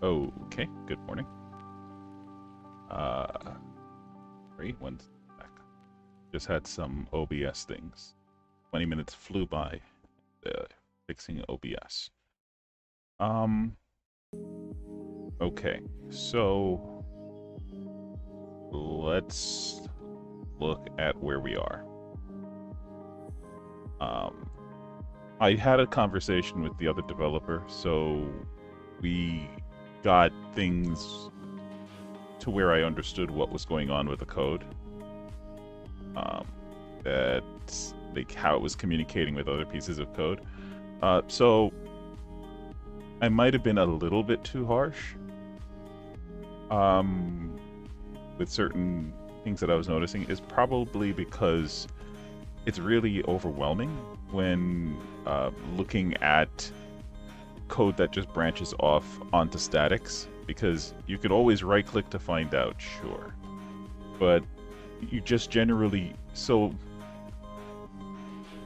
Okay, good morning. Uh, Great, one sec. Just had some OBS things. 20 minutes flew by fixing OBS. Okay, so let's look at where we are. I had a conversation with the other developer, so we got things to where I understood what was going on with the code. That like how it was communicating with other pieces of code. So I might have been a little bit too harsh with certain things that I was noticing. Is probably because it's really overwhelming when looking at code that just branches off onto statics, because you could always right click to find out, sure, but you just generally, so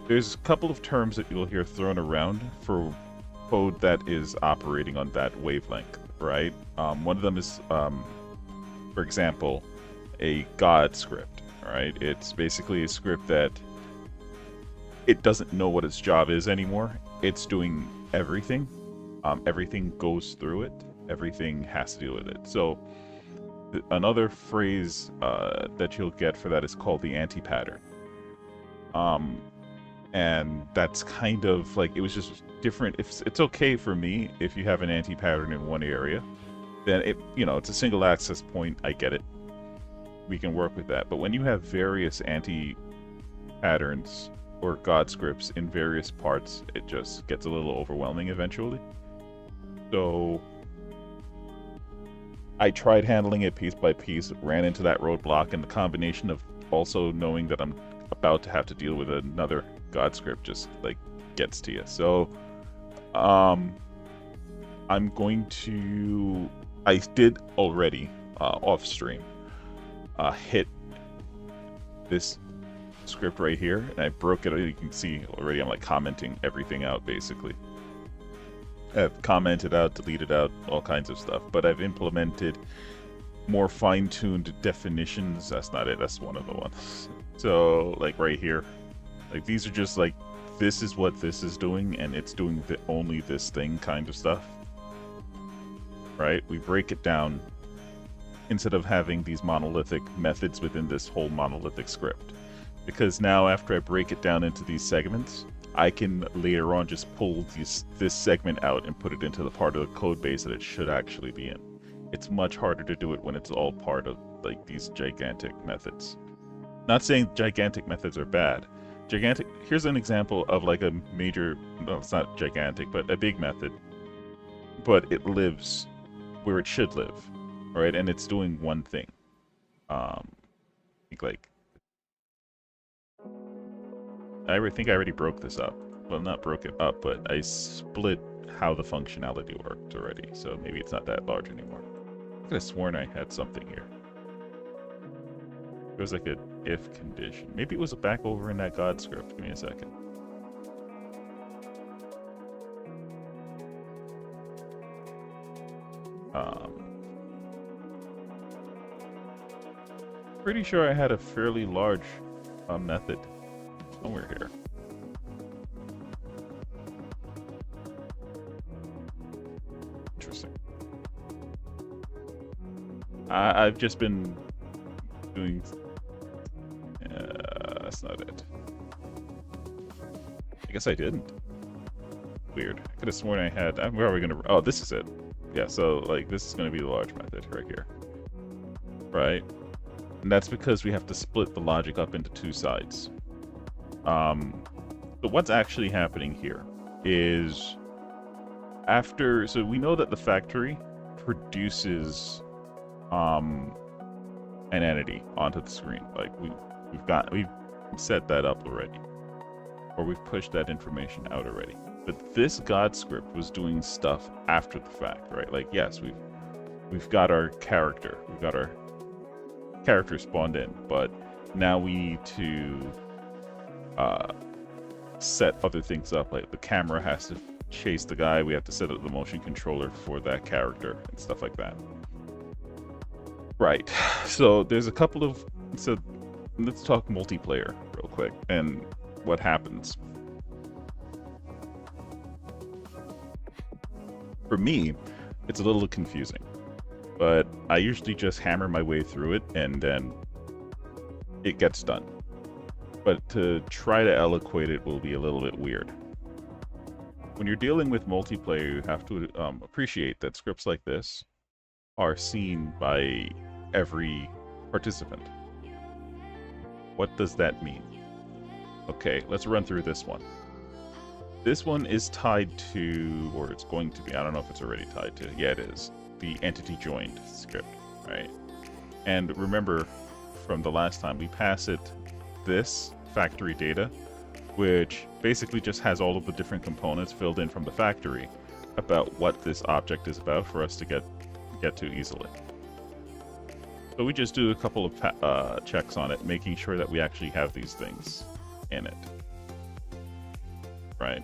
there's a couple of terms that you'll hear thrown around for code that is operating on that wavelength, right? One of them is, for example, a God script, right? It's basically a script that it doesn't know what its job is anymore. It's doing everything. Everything goes through it. Everything has to deal with it. So another phrase that you'll get for that is called the anti-pattern. And that's kind of like, it was just different. If it's okay for me if you have an anti-pattern in one area, then it's a single access point. I get it. We can work with that. But when you have various anti-patterns or God scripts in various parts, it just gets a little overwhelming eventually. So I tried handling it piece by piece, ran into that roadblock, and the combination of also knowing that I'm about to have to deal with another God script just like gets to you. So I'm going to, I did already off stream hit this script right here, and I broke it. You can see already I'm like commenting everything out basically. I've commented out, deleted out, all kinds of stuff, but I've implemented more fine-tuned definitions. That's not it, that's one of the ones. So like right here, like these are just like, this is what this is doing, and it's doing only this thing kind of stuff, right? We break it down instead of having these monolithic methods within this whole monolithic script, because now after I break it down into these segments, I can later on just pull this segment out and put it into the part of the code base that it should actually be in. It's much harder to do it when it's all part of like these gigantic methods. Not saying gigantic methods are bad. Here's an example of like a major, no, it's not gigantic, but a big method, but it lives where it should live, right? And it's doing one thing. I think I already broke this up. Well, not broke it up, but I split how the functionality worked already, so maybe it's not that large anymore. I could have sworn I had something here. It was like an if condition. Maybe it was back over in that God script. Give me a second. Pretty sure I had a fairly large method somewhere here. Interesting. I've just been doing... that's not it. I guess I didn't. Weird. I could have sworn I had... Where are we going to... Oh, this is it. Yeah, so like this is going to be the large method right here. Right? And that's because we have to split the logic up into two sides. So what's actually happening here is so we know that the factory produces an entity onto the screen. Like we've set that up already, or we've pushed that information out already. But this God script was doing stuff after the fact, right? Like yes, we've got our character, spawned in, but now we need to set other things up. Like the camera has to chase the guy, we have to set up the motion controller for that character and stuff like that. Right. So there's a couple of... So let's talk multiplayer real quick and what happens. For me, it's a little confusing, but I usually just hammer my way through it and then it gets done. But to try to eloquate it will be a little bit weird. When you're dealing with multiplayer, you have to appreciate that scripts like this are seen by every participant. What does that mean? Okay, let's run through this one. This one is tied to, or it's going to be, I don't know if it's already tied to, yeah it is, the entity joined script, right? And remember from the last time, we pass it this factory data, which basically just has all of the different components filled in from the factory about what this object is about for us to get to easily. So we just do a couple of checks on it, making sure that we actually have these things in it. Right.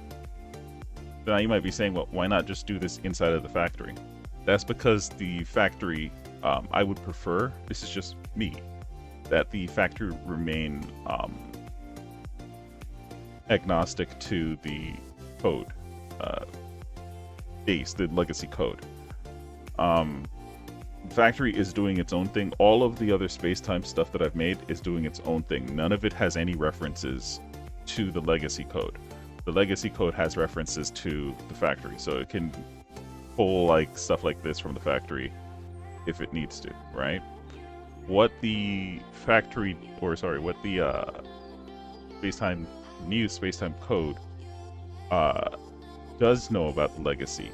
Now you might be saying, well, why not just do this inside of the factory? That's because the factory, I would prefer, this is just me, that the factory remain agnostic to the code base, the legacy code. Factory is doing its own thing. All of the other space-time stuff that I've made is doing its own thing. None of it has any references to the legacy code. The legacy code has references to the factory, so it can pull like stuff like this from the factory if it needs to, right? What the factory, or sorry, what the space-time new space-time code does know about the legacy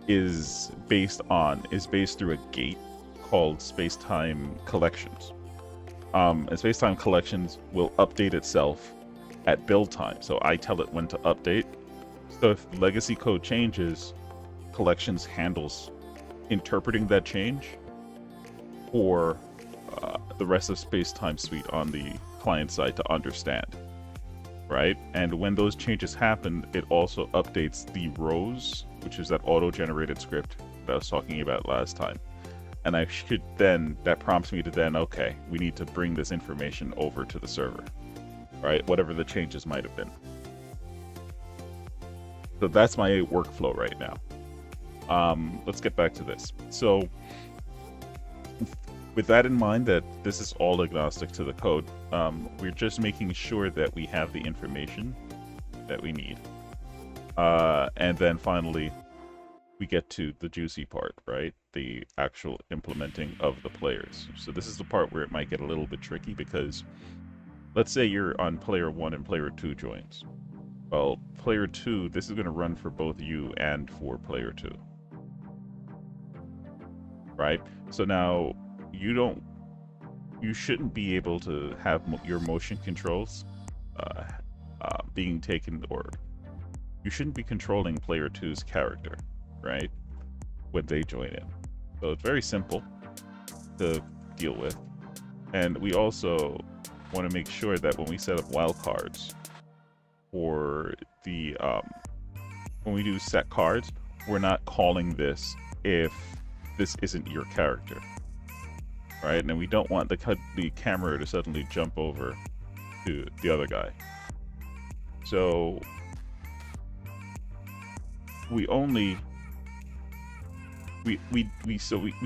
is based through a gate called space-time collections. And space-time collections will update itself at build time, so I tell it when to update. So if legacy code changes, collections handles interpreting that change for the rest of space-time suite on the client side to understand, right? And when those changes happen, it also updates the rows, which is that auto-generated script that I was talking about last time. And I should then, that prompts me to then, okay, we need to bring this information over to the server, right? Whatever the changes might have been. So that's my workflow right now. Let's get back to this. So with that in mind, that this is all agnostic to the code, we're just making sure that we have the information that we need. And then finally, we get to the juicy part, right? The actual implementing of the players. So this is the part where it might get a little bit tricky, because let's say you're on player 1 and player 2 joins. Well, player 2, this is going to run for both you and for player 2. Right? So now you shouldn't be able to have your motion controls being taken, or you shouldn't be controlling player 2's character, right? When they join in. So it's very simple to deal with. And we also want to make sure that when we set up wildcards for the, when we do set cards, we're not calling this if this isn't your character, right? And we don't want the camera to suddenly jump over to the other guy. So we only we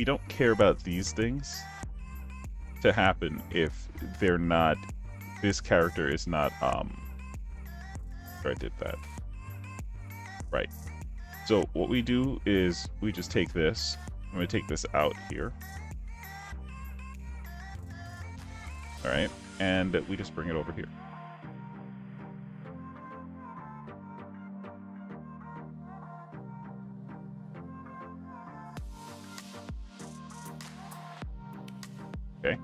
don't care about these things to happen if they're not, this character is not I did that right. So what we do is we just take this, I'm going to take this out here, all right, and we just bring it over here. Okay.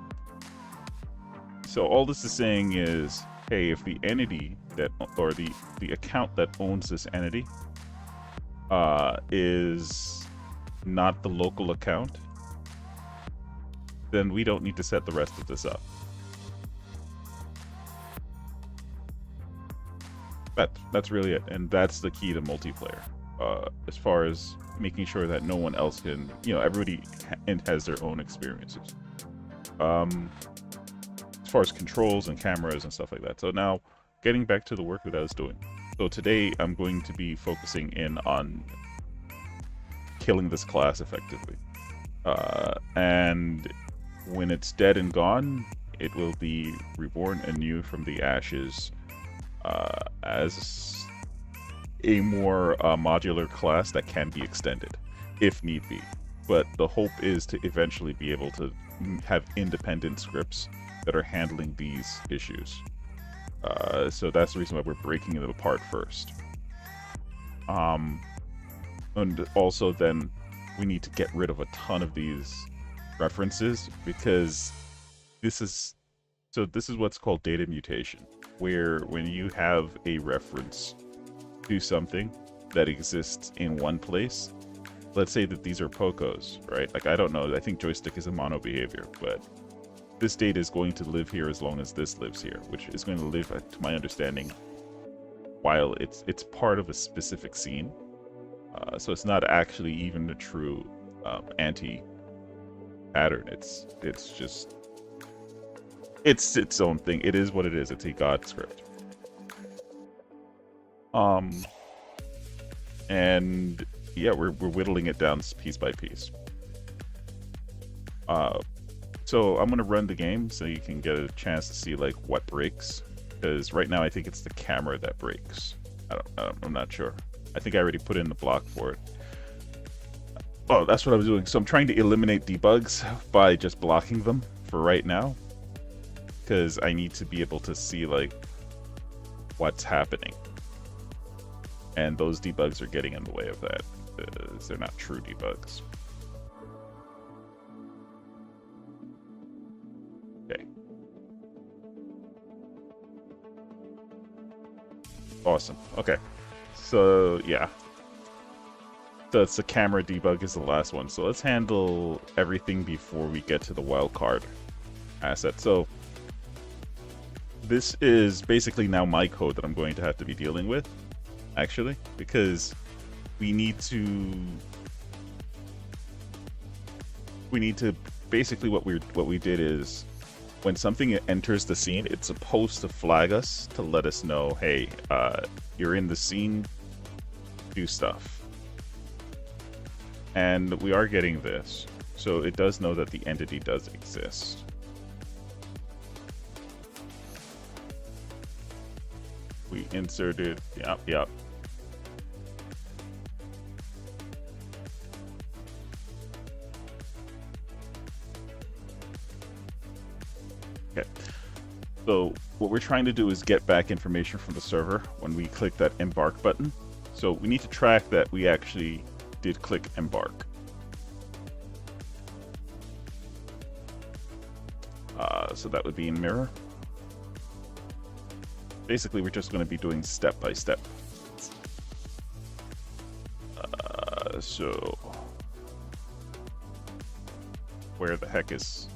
So all this is saying is, hey, if the entity that, or the account that owns this entity is not the local account, then we don't need to set the rest of this up. That's really it, and that's the key to multiplayer. as far as making sure that no one else can, everybody has their own experiences. As far as controls and cameras and stuff like that. So now, getting back to the work that I was doing. So today I'm going to be focusing in on killing this class effectively. And when it's dead and gone, it will be reborn anew from the ashes as a more modular class that can be extended if need be. But the hope is to eventually be able to have independent scripts that are handling these issues. So that's the reason why we're breaking them apart first. And also then we need to get rid of a ton of these references, because this is what's called data mutation, where when you have a reference to something that exists in one place, let's say that these are POCOs, right? Like, I don't know, I think joystick is a mono behavior, but this data is going to live here as long as this lives here, which is going to live, to my understanding, while it's part of a specific scene. So it's not actually even a true anti-pattern. It's just its own thing. It is what it is. It's a God script. And yeah, we're whittling it down piece by piece. So I'm gonna run the game so you can get a chance to see like what breaks, because right now I think it's the camera that breaks. I'm not sure. I think I already put in the block for it. Oh, that's what I was doing. So I'm trying to eliminate debugs by just blocking them for right now, because I need to be able to see like what's happening. And those debugs are getting in the way of that, because they're not true debugs. Okay. Awesome. Okay. So, yeah. That's the camera debug is the last one. So let's handle everything before we get to the wildcard asset. So this is basically now my code that I'm going to have to be dealing with, actually, because we need to basically what we did is when something enters the scene, it's supposed to flag us to let us know, hey, you're in the scene, do stuff. And we are getting this, so it does know that the entity does exist. We inserted, yep. Okay, so what we're trying to do is get back information from the server when we click that embark button. So we need to track that we actually did click embark. So that would be in mirror. Basically, we're just going to be doing step by step. So where the heck is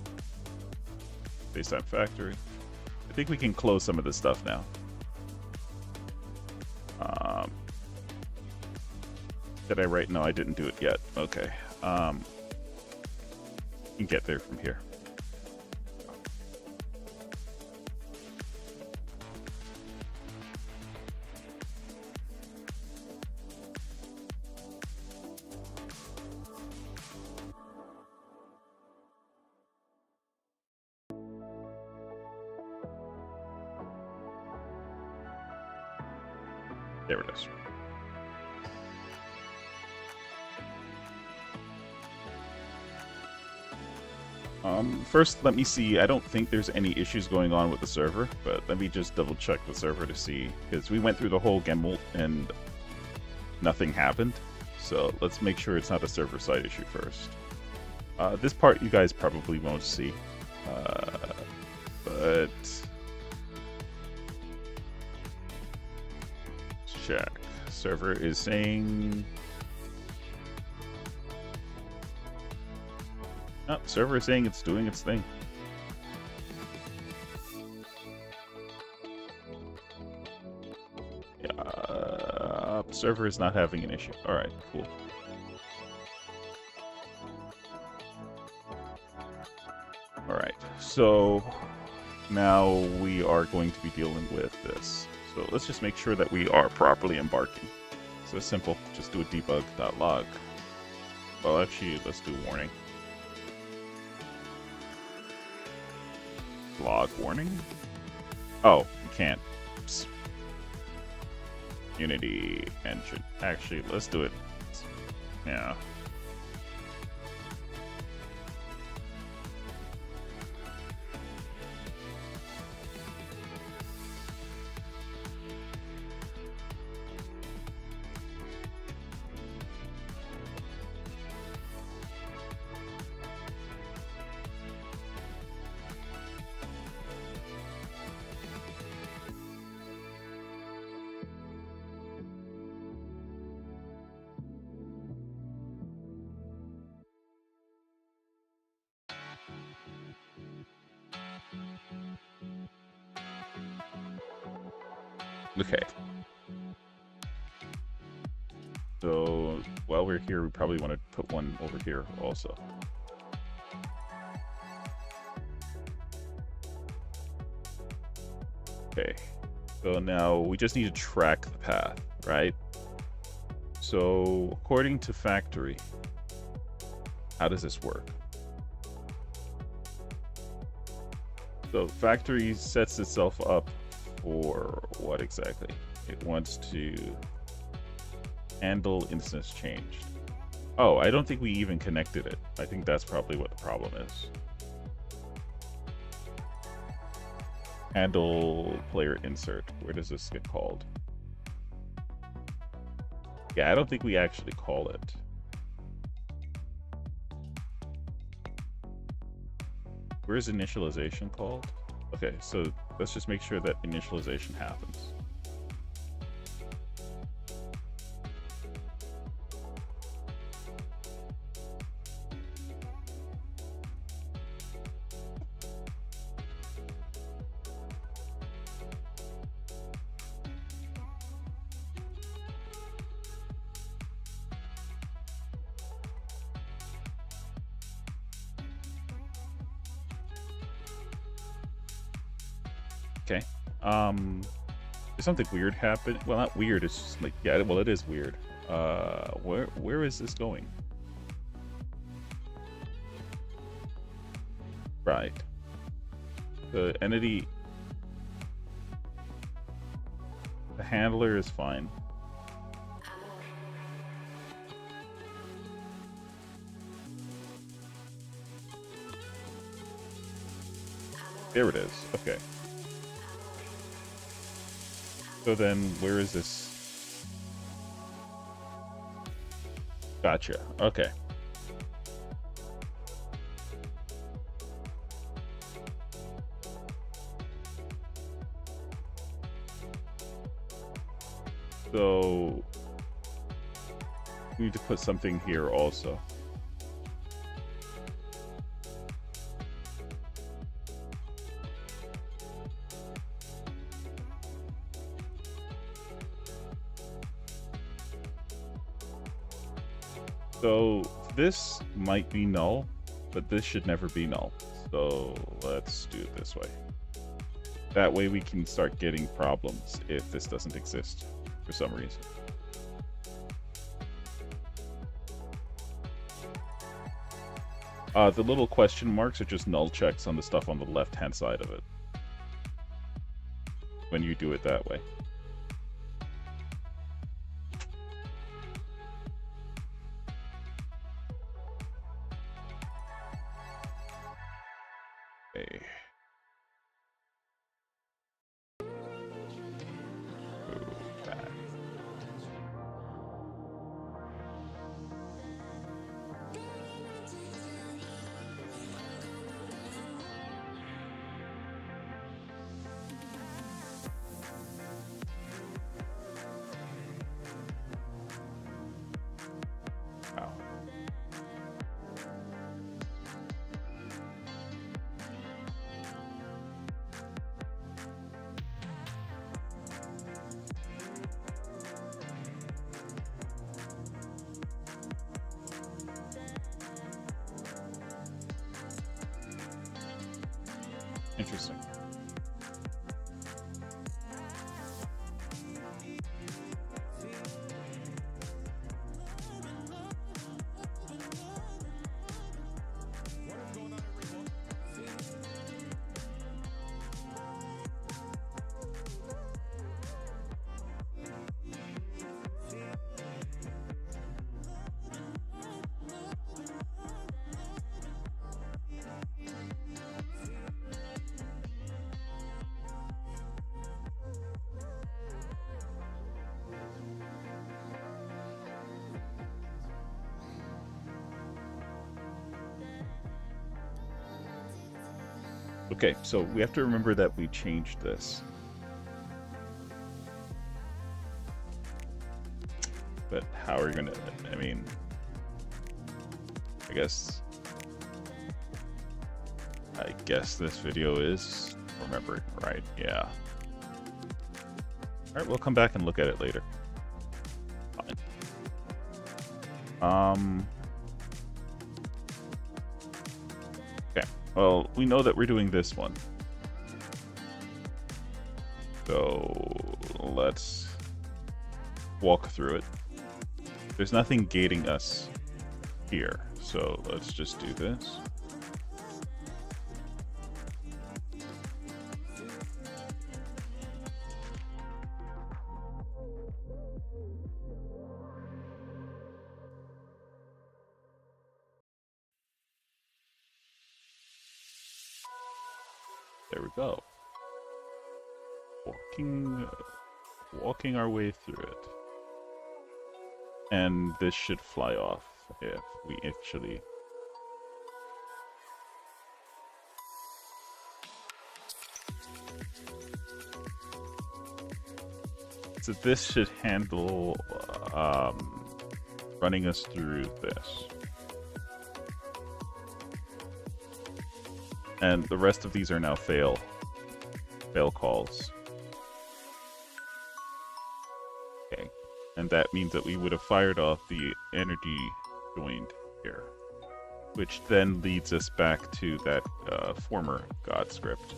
FaceTime Factory? I think we can close some of this stuff now. Did I write? No, I didn't do it yet. Okay. You can get there from here. There it is. First, let me see. I don't think there's any issues going on with the server, but let me just double check the server to see, because we went through the whole gamble and nothing happened. So let's make sure it's not a server side issue first. This part you guys probably won't see, but check. Server is saying. Oh, server is saying it's doing its thing. server is not having an issue. Alright, cool. Alright, so now we are going to be dealing with this. So let's just make sure that we are properly embarking. So it's simple, just do a debug.log. Well, actually, let's do warning. Log warning? Oh, you can't. Psst. Unity engine. Actually, let's do it. Yeah. Okay. So while we're here, we probably want to put one over here also. Okay. So now we just need to track the path, right? So according to factory, how does this work? So factory sets itself up for what exactly? It wants to handle instance changed. Oh, I don't think we even connected it. I think that's probably what the problem is. Handle player insert. Where does this get called? Yeah, I don't think we actually call it. Where's initialization called? Okay, so let's just make sure that initialization happens. Okay. There's something weird happened. Well, not weird. It's just like, yeah. Well, it is weird. Where is this going? Right. The entity. The handler is fine. There it is. Okay. So then, where is this? Gotcha. Okay. So, we need to put something here also. So this might be null, but this should never be null. So let's do it this way. That way we can start getting problems if this doesn't exist for some reason. The little question marks are just null checks on the stuff on the left-hand side of it when you do it that way. Okay. Go back. Interesting. Okay, so we have to remember that we changed this. But how are we gonna, I mean, I guess this video is remembering, right? Yeah. Alright, we'll come back and look at it later. Fine. Okay, well, we know that we're doing this one. So, let's walk through it. There's nothing gating us here, so let's just do this. There we go. Walking our way through it. And this should fly off if we actually... So this should handle running us through this. And the rest of these are now fail calls. Okay. And that means that we would have fired off the energy joined here. Which then leads us back to that former God script.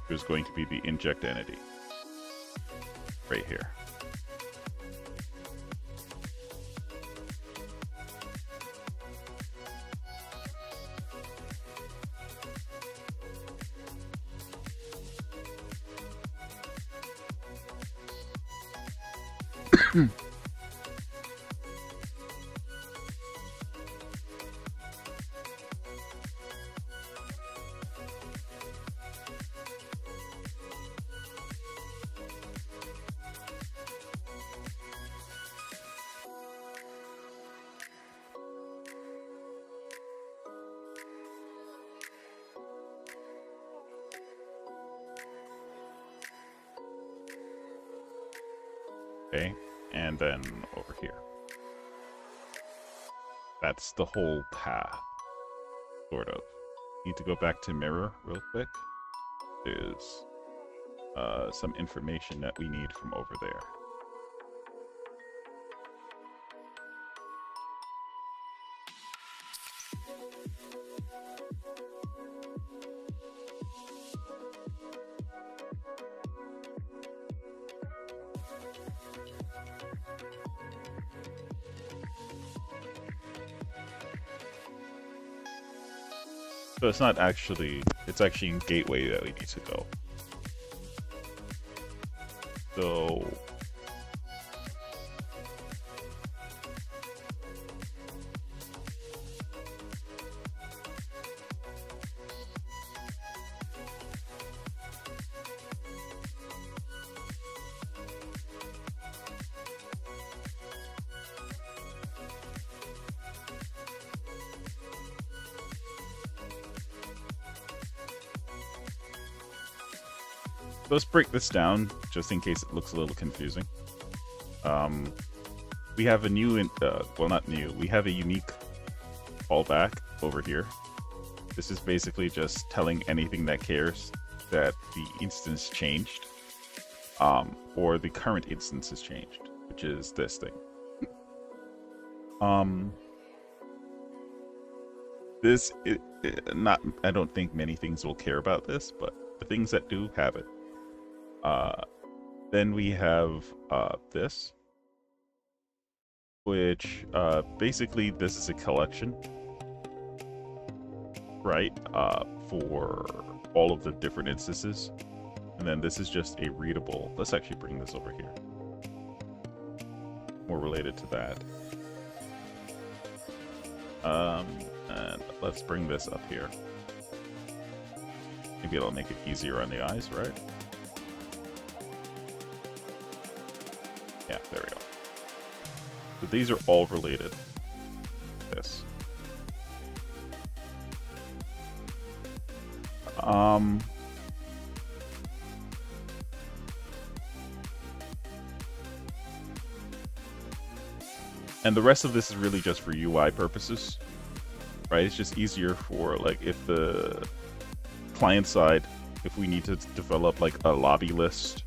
Which is going to be the inject entity. Right here. Okay, and then over here. That's the whole path, sort of. Need to go back to mirror real quick. There's some information that we need from over there. So it's not actually, it's actually in gateway that we need to go. So let's break this down, just in case it looks a little confusing. We have a new, well, not new, we have a unique callback over here. This is basically just telling anything that cares that the instance changed, or the current instance has changed, which is this thing. not, I don't think many things will care about this, but the things that do have it. Then we have this, which basically this is a collection, right? For all of the different instances. And then this is just a readable. Let's actually bring this over here. More related to that. And let's bring this up here. Maybe it'll make it easier on the eyes, right? Yeah, there we go. So these are all related. This. And the rest of this is really just for UI purposes, right? It's just easier for, like, if the client side, if we need to develop like a lobby list,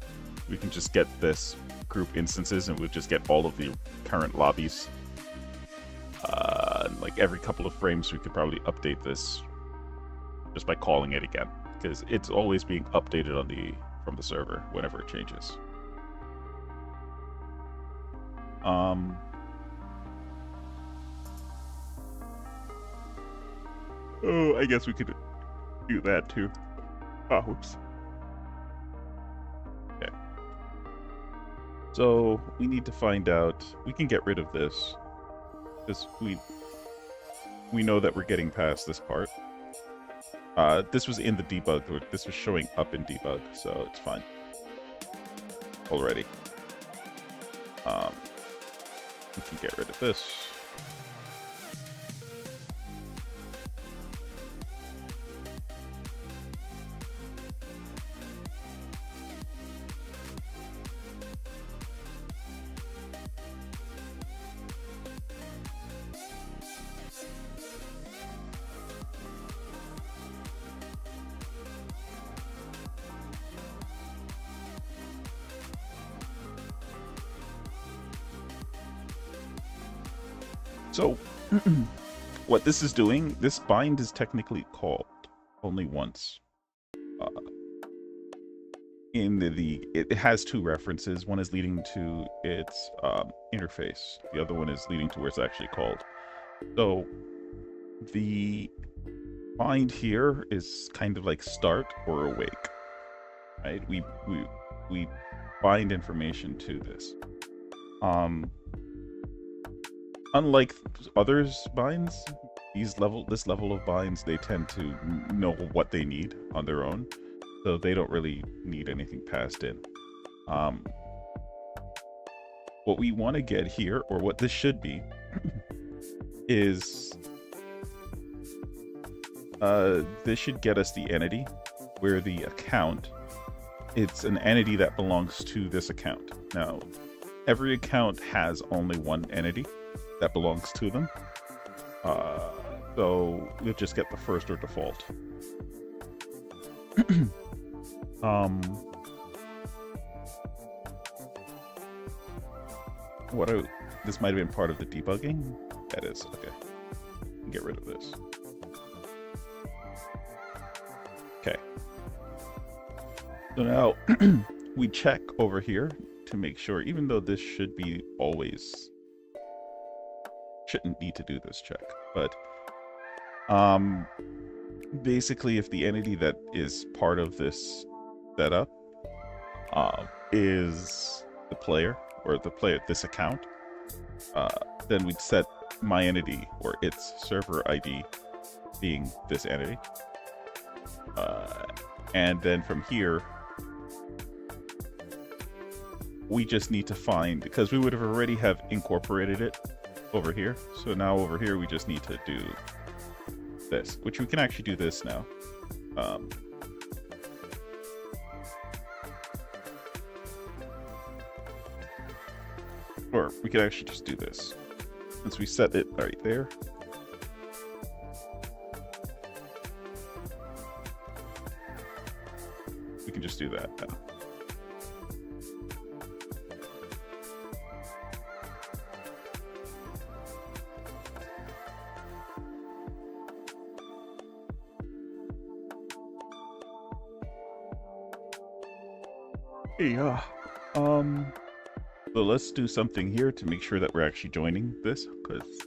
we can just get this group instances and we'll just get all of the current lobbies. Like every couple of frames, we could probably update this just by calling it again, because it's always being updated on from the server whenever it changes. Oh, I guess we could do that too. Oh, whoops. Okay. So we need to find out. We can get rid of this because we know that we're getting past this part. This was in the debug. This was showing up in debug, so it's fine already. We can get rid of this. So, what this is doing, this bind is technically called only once. It has two references. One is leading to its interface. The other one is leading to where it's actually called. So, the bind here is kind of like start or awake, right? We bind information to this. Unlike others binds, this level of binds, they tend to know what they need on their own, so they don't really need anything passed in. What we want to get here, or what this should be, is this should get us the entity, where the account, it's an entity that belongs to this account. Now, every account has only one entity that belongs to them, so we'll just get the first or default. This might have been part of the debugging. That is okay. Get rid of this. Okay. So now we check over here to make sure, even though this should be always. Shouldn't need to do this check, but basically if the entity that is part of this setup is the player, or this account, then we'd set my entity or its server ID being this entity, and then from here we just need to find, because we would have already have incorporated it over here. So now over here we just need to do this, which we can actually do this now. Or we could actually just do this. Since we set it right there. We can just do that now. Yeah. Um, so let's do something here to make sure that we're actually joining this, because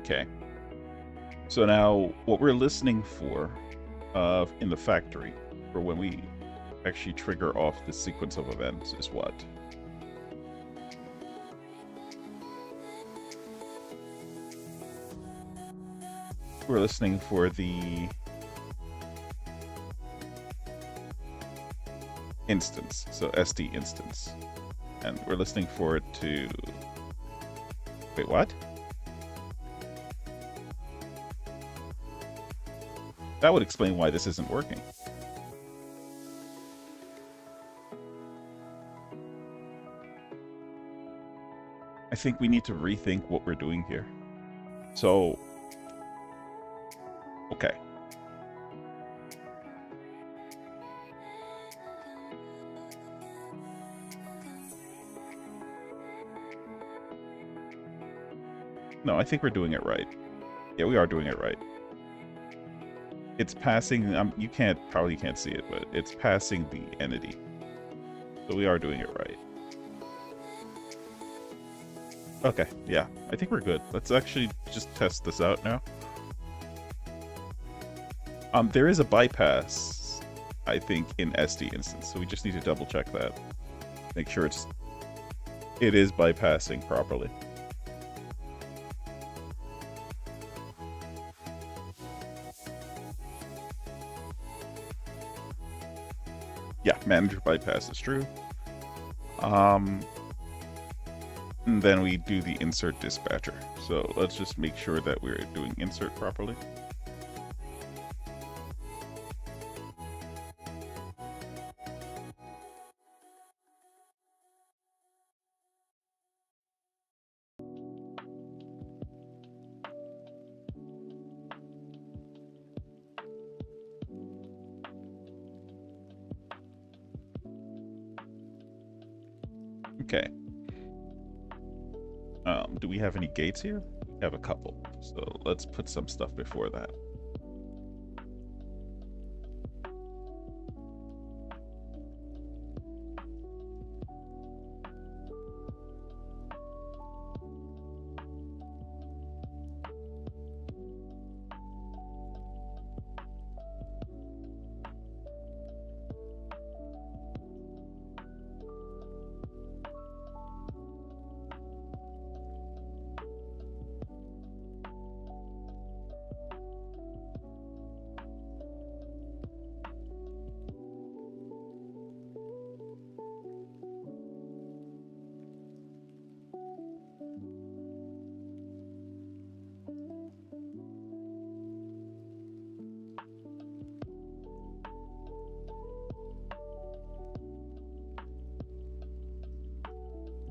okay. So now what we're listening for in the factory for when we actually trigger off the sequence of events is what? We're listening for the instance, so SD instance. And we're listening for it to... Wait, what? That would explain why this isn't working. I think we need to rethink what we're doing here. So, okay. No, I think we're doing it right. Yeah, we are doing it right. It's passing, you probably can't see it, but it's passing the entity. So we are doing it right. Okay, yeah, I think we're good. Let's actually just test this out now. There is a bypass, I think, in SD instance, so we just need to double check that. Make sure it is bypassing properly. Yeah, manager bypass is true. And then we do the insert dispatcher. So let's just make sure that we're doing insert properly. Okay. Do we have any gates here? We have a couple. So let's put some stuff before that.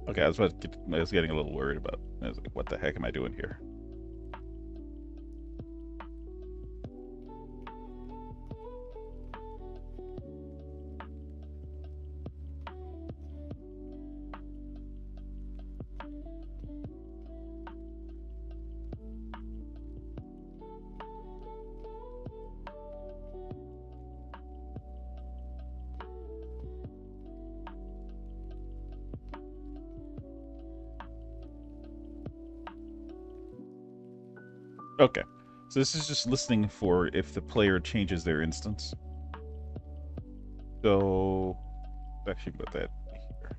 Okay, I was getting a little worried about. I was like, what the heck am I doing here? Okay, so this is just listening for if the player changes their instance. So, actually put that here.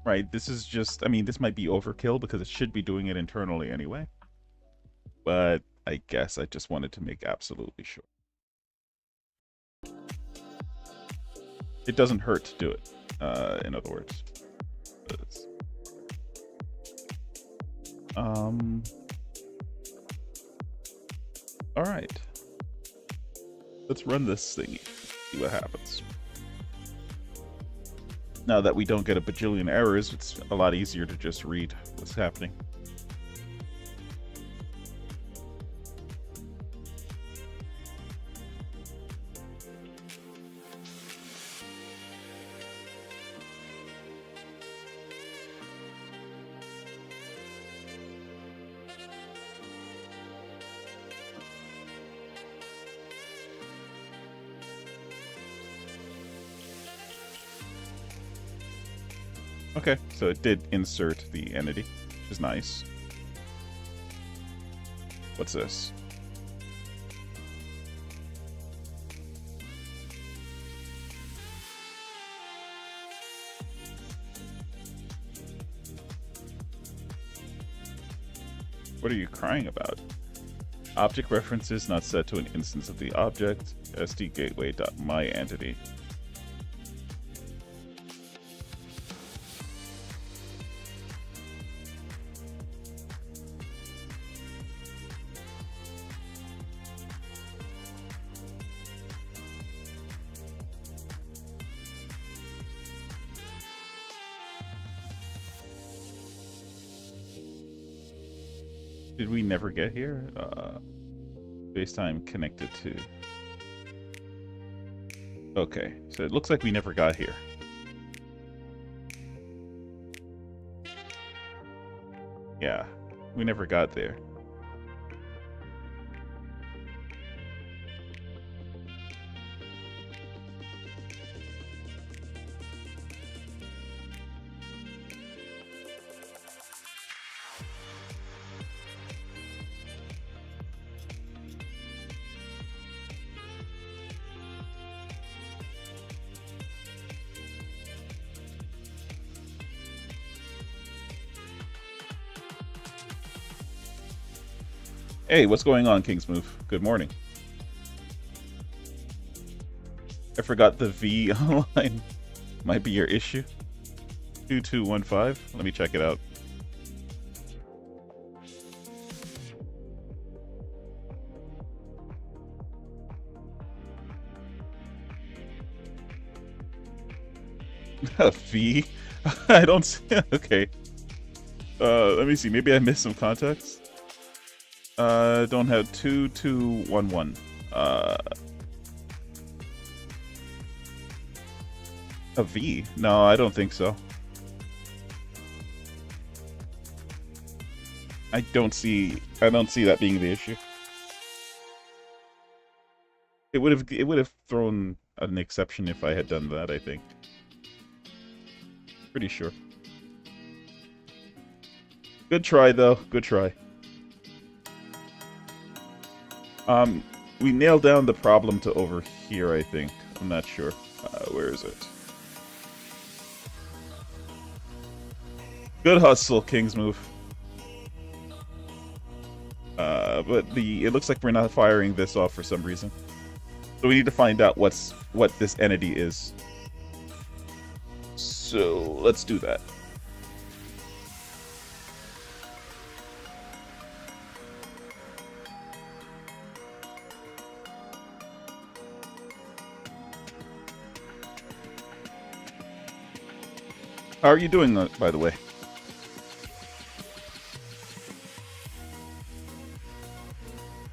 Right, this is just, I mean, this might be overkill because it should be doing it internally anyway. but I guess I just wanted to make absolutely sure. It doesn't hurt to do it, in other words. Um, all right. Let's run this thingy, see what happens. Now that we don't get a bajillion errors, it's a lot easier to just read what's happening. Okay, so it did insert the entity, which is nice. What's this? What are you crying about? Object references not set to an instance of the object. sdgateway.myEntity. Did we never get here? FaceTime connected to... Okay, so it looks like we never got here. Yeah, we never got there. Hey, what's going on, Kingsmove? Good morning. I forgot the V online might be your issue. 2215. Let me check it out. A V? I don't see. Okay. Let me see. Maybe I missed some context. Don't have 2211. A V? No, I don't think so. I don't see that being the issue. It would have thrown an exception if I had done that, I think. Pretty sure. Good try though. Good try. We nailed down the problem to over here, I think. I'm not sure. Where is it? Good hustle, Kingsmove. But it looks like we're not firing this off for some reason. So we need to find out what this entity is. So let's do that. How are you doing, by the way?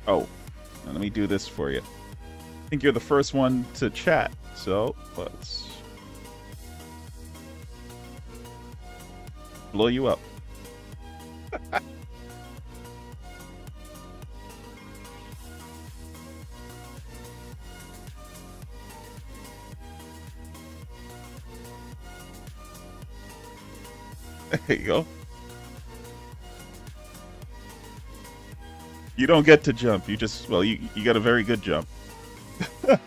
Oh, now let me do this for you. I think you're the first one to chat, so let's blow you up. There you go. You don't get to jump. You just, well, you got a very good jump.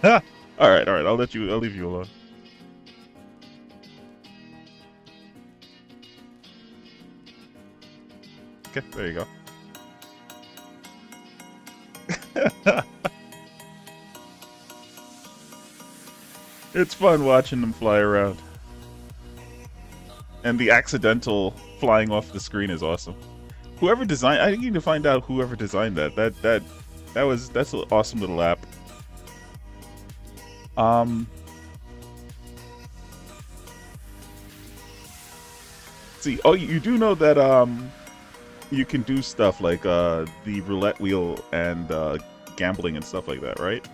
all right. I'll leave you alone. Okay, there you go. It's fun watching them fly around. And the accidental flying off the screen is awesome. Whoever designed, I need to find out whoever designed that. That's an awesome little app. See, oh, you do know that you can do stuff like the roulette wheel and gambling and stuff like that, right?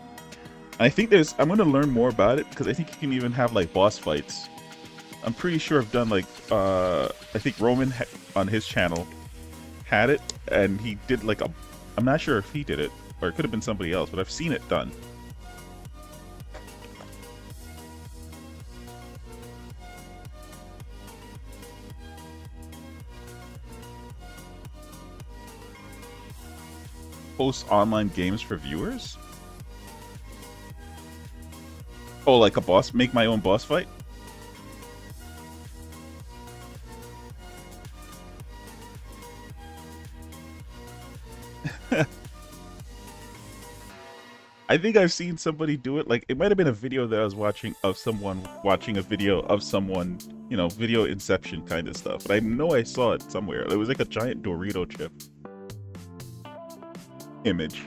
And I think I'm gonna learn more about it because I think you can even have like boss fights. I'm pretty sure I've done like I think Roman on his channel had it, and he did like I'm not sure if he did it or it could have been somebody else, but I've seen it done. Post online games for viewers? Oh, like a boss, make my own boss fight? I think I've seen somebody do it. Like, it might have been a video that I was watching of someone watching a video of someone, you know, video inception kind of stuff. But I know I saw it somewhere. It was like a giant Dorito chip image.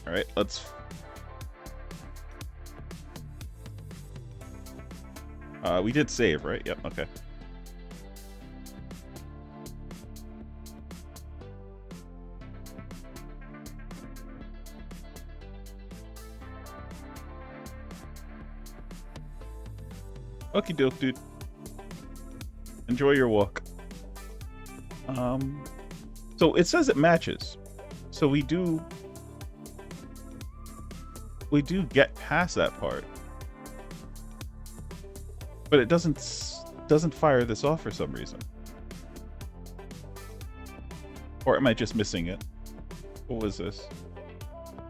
All right, let's. We did save, right? Yep. Okay. Okie doke, dude. Enjoy your walk. So it says it matches. So we do get past that part. But it doesn't fire this off for some reason. Or am I just missing it? What was this?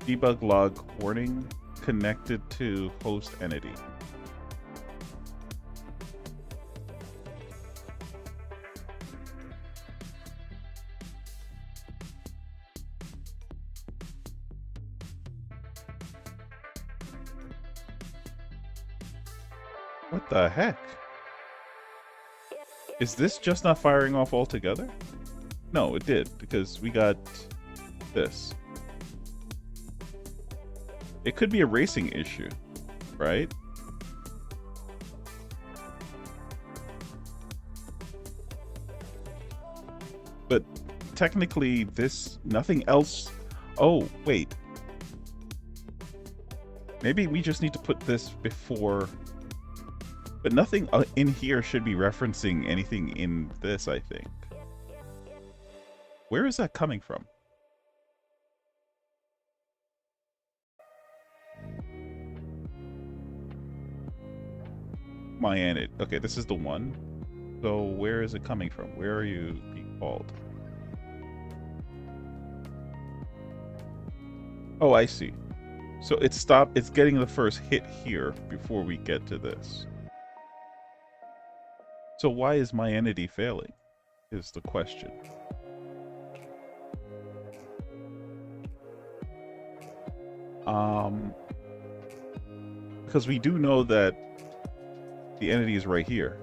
Debug log warning connected to host entity. What the heck? Is this just not firing off altogether? No, it did, because we got this. It could be a racing issue, right? But technically this, nothing else. Oh, wait. Maybe we just need to put this before. But nothing in here should be referencing anything in this, I think. Where is that coming from? My anid. Okay, this is the one. So where is it coming from? Where are you being called? Oh, I see. So it's getting the first hit here before we get to this. So why is my entity failing? Is the question. Because we do know that the entity is right here.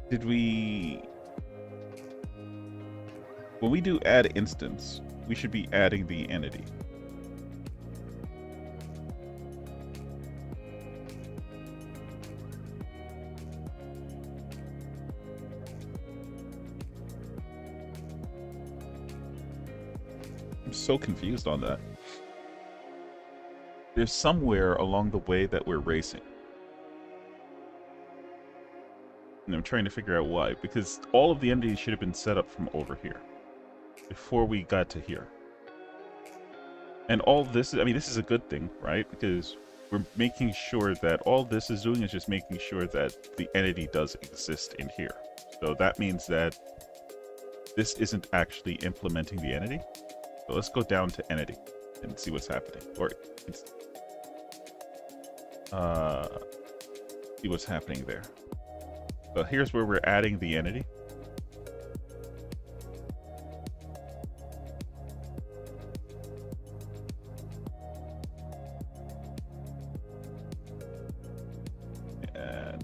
Did we... When we do add instance, we should be adding the entity. I'm so confused on that. There's somewhere along the way that we're racing. And I'm trying to figure out why. Because all of the entities should have been set up from over here. Before we got to here. And all this, I mean, this is a good thing, right? Because we're making sure that all this is doing is just making sure that the entity does exist in here. So that means that this isn't actually implementing the entity. So let's go down to entity and see what's happening. Or see what's happening there. So here's where we're adding the entity. And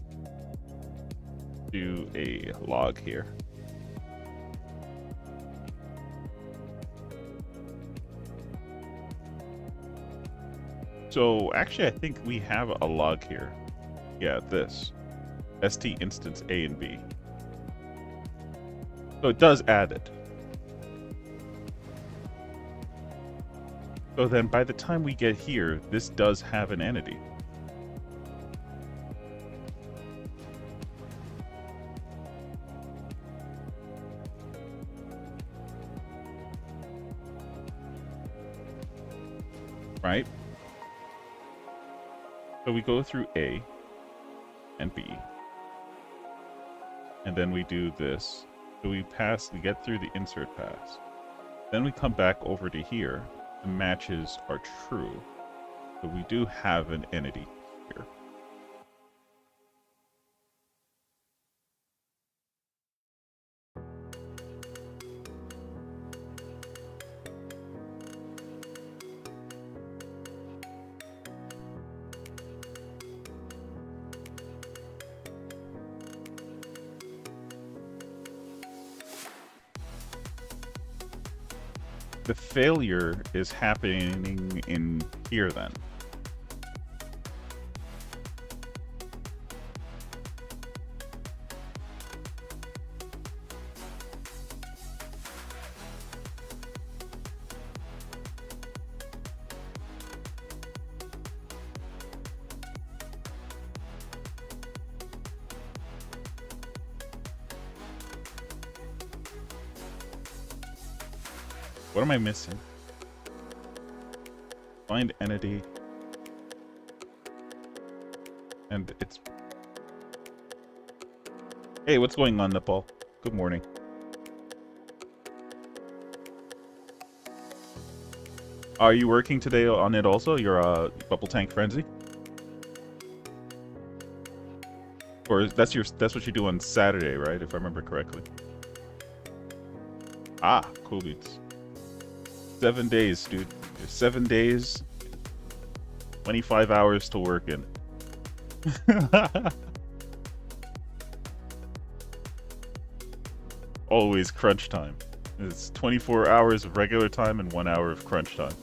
do a log here. So actually, I think we have a log here. Yeah, this st instance A and B. So it does add it. So then by the time we get here, this does have an entity. Right? So we go through A and B. And then we do this. So we get through the insert pass. Then we come back over to here. The matches are true. So we do have an entity here. The failure is happening in here then. What am I missing? Find entity. And it's... Hey, what's going on, Nepal? Good morning. Are you working today on it also? Your bubble tank frenzy? Or that's what you do on Saturday, right? If I remember correctly. Ah, cool beats. 7 days, dude. 7 days, 25 hours to work in. Always crunch time. It's 24 hours of regular time and 1 hour of crunch time.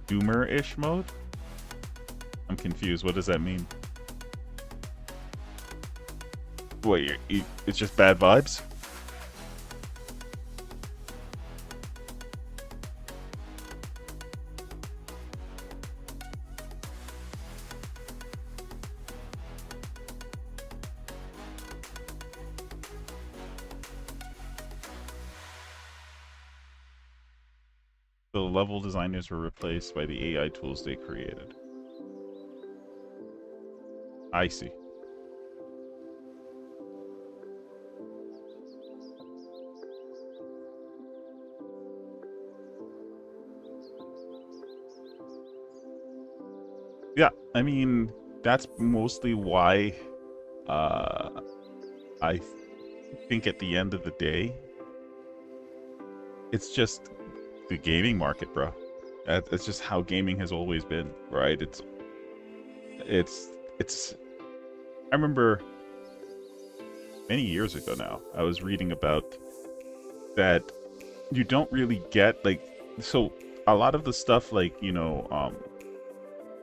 Doomer-ish mode? I'm confused. What does that mean? Wait, it's just bad vibes? The level designers were replaced by the AI tools they created. I see. Yeah, I mean, that's mostly why I think at the end of the day, it's just the gaming market, bro. That's just how gaming has always been, right? It's I remember many years ago now, I was reading about that you don't really get, like, so a lot of the stuff, like, you know,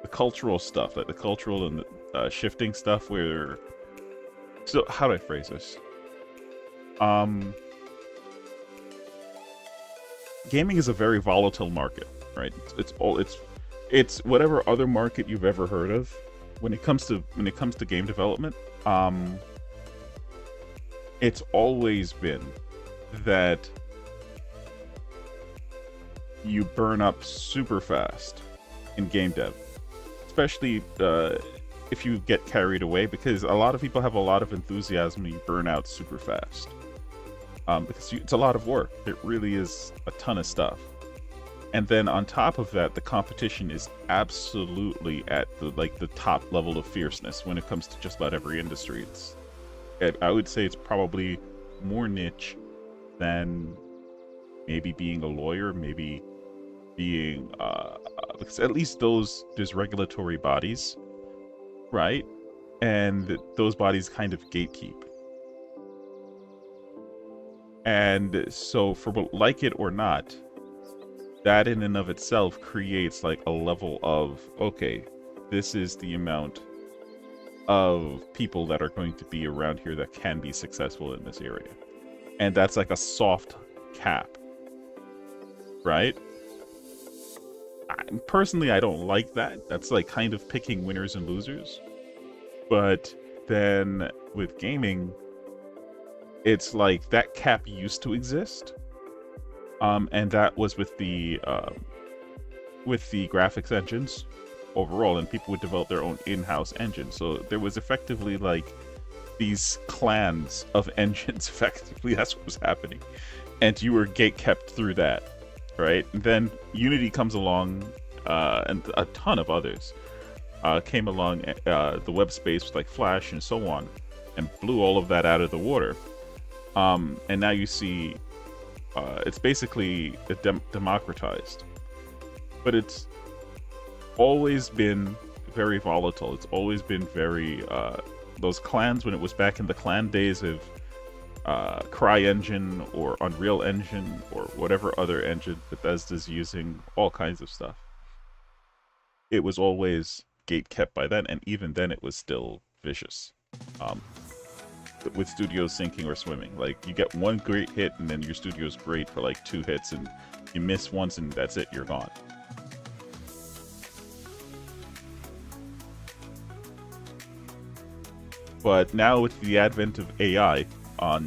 the cultural stuff, like the cultural and the shifting stuff, where So how do I phrase this? Um, Gaming is a very volatile market, right? It's whatever other market you've ever heard of. When it comes to game development, it's always been that you burn up super fast in game dev, especially if you get carried away, because a lot of people have a lot of enthusiasm and you burn out super fast. Because it's a lot of work. It really is a ton of stuff. And then on top of that, the competition is absolutely at the top level of fierceness when it comes to just about every industry. I would say it's probably more niche than maybe being a lawyer, maybe being because at least there's regulatory bodies, right? And those bodies kind of gatekeep. And so, for like it or not, that in and of itself creates like a level of, okay, this is the amount of people that are going to be around here that can be successful in this area. And that's like a soft cap, right? Personally, I don't like that. That's like kind of picking winners and losers. But then with gaming, it's like that cap used to exist, and that was with the graphics engines overall, and people would develop their own in-house engine. So there was effectively like these clans of engines. Effectively, that's what was happening, and you were gate kept through that, right? And then Unity comes along, and a ton of others came along, the web space like Flash and so on, and blew all of that out of the water. And now you see it's basically democratized, but it's always been very volatile. It's always been very those clans, when it was back in the clan days of CryEngine or Unreal Engine or whatever other engine Bethesda's using, all kinds of stuff. It was always gate kept by then, and even then it was still vicious. With studios sinking or swimming, like you get one great hit and then your studio's great for like 2 hits, and you miss once and that's it, you're gone. But now with the advent of AI on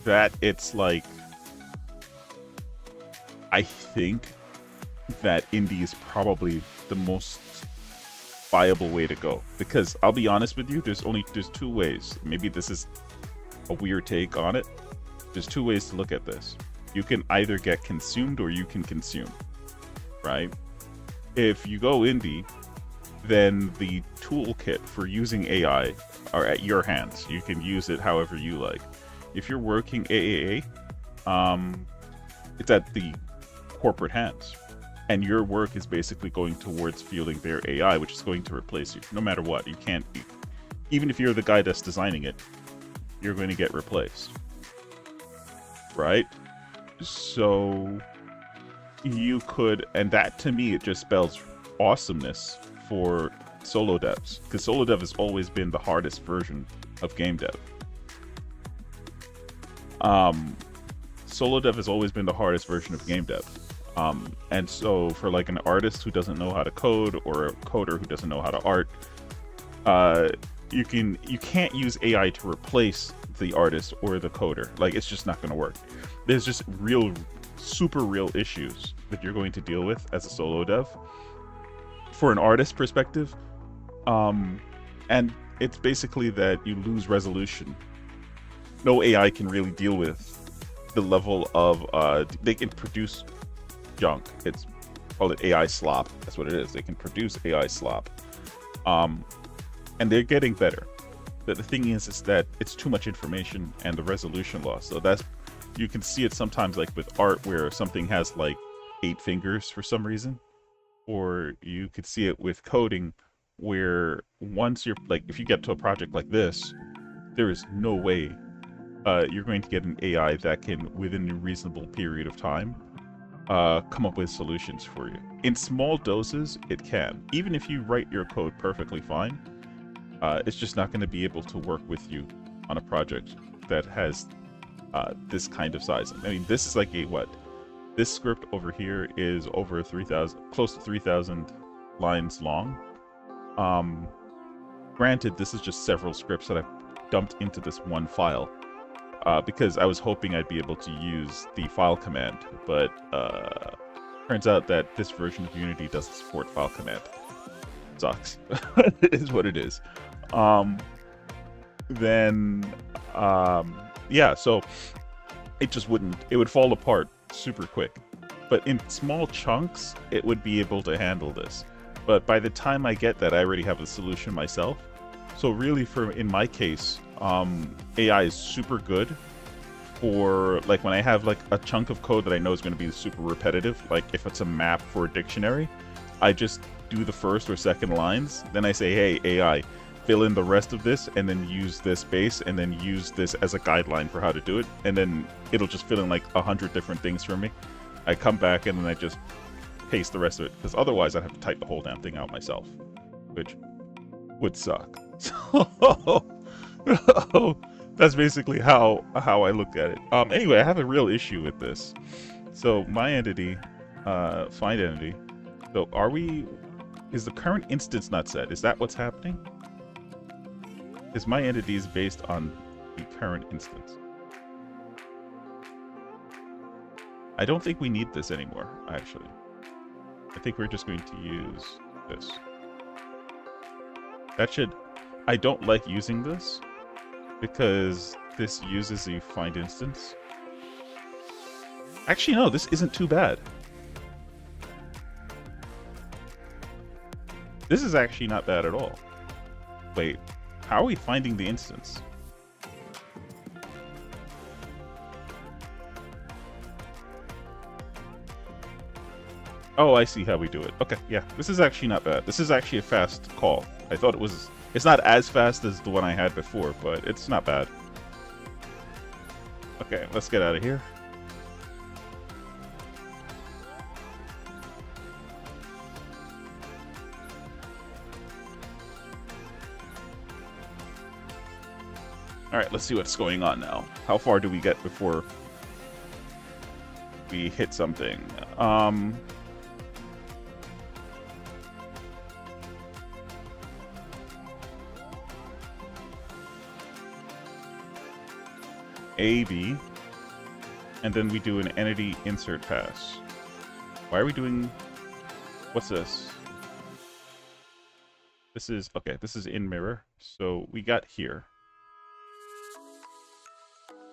that, it's like, I think that indie is probably the most viable way to go, because I'll be honest with you, there's 2 ways. Maybe this is a weird take on it. There's 2 ways to look at this. You can either get consumed or you can consume, right? If you go indie, then the toolkit for using AI are at your hands. You can use it however you like. If you're working AAA, it's at the corporate hands. And your work is basically going towards fueling their AI, which is going to replace you. No matter what, you can't, even if you're the guy that's designing it, you're going to get replaced. Right? So you could, and that to me, it just spells awesomeness for solo devs. Because solo dev has always been the hardest version of game dev. Solo dev has always been the hardest version of game dev. And so for like an artist who doesn't know how to code, or a coder who doesn't know how to art, you can't use AI to replace the artist or the coder. Like, it's just not going to work. There's just super real issues that you're going to deal with as a solo dev for an artist perspective. And it's basically that you lose resolution. No AI can really deal with the level of they can produce junk. It's called it AI slop. That's what it is. They can produce AI slop, and they're getting better. But the thing is that it's too much information and the resolution loss. So that's, you can see it sometimes like with art where something has like 8 fingers for some reason, or you could see it with coding where once you're like, if you get to a project like this, there is no way you're going to get an AI that can, within a reasonable period of time, come up with solutions for you. In small doses, it can. Even if you write your code perfectly fine, it's just not going to be able to work with you on a project that has this kind of size. I mean, this is like a what? This script over here is over 3,000, close to 3,000 lines long. Granted, this is just several scripts that I've dumped into this one file because I was hoping I'd be able to use the file command, but turns out that this version of Unity doesn't support file command. Sucks. It is what it is. Yeah, so it just wouldn't, it would fall apart super quick. But in small chunks, it would be able to handle this. But by the time I get that, I already have the solution myself. So really, in my case, AI is super good for, like, when I have like a chunk of code that I know is going to be super repetitive, like if it's a map for a dictionary, I just do the first or second lines. Then I say, hey, AI, fill in the rest of this, and then use this base, and then use this as a guideline for how to do it. And then it'll just fill in like 100 different things for me. I come back and then I just paste the rest of it, because otherwise I'd have to type the whole damn thing out myself, which would suck. So that's basically how I look at it. Anyway, I have a real issue with this. So my entity, find entity. So is the current instance not set? Is that what's happening? Is my entity is based on the current instance? I don't think we need this anymore, actually. I think we're just going to use this. That should... I don't like using this because this uses the find instance. Actually, no, this isn't too bad. This is actually not bad at all. Wait, how are we finding the instance? Oh, I see how we do it. Okay, yeah, this is actually not bad. This is actually a fast call. I thought it was... It's not as fast as the one I had before, but it's not bad. Okay, let's get out of here. Alright, let's see what's going on now. How far do we get before we hit something? A, B, and then we do an entity insert pass. Why are we doing... What's this? This is... Okay, this is in mirror. So we got here.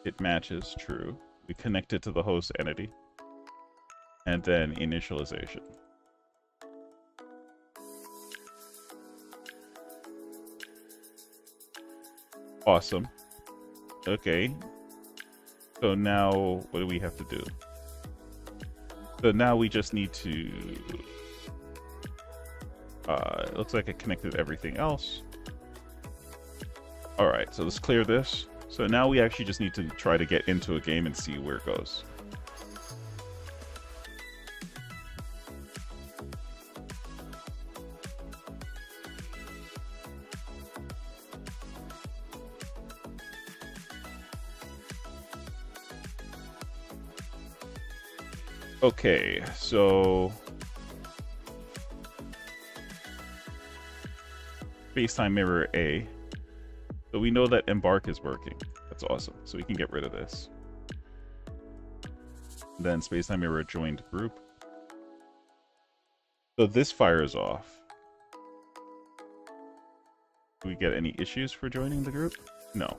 It matches, true. We connect it to the host entity. And then initialization. Awesome. Okay. So now, what do we have to do? So now we just need to... it looks like it connected everything else. Alright, so let's clear this. So now we actually just need to try to get into a game and see where it goes. Okay, so FaceTime mirror A. So we know that embark is working. That's awesome. So we can get rid of this. Then FaceTime mirror joined group. So this fires off. Do we get any issues for joining the group? No.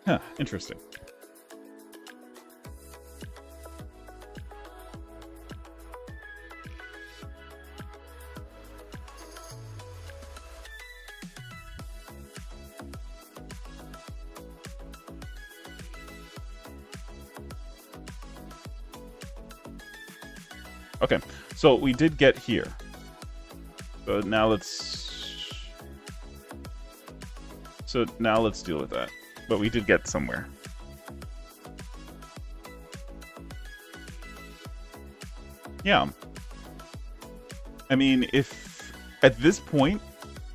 Huh, interesting. Okay, so we did get here. So now let's deal with that. But we did get somewhere. Yeah. I mean, if at this point,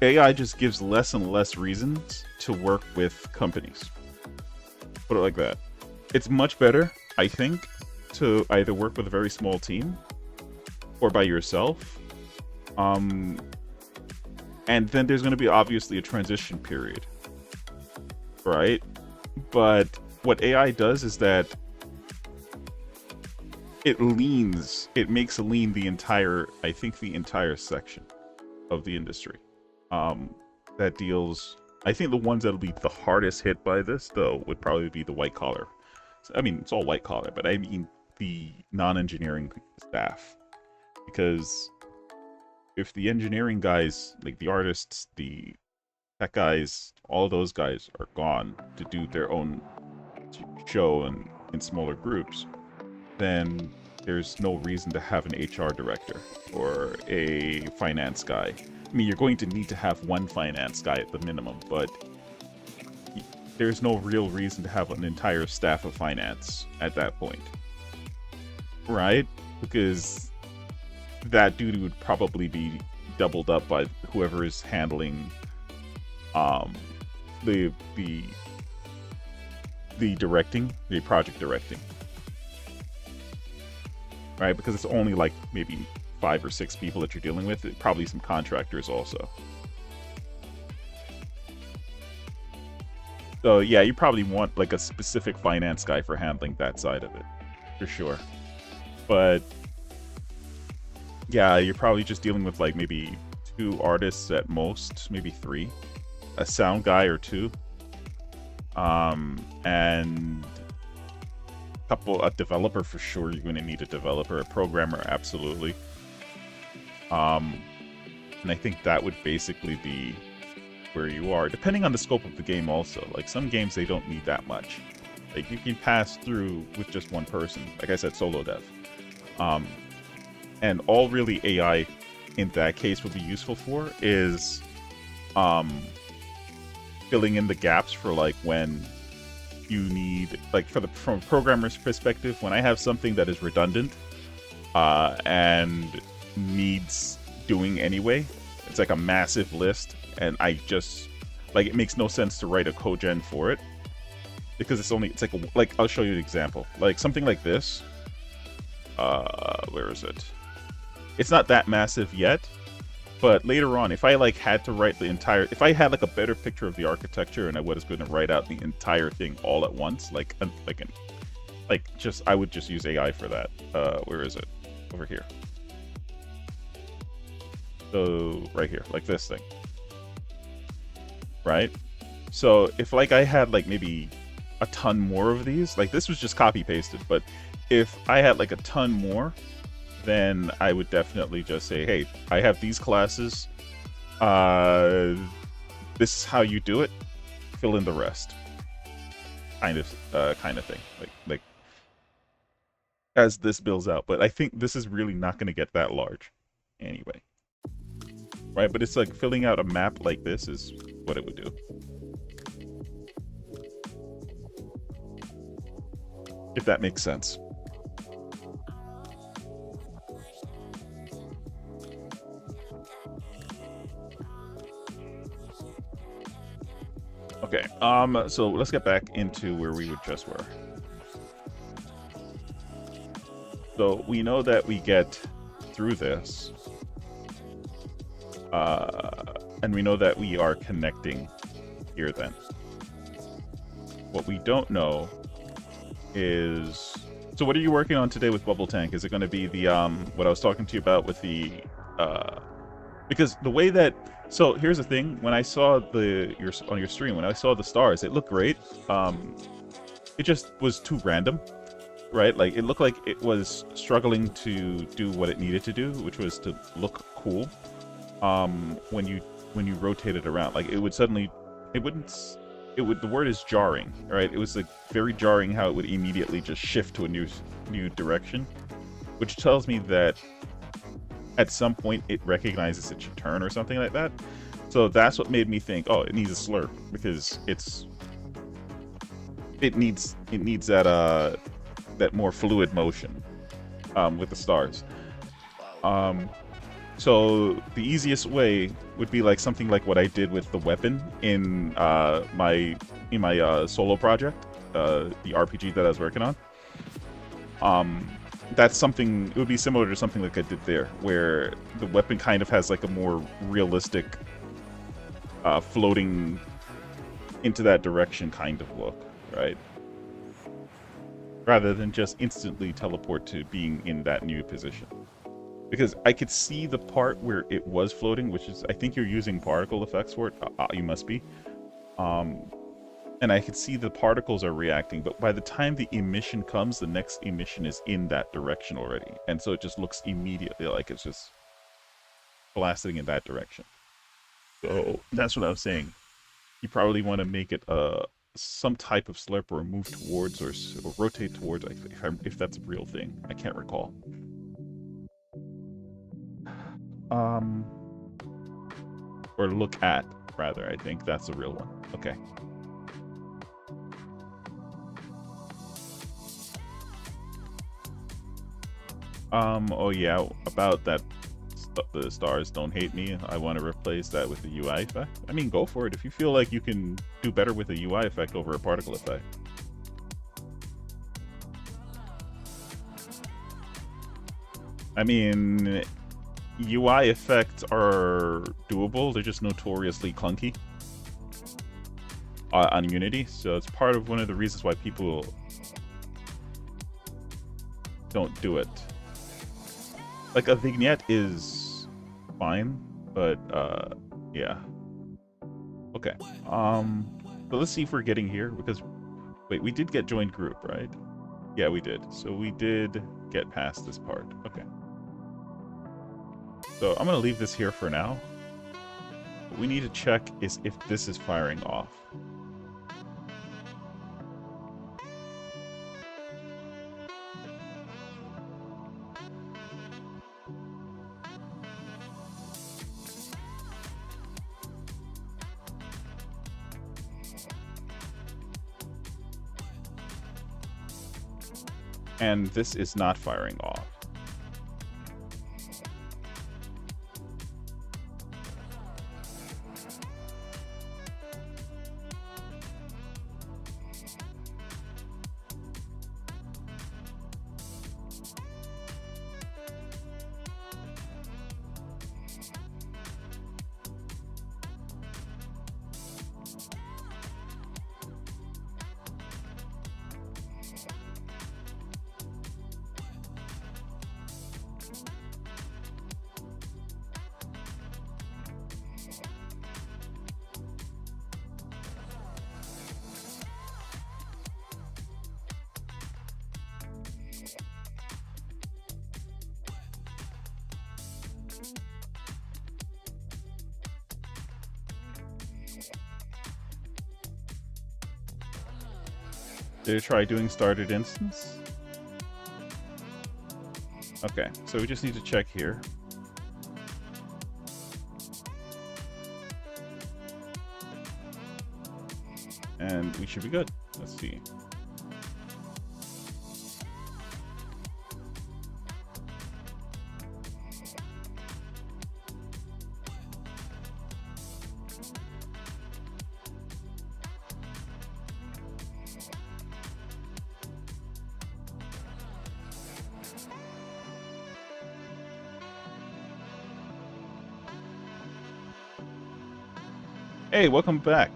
AI just gives less and less reasons to work with companies. Put it like that. It's much better, I think, to either work with a very small team or by yourself. And then there's going to be obviously a transition period, right? But what AI does is that it makes lean the entire, I think, the entire section of the industry. That deals, I think the ones that'll be the hardest hit by this, though, would probably be the white collar. I mean, it's all white collar, but I mean the non-engineering staff. Because if the engineering guys, like the artists, the tech guys, all those guys are gone to do their own show and in smaller groups, then there's no reason to have an HR director or a finance guy. I mean, you're going to need to have one finance guy at the minimum, but there's no real reason to have an entire staff of finance at that point. Right? Because that duty would probably be doubled up by whoever is handling the directing, the project directing. Right? Because it's only like maybe 5 or 6 people that you're dealing with, probably some contractors also. So yeah, you probably want like a specific finance guy for handling that side of it, for sure. But yeah, you're probably just dealing with like maybe 2 artists at most, maybe 3, a sound guy or 2, and a developer for sure. You're going to need a developer, a programmer, absolutely. And I think that would basically be where you are, depending on the scope of the game also. Like some games, they don't need that much. Like you can pass through with just one person, like I said, solo dev. And all really AI in that case would be useful for is filling in the gaps for like when you need, like from a programmer's perspective, when I have something that is redundant and needs doing anyway, it's like a massive list, and I just like, it makes no sense to write a cogen for it because it's like I'll show you an example, like something like this. Where is it? It's not that massive yet, but later on, if I like had to write the entire, if I had like a better picture of the architecture and I was going to write out the entire thing all at once, I would just use AI for that. Where is it? Over here. So right here, like this thing, right? So if like I had like maybe a ton more of these, like this was just copy pasted, but if I had like a ton more, then I would definitely just say, hey, I have these classes, this is how you do it, fill in the rest, kind of thing, like as this builds out. But I think this is really not going to get that large anyway, right? But it's like filling out a map like this is what it would do. If that makes sense. Okay, so let's get back into where we just were. So we know that we get through this, and we know that we are connecting here then. What we don't know is, so what are you working on today with Bubble Tank? Is it going to be the, what I was talking to you about with the, because the way that, so here's the thing, when I saw on your stream, when I saw the stars, it looked great. It just was too random, right? Like it looked like it was struggling to do what it needed to do, which was to look cool. When you rotate it around, like it would suddenly, the word is jarring, right? It was like very jarring how it would immediately just shift to a new direction, which tells me that at some point it recognizes it should turn or something like that. So that's what made me think, oh, it needs a slurp, because it needs that more fluid motion with the stars. So the easiest way would be like something like what I did with the weapon in my solo project, the RPG that I was working on. That's something. It would be similar to something like I did there, where the weapon kind of has like a more realistic, floating into that direction kind of look, right? Rather than just instantly teleport to being in that new position. Because I could see the part where it was floating, which is, I think you're using particle effects for it. You must be. And I could see the particles are reacting, but by the time the emission comes, the next emission is in that direction already. And so it just looks immediately like it's just blasting in that direction. So that's what I was saying. You probably want to make it some type of slurp or move towards or rotate towards, if that's a real thing. I can't recall. Or look at, rather. I think that's a real one. Okay. Oh yeah, about that, the stars don't hate me. I want to replace that with a UI effect. I mean, go for it. If you feel like you can do better with a UI effect over a particle effect. I mean, UI effects are doable. They're just notoriously clunky on Unity. So it's part of one of the reasons why people don't do it. Like, a vignette is fine, but yeah. Okay. So let's see if we're getting here, because wait, we did get joined group, right? Yeah, we did. So we did get past this part. Okay. So I'm gonna leave this here for now. What we need to check is if this is firing off. And this is not firing off. Did I try doing started instance? Okay, so we just need to check here. And we should be good. Let's see. Hey, welcome back.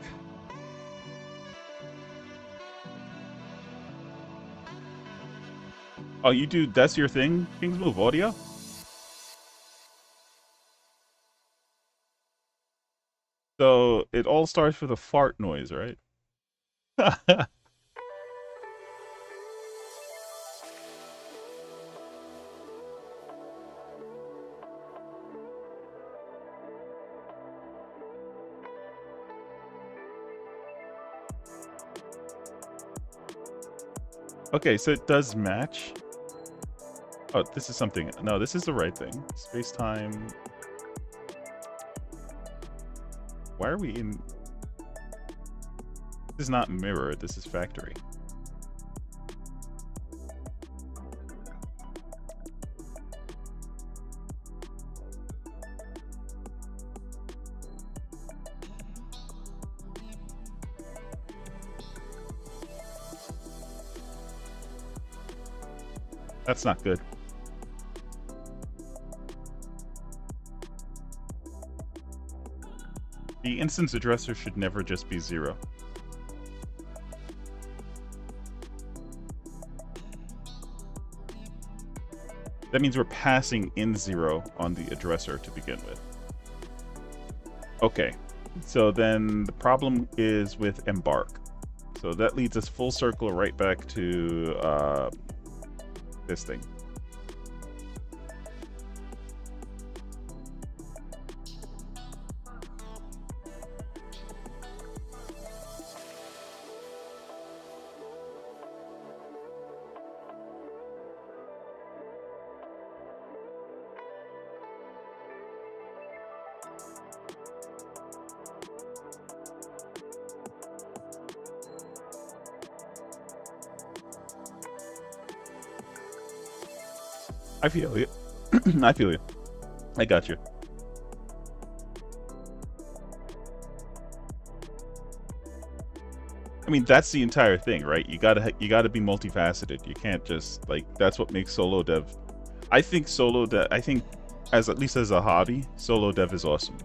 Oh, you do, that's your thing, King's Move Audio? So it all starts with a fart noise, right? Okay, so it does match. Oh, this is something. No, this is the right thing. Space-time. Why are we in... This is not mirror, this is factory. That's not good. The instance addresser should never just be 0. That means we're passing in 0 on the addresser to begin with. Okay, so then the problem is with embark. So that leads us full circle right back to this thing. I feel you. I feel you. I got you. I mean, that's the entire thing, right? You gotta be multifaceted. You can't just like that's what makes solo dev. I think solo dev. I think, as at least as a hobby, solo dev is awesome.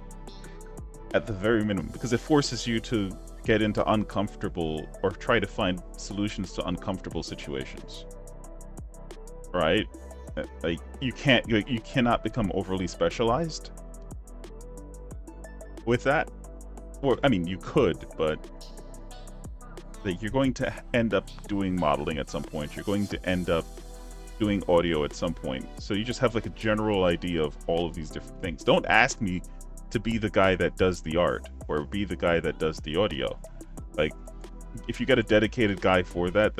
At the very minimum, because it forces you to get into uncomfortable or try to find solutions to uncomfortable situations. Right? Like you cannot become overly specialized with that. Or I mean, you could, but like you're going to end up doing modeling at some point. You're going to end up doing audio at some point. So you just have like a general idea of all of these different things. Don't ask me to be the guy that does the art or be the guy that does the audio. Like if you get a dedicated guy for that,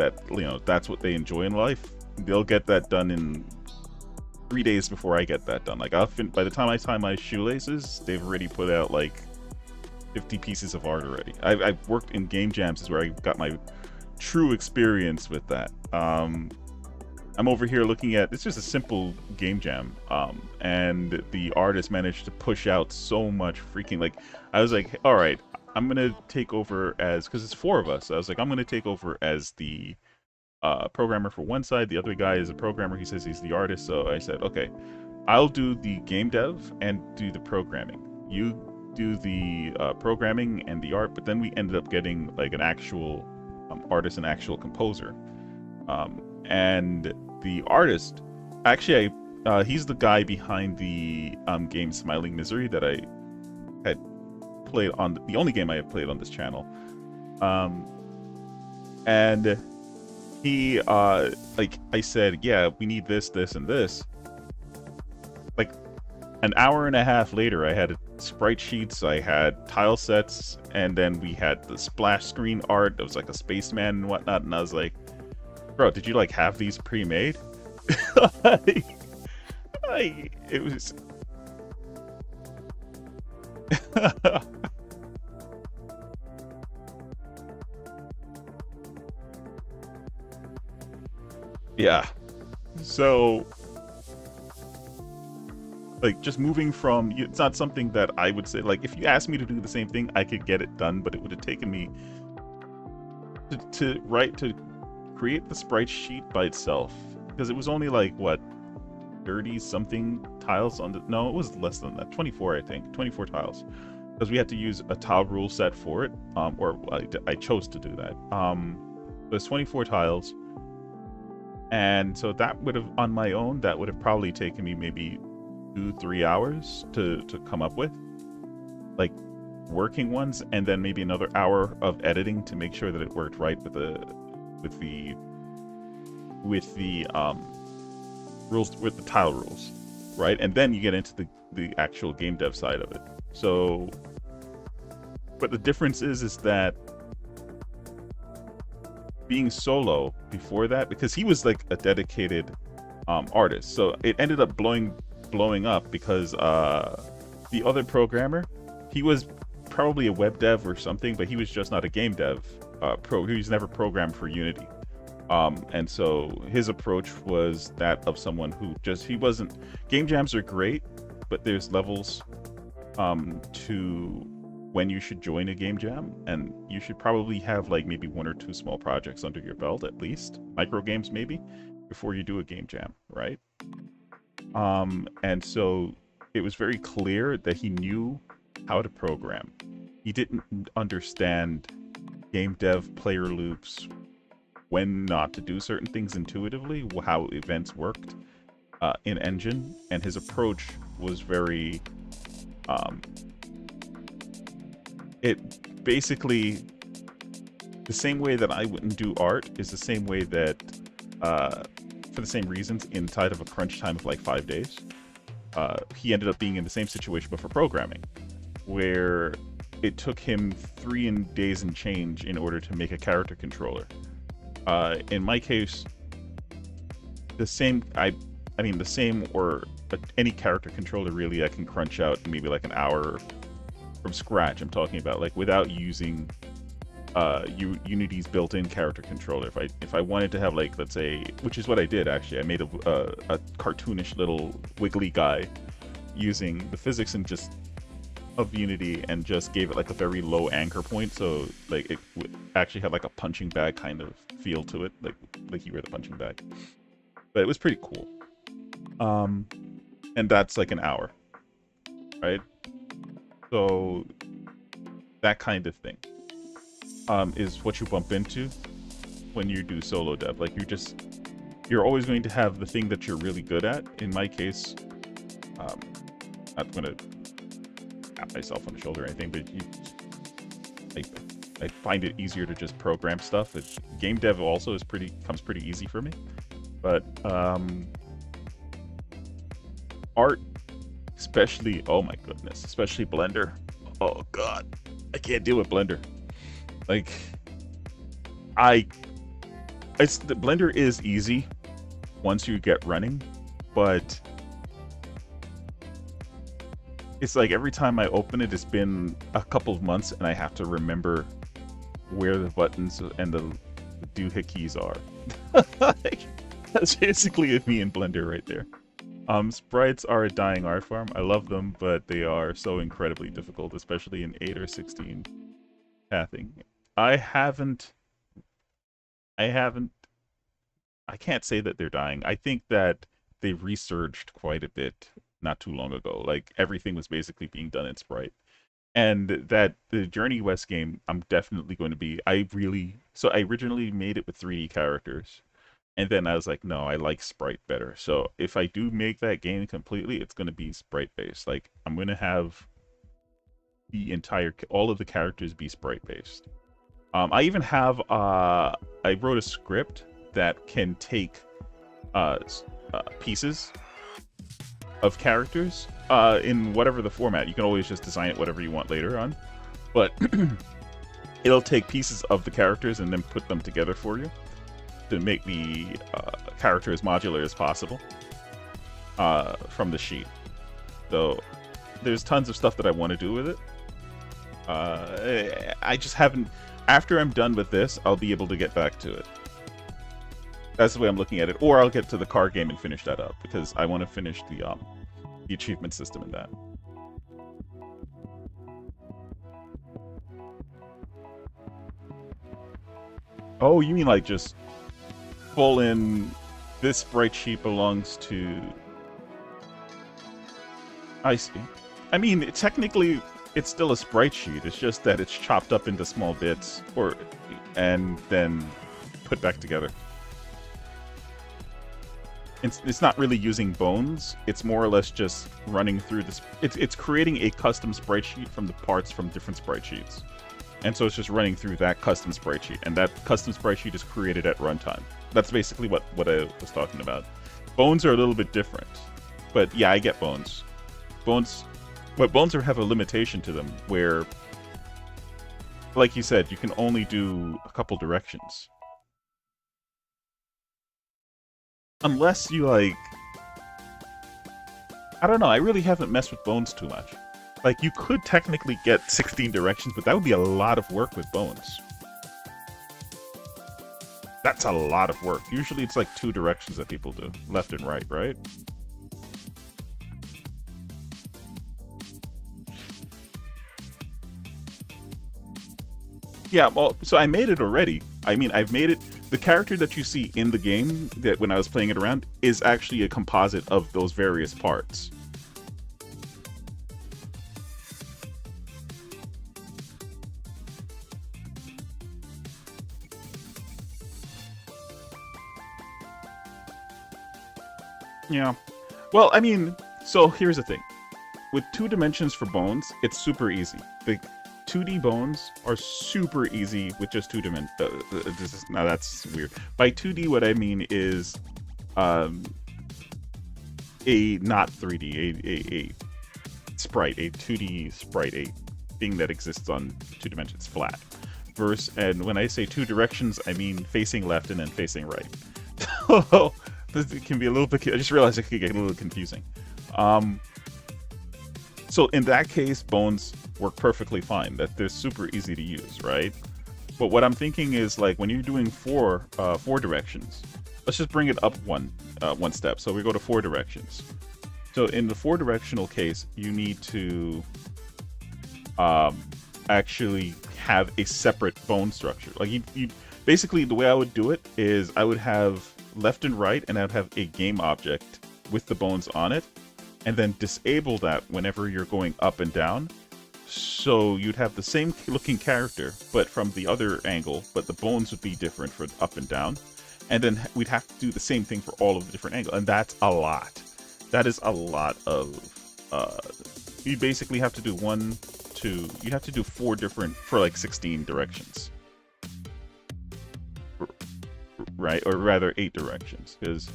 that's what they enjoy in life, they'll get that done in 3 days before I get that done. Like by the time I tie my shoelaces, they've already put out like 50 pieces of art already. I've worked in game jams, is where I got my true experience with that. I'm over here looking at, it's just a simple game jam, and the artist managed to push out so much freaking, like, I was like, all right, I'm gonna take over as, because it's 4 of us, I was like, I'm gonna take over as the programmer for one side, the other guy is a programmer, he says he's the artist, so I said, okay, I'll do the game dev and do the programming. You do the programming and the art, but then we ended up getting like an actual artist, an actual composer. And the artist, actually, he's the guy behind the game Smiling Misery that I had played on, the only game I have played on this channel. And he, like I said, yeah, we need this, this, and this. Like an hour and a half later, I had sprite sheets, I had tile sets, and then we had the splash screen art. It was like a spaceman and whatnot, and I was like, bro, did you like have these pre-made? It was yeah. So like just moving from, it's not something that I would say, like if you asked me to do the same thing, I could get it done, but it would have taken me to create the sprite sheet by itself, because it was only like what 30 something tiles on the, no, it was less than that, 24, I think 24 tiles, because we had to use a tile rule set for it, or I chose to do that. There's 24 tiles, and so that would have, on my own, that would have probably taken me maybe 2-3 hours to come up with, like working ones, and then maybe another hour of editing to make sure that it worked right with the rules, with the tile rules, right? And then you get into the actual game dev side of it. So, but the difference is that being solo before that, because he was like a dedicated artist, so it ended up blowing up because the other programmer, he was probably a web dev or something, but he was just not a game dev he was never programmed for Unity. And so his approach was that of someone who just, he wasn't, game jams are great, but there's levels to when you should join a game jam, and you should probably have like maybe 1 or 2 small projects under your belt, at least micro games maybe, before you do a game jam, right? And so it was very clear that he knew how to program. He didn't understand game dev player loops, when not to do certain things intuitively, how events worked in engine, and his approach was very it basically, the same way that I wouldn't do art is the same way that for the same reasons inside of a crunch time of like 5 days, he ended up being in the same situation but for programming, where it took him 3 days and change in order to make a character controller. In my case, the same, I mean the same, or any character controller really, I can crunch out maybe like an hour from scratch. I'm talking about like without using Unity's built-in character controller. If I wanted to have, like, let's say, which is what I did actually, I made a cartoonish little wiggly guy using the physics and just of Unity, and just gave it like a very low anchor point, so like it actually had like a punching bag kind of feel to it, like you were the punching bag. But it was pretty cool. And that's like an hour, right? So that kind of thing is what you bump into when you do solo dev. Like you're always going to have the thing that you're really good at. In my case, not gonna pat myself on the shoulder or anything, but I find it easier to just program stuff. Game dev also comes pretty easy for me, but art, especially, oh my goodness, especially Blender. Oh god, I can't deal with Blender. Like, the Blender is easy once you get running, but it's like every time I open it, it's been a couple of months, and I have to remember where the buttons and the doohickeys are. Like, that's basically me in Blender right there. Sprites are a dying art form. I love them, but they are so incredibly difficult, especially in 8 or 16 pathing. I can't say that they're dying. I think that they resurged quite a bit not too long ago. Like, everything was basically being done in Sprite. And that the Journey West game, I'm definitely going to be, so I originally made it with 3D characters. And then I was like, no, I like Sprite better. So if I do make that game completely, it's going to be Sprite-based. Like, I'm going to have all of the characters be Sprite-based. I even have, I wrote a script that can take pieces of characters in whatever the format. You can always just design it whatever you want later on. But it'll take pieces of the characters and then put them together for you to make the character as modular as possible from the sheet. So there's tons of stuff that I want to do with it. I just haven't. After I'm done with this, I'll be able to get back to it. That's the way I'm looking at it. Or I'll get to the car game and finish that up, because I want to finish the achievement system in that. Oh, you mean like just pull in this sprite sheet belongs to... I see. I mean, technically, it's still a sprite sheet. It's just that it's chopped up into small bits, and then put back together. It's not really using bones. It's more or less just running through this. It's creating a custom sprite sheet from the parts from different sprite sheets. And so it's just running through that custom sprite sheet, and that custom sprite sheet is created at runtime. That's basically what I was talking about. Bones are a little bit different, but yeah, I get bones. But bones have a limitation to them, where, like you said, you can only do a couple directions. Unless you, like... I don't know, I really haven't messed with bones too much. Like, you could technically get 16 directions, but that would be a lot of work with bones. That's a lot of work. Usually it's like 2 directions that people do, left and right, right? Yeah, well, so I made it already. I mean, I've made it. the character that you see in the game that when I was playing it around is actually a composite of those various parts. Yeah. Well, I mean, so here's the thing. With 2 dimensions for bones, it's super easy. The 2D bones are super easy with just 2 dimensions. Now that's weird. By 2D, what I mean is a not 3D, a sprite, a 2D sprite, a thing that exists on 2 dimensions flat. And when I say 2 directions, I mean facing left and then facing right. So it can be a little bit. I just realized it could get a little confusing. So in that case, bones work perfectly fine. That they're super easy to use, right? But what I'm thinking is like when you're doing 4 directions, let's just bring it up one step. So we go to 4 directions. So in the 4 directional case, you need to actually have a separate bone structure. Like you basically the way I would do it is I would have left and right, and I'd have a game object with the bones on it, and then disable that whenever you're going up and down. So you'd have the same looking character, but from the other angle, but the bones would be different for up and down. And then we'd have to do the same thing for all of the different angles, and that's a lot. That is a lot of, you basically have to do you have to do 4 different, for like 16 directions. Right, or rather 8 directions, because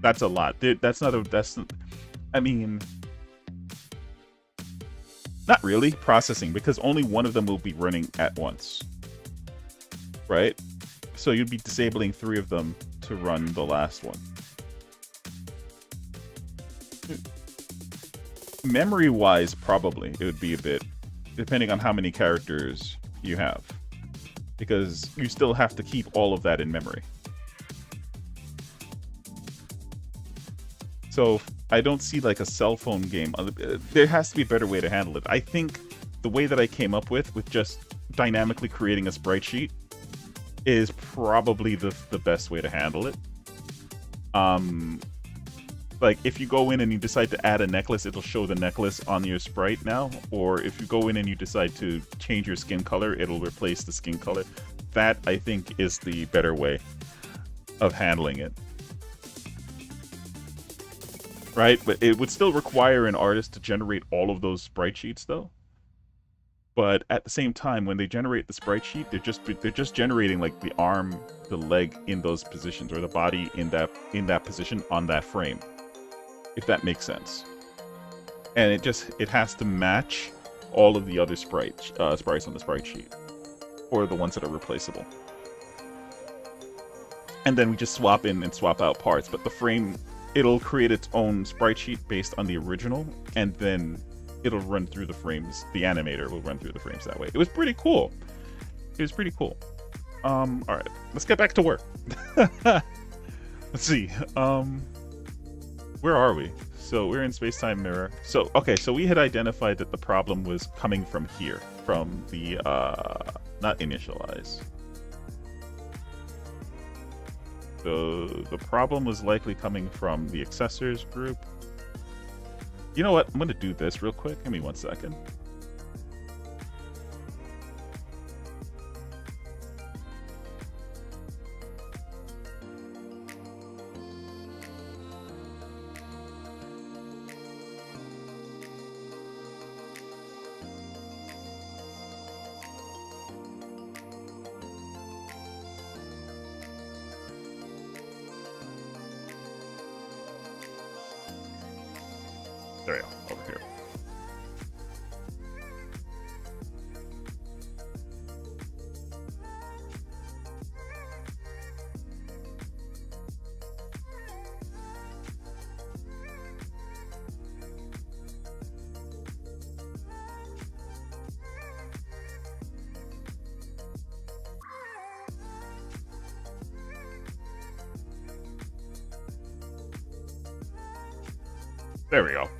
that's a lot. I mean, not really processing, because only one of them will be running at once, right? So you'd be disabling 3 of them to run the last one. Memory-wise, probably it would be a bit, depending on how many characters you have, because you still have to keep all of that in memory. So I don't see like a cell phone game. There has to be a better way to handle it. I think the way that I came up with just dynamically creating a sprite sheet is probably the best way to handle it. Like if you go in and you decide to add a necklace, it'll show the necklace on your sprite now. Or if you go in and you decide to change your skin color, it'll replace the skin color. That, I think, is the better way of handling it. Right? But it would still require an artist to generate all of those sprite sheets, though. But at the same time, when they generate the sprite sheet, they're just generating like the arm, the leg in those positions, or the body in that position on that frame. If that makes sense. And it has to match all of the other sprites on the sprite sheet, or the ones that are replaceable. And then we just swap in and swap out parts, but the frame, it'll create its own sprite sheet based on the original, and then it'll run through the frames. The animator will run through the frames that way. It was pretty cool. It was pretty cool. All right, let's get back to work. Let's see. Where are we? So we're in space-time mirror. So, okay, so we had identified that the problem was coming from here, from the, not initialize. So the problem was likely coming from the accessors group. You know what? I'm going to do this real quick. Give me 1 second. There we go, over here. There we go.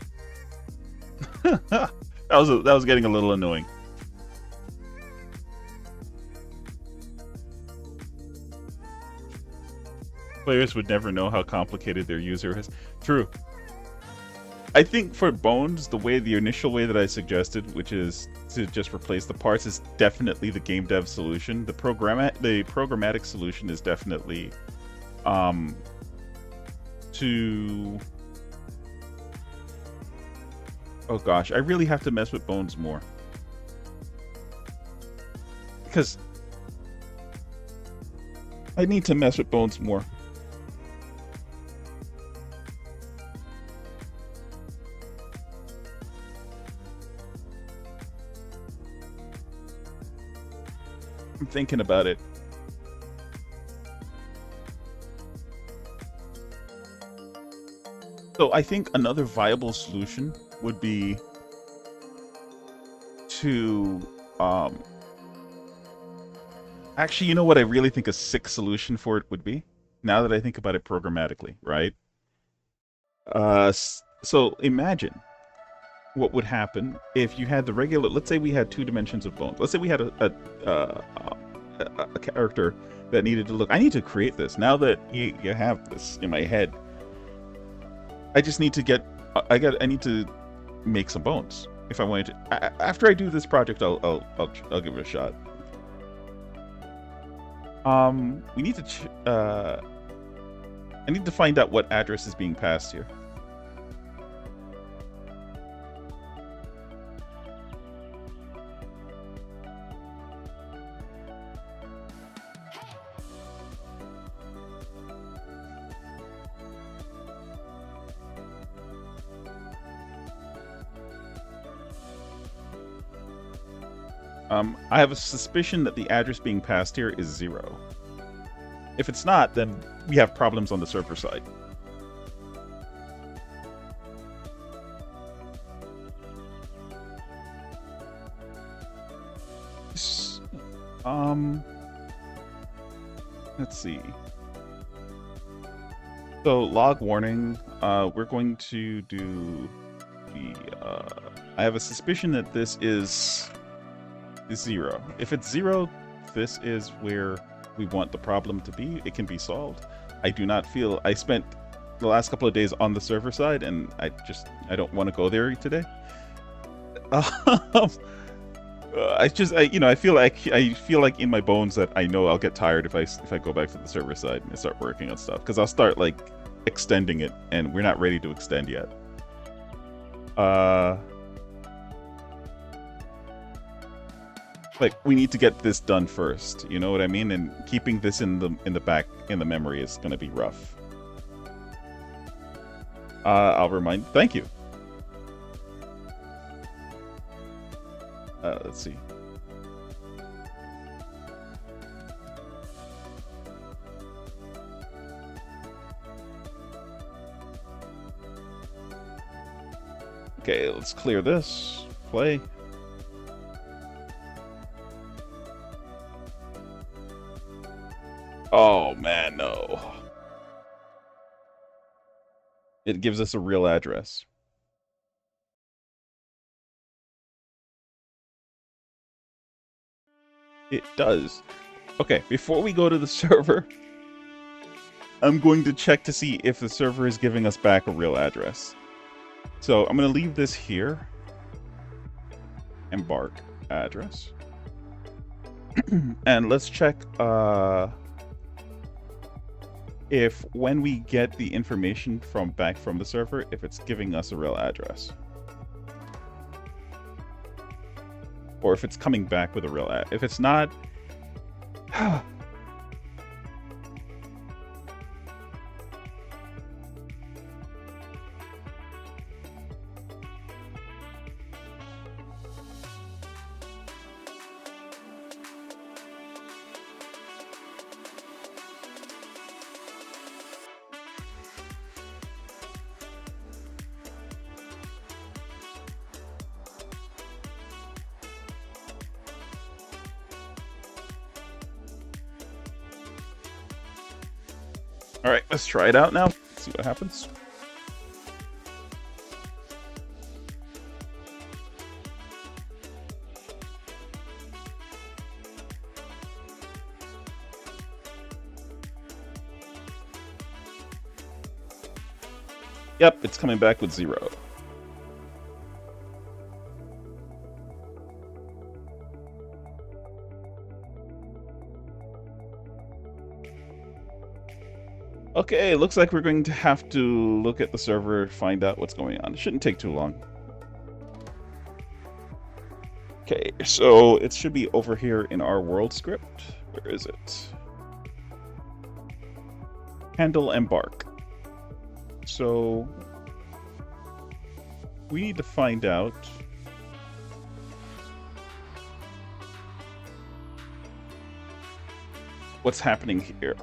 that was getting a little annoying. Players would never know how complicated their user is. True. I think for Bones, the initial way that I suggested, which is to just replace the parts, is definitely the game dev solution. The programmatic solution is definitely to... Oh gosh, I really have to mess with Bones more. Because I need to mess with Bones more. I'm thinking about it. So I think another viable solution would be to actually, you know what I really think a sick solution for it would be? Now that I think about it programmatically, right? So imagine what would happen if you had the regular, let's say we had 2 dimensions of Bones. Let's say we had a character that needed to look. I need to create this. Now that you have this in my head, I just need to get, I need to make some Bones. If I wanted to, after I do this project, I'll give it a shot. We need to, I need to find out what address is being passed here. I have a suspicion that the address being passed here is 0. If it's not, then we have problems on the server side. Let's see. So log warning, we're going to do the, I have a suspicion that this is 0. If it's 0, this is where we want the problem to be. It can be solved. I do not feel, I spent the last couple of days on the server side, and I don't want to go there today. I feel like in my bones that I know I'll get tired if I go back to the server side and start working on stuff, because I'll start like extending it, and we're not ready to extend yet. Like, we need to get this done first, you know what I mean? And keeping this in the memory is gonna be rough. I'll remind. Thank you. Let's see. Okay, let's clear this. Play. Oh man, no. It gives us a real address. It does. Okay, before we go to the server, I'm going to check to see if the server is giving us back a real address. So I'm going to leave this here. Embark address. And let's check if when we get the information back from the server, if it's giving us a real address. Or if it's coming back with a real address. If it's not... All right, let's try it out now. See what happens. Yep, it's coming back with 0. Okay, looks like we're going to have to look at the server, find out what's going on. It shouldn't take too long. Okay, so it should be over here in our world script. Where is it? Handle embark. So we need to find out what's happening here.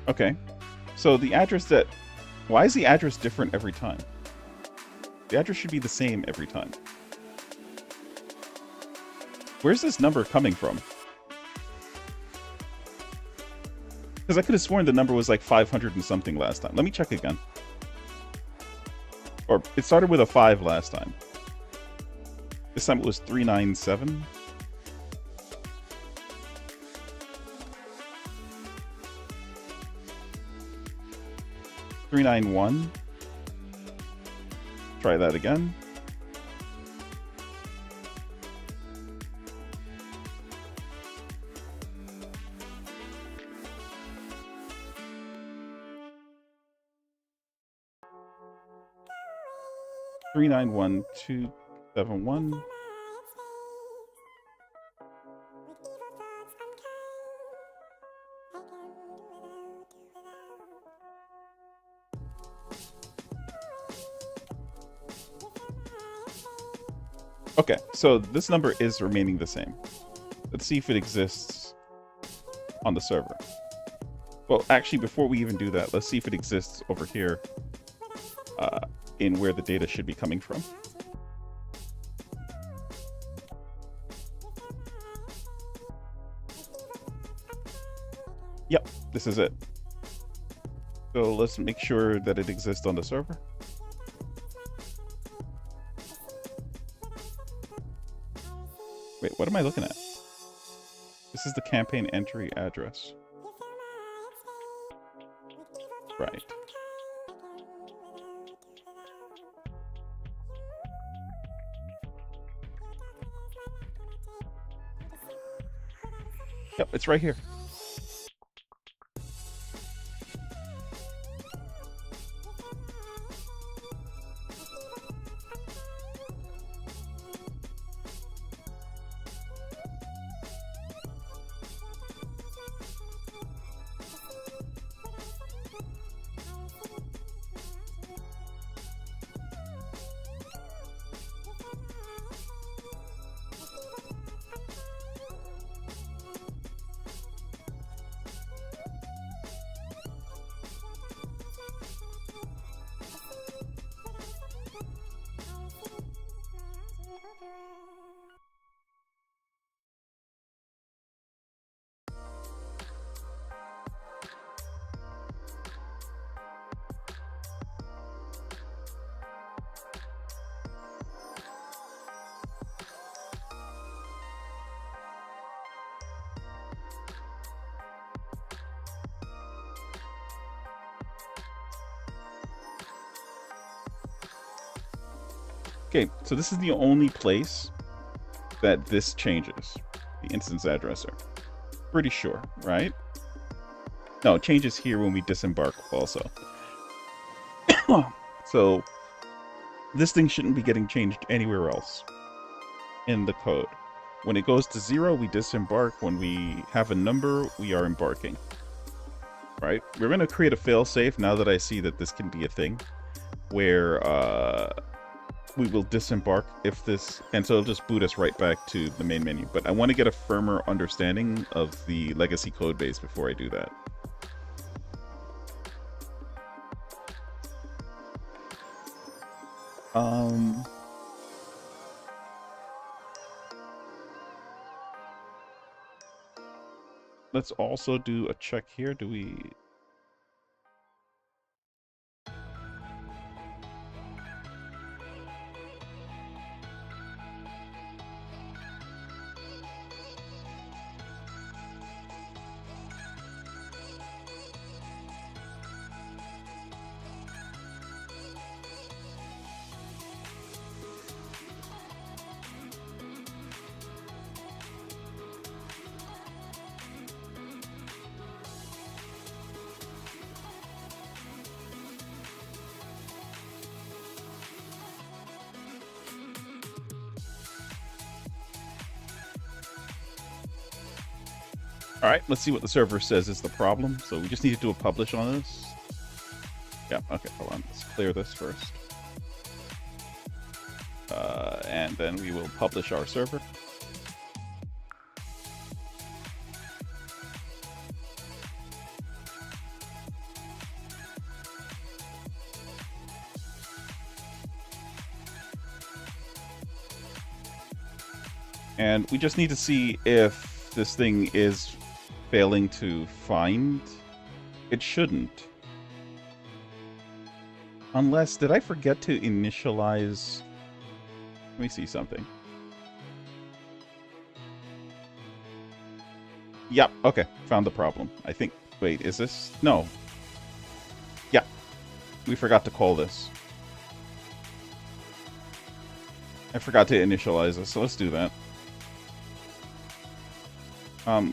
Okay, so the address that... Why is the address different every time? The address should be the same every time. Where's this number coming from? Because I could have sworn the number was like 500 and something last time. Let me check again. Or it started with a 5 last time. This time it was 397. $391. Try that again. $391,271. Okay, so this number is remaining the same. Let's see if it exists on the server. Well, actually, before we even do that, let's see if it exists over here in where the data should be coming from. Yep, this is it. So let's make sure that it exists on the server. Wait, what am I looking at? This is the campaign entry address. Right. Yep, it's right here. Okay, so this is the only place that this changes, the instance addresser. Pretty sure, right? No, it changes here when we disembark also. So this thing shouldn't be getting changed anywhere else in the code. When it goes to 0, we disembark. When we have a number, we are embarking. Right? We're going to create a failsafe now that I see that this can be a thing, where we will disembark if this, and so it'll just boot us right back to the main menu. But I want to get a firmer understanding of the legacy code base before I do that. Let's also do a check here. Do we... All right, let's see what the server says is the problem. So we just need to do a publish on this. Yeah, okay, hold on. Let's clear this first. And then we will publish our server. And we just need to see if this thing is failing to find. It shouldn't. Unless, did I forget to initialize? Let me see something. Yep, okay, found the problem. I think, wait, is this? No. Yeah, we forgot to call this. I forgot to initialize this, so let's do that.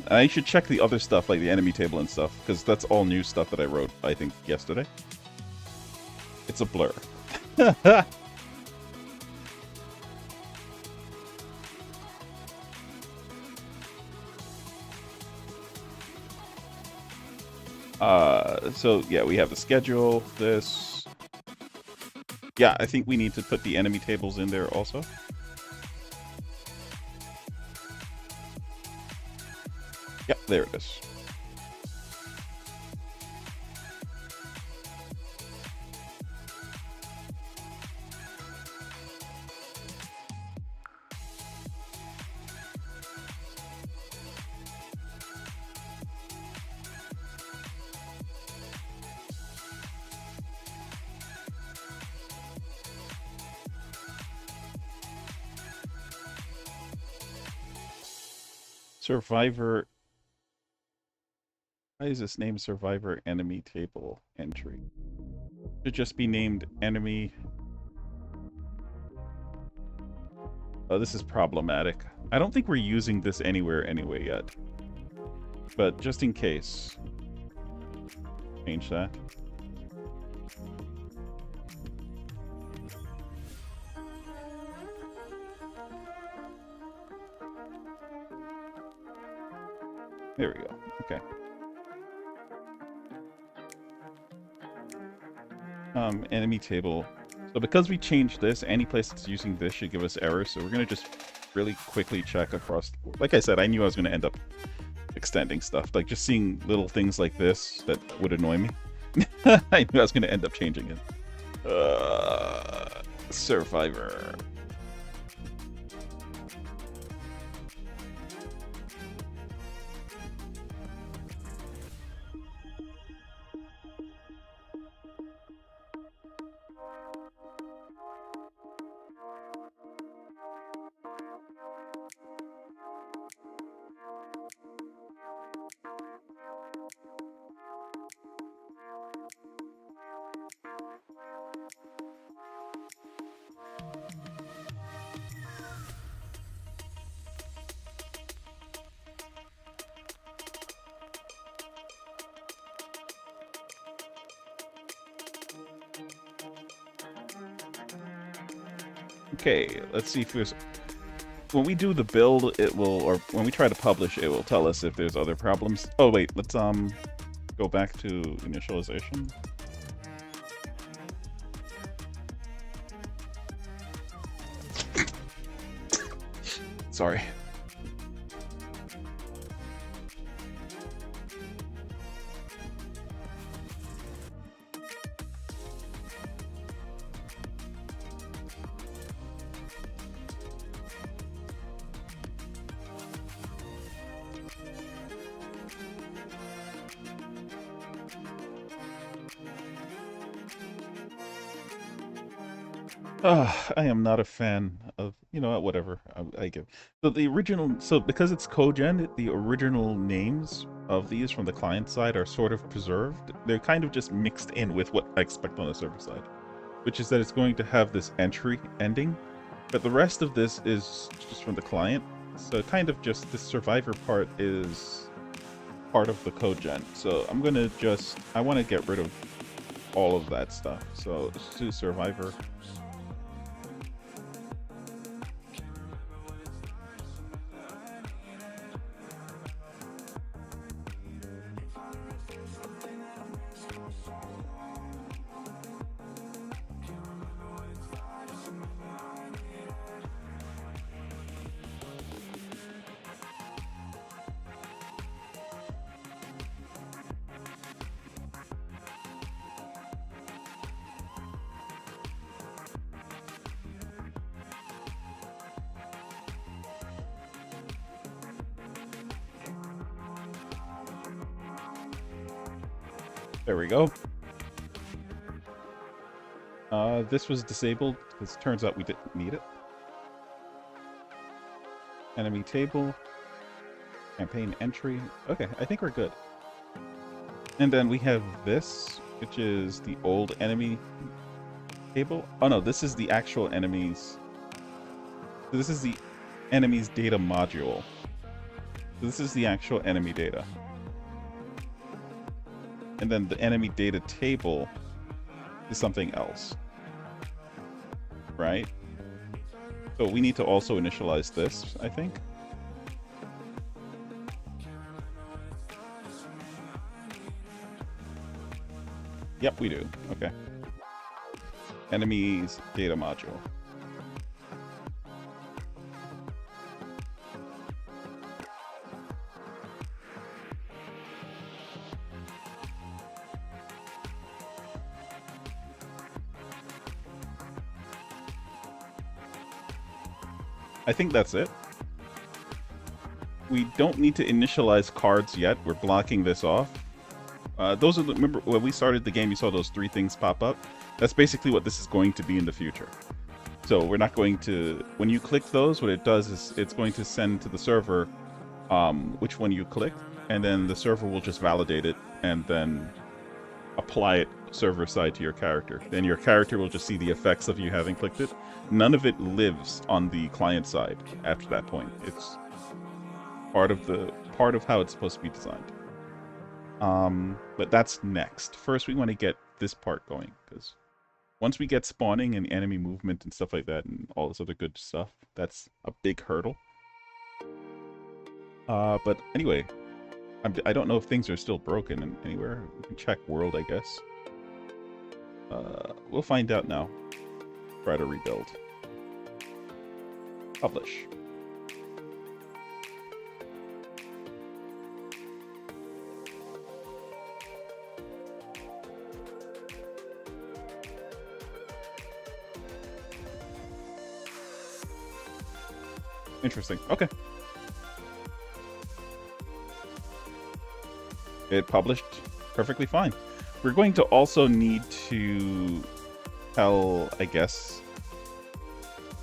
I should check the other stuff, like the enemy table and stuff, because that's all new stuff that I wrote, I think, yesterday. It's a blur. So, yeah, we have the schedule, this. Yeah, I think we need to put the enemy tables in there also. Yep, there it is. Survivor. Why is this named Survivor Enemy Table Entry? Should just be named Enemy. Oh, this is problematic. I don't think we're using this anywhere anyway yet. But just in case. Change that. There we go. Okay. Enemy table. So because we changed this, any place that's using this should give us errors. So we're going to just really quickly check across. Like I said, I knew I was going to end up extending stuff. Like just seeing little things like this that would annoy me. I knew I was going to end up changing it. Survivor. Okay, let's see if there's... When we do the build, it will... Or when we try to publish, it will tell us if there's other problems. Oh, wait, let's go back to initialization. Sorry. I am not a fan of, you know, whatever. I give. So the original, so because it's cogen, the original names of these from the client side are sort of preserved. They're kind of just mixed in with what I expect on the server side, which is that it's going to have this entry ending, but the rest of this is just from the client. So kind of just the survivor part is part of the cogen. So I'm gonna just, I want to get rid of all of that stuff. So let's do survivor. There we go. This was disabled because it turns out we didn't need it. Enemy table. Campaign entry. Okay, I think we're good. And then we have this, which is the old enemy table. Oh no, this is the actual enemies. This is the enemy's data module. This is the actual enemy data. And then the enemy data table is something else. Right? So we need to also initialize this, I think. Yep, we do. Okay. Enemies data module. I think that's it. We don't need to initialize cards yet. We're blocking this off. Those are the, remember when we started the game, you saw those 3 things pop up? That's basically what this is going to be in the future. So we're not going to, when you click those, what it does is it's going to send to the server which one you clicked, and then the server will just validate it and then apply it server side to your character. Then your character will just see the effects of you having clicked it. None of it lives on the client side after that point. It's part of how it's supposed to be designed. But that's next. First, we want to get this part going, because once we get spawning and enemy movement and stuff like that and all this other good stuff, that's a big hurdle. But anyway, I don't know if things are still broken anywhere. We can check world, I guess. We'll find out now. Try to rebuild. Publish. Interesting. Okay. It published perfectly fine. We're going to also need to tell, I guess.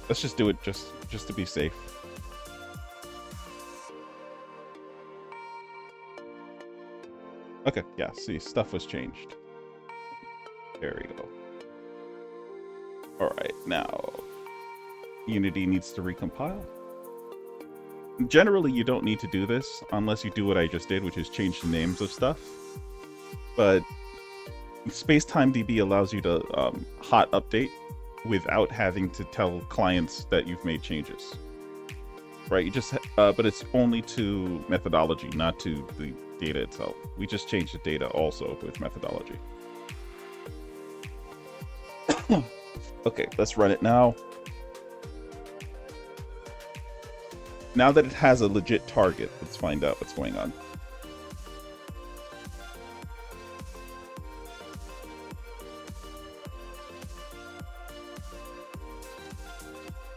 Let's just do it just to be safe. Okay, yeah, see, stuff was changed. There we go. Alright, now Unity needs to recompile. Generally, you don't need to do this unless you do what I just did, which is change the names of stuff. But SpaceTimeDB allows you to hot update without having to tell clients that you've made changes. Right? You just, but it's only to methodology, not to the data itself. We just changed the data also with methodology. Okay, let's run it now. Now that it has a legit target, let's find out what's going on.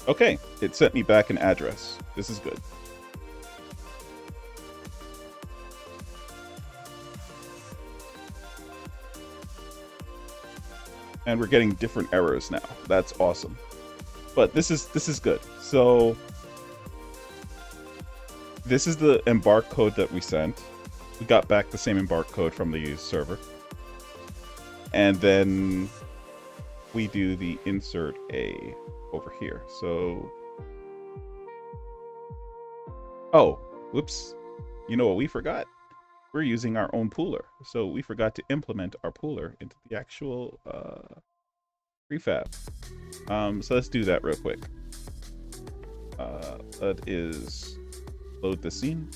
Okay, it sent me back an address. This is good. And we're getting different errors now. That's awesome. But this is good. So this is the embark code that we sent. We got back the same embark code from the server. And then we do the insert A over here. So, oh, whoops. You know what we forgot? We're using our own pooler. So we forgot to implement our pooler into the actual prefab. So let's do that real quick. That is load the scene,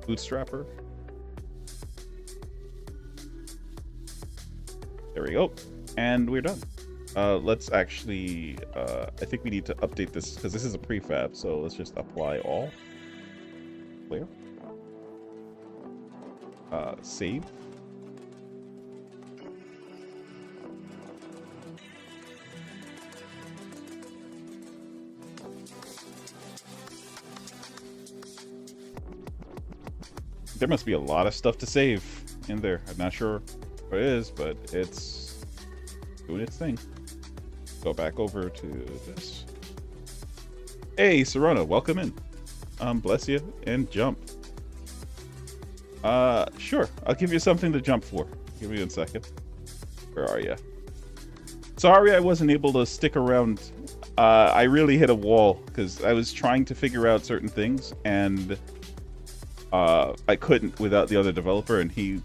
bootstrapper. There we go, and we're done. Let's actually, I think we need to update this because this is a prefab. So let's just apply all. Clear. Save. there must be a lot of stuff to save in there. I'm not sure what it is, but it's doing its thing. Go back over to this. Hey, Serrano, welcome in. Bless you, and jump. Sure. I'll give you something to jump for. Give me 1 second. Where are you? Sorry I wasn't able to stick around. I really hit a wall because I was trying to figure out certain things, and I couldn't without the other developer, and he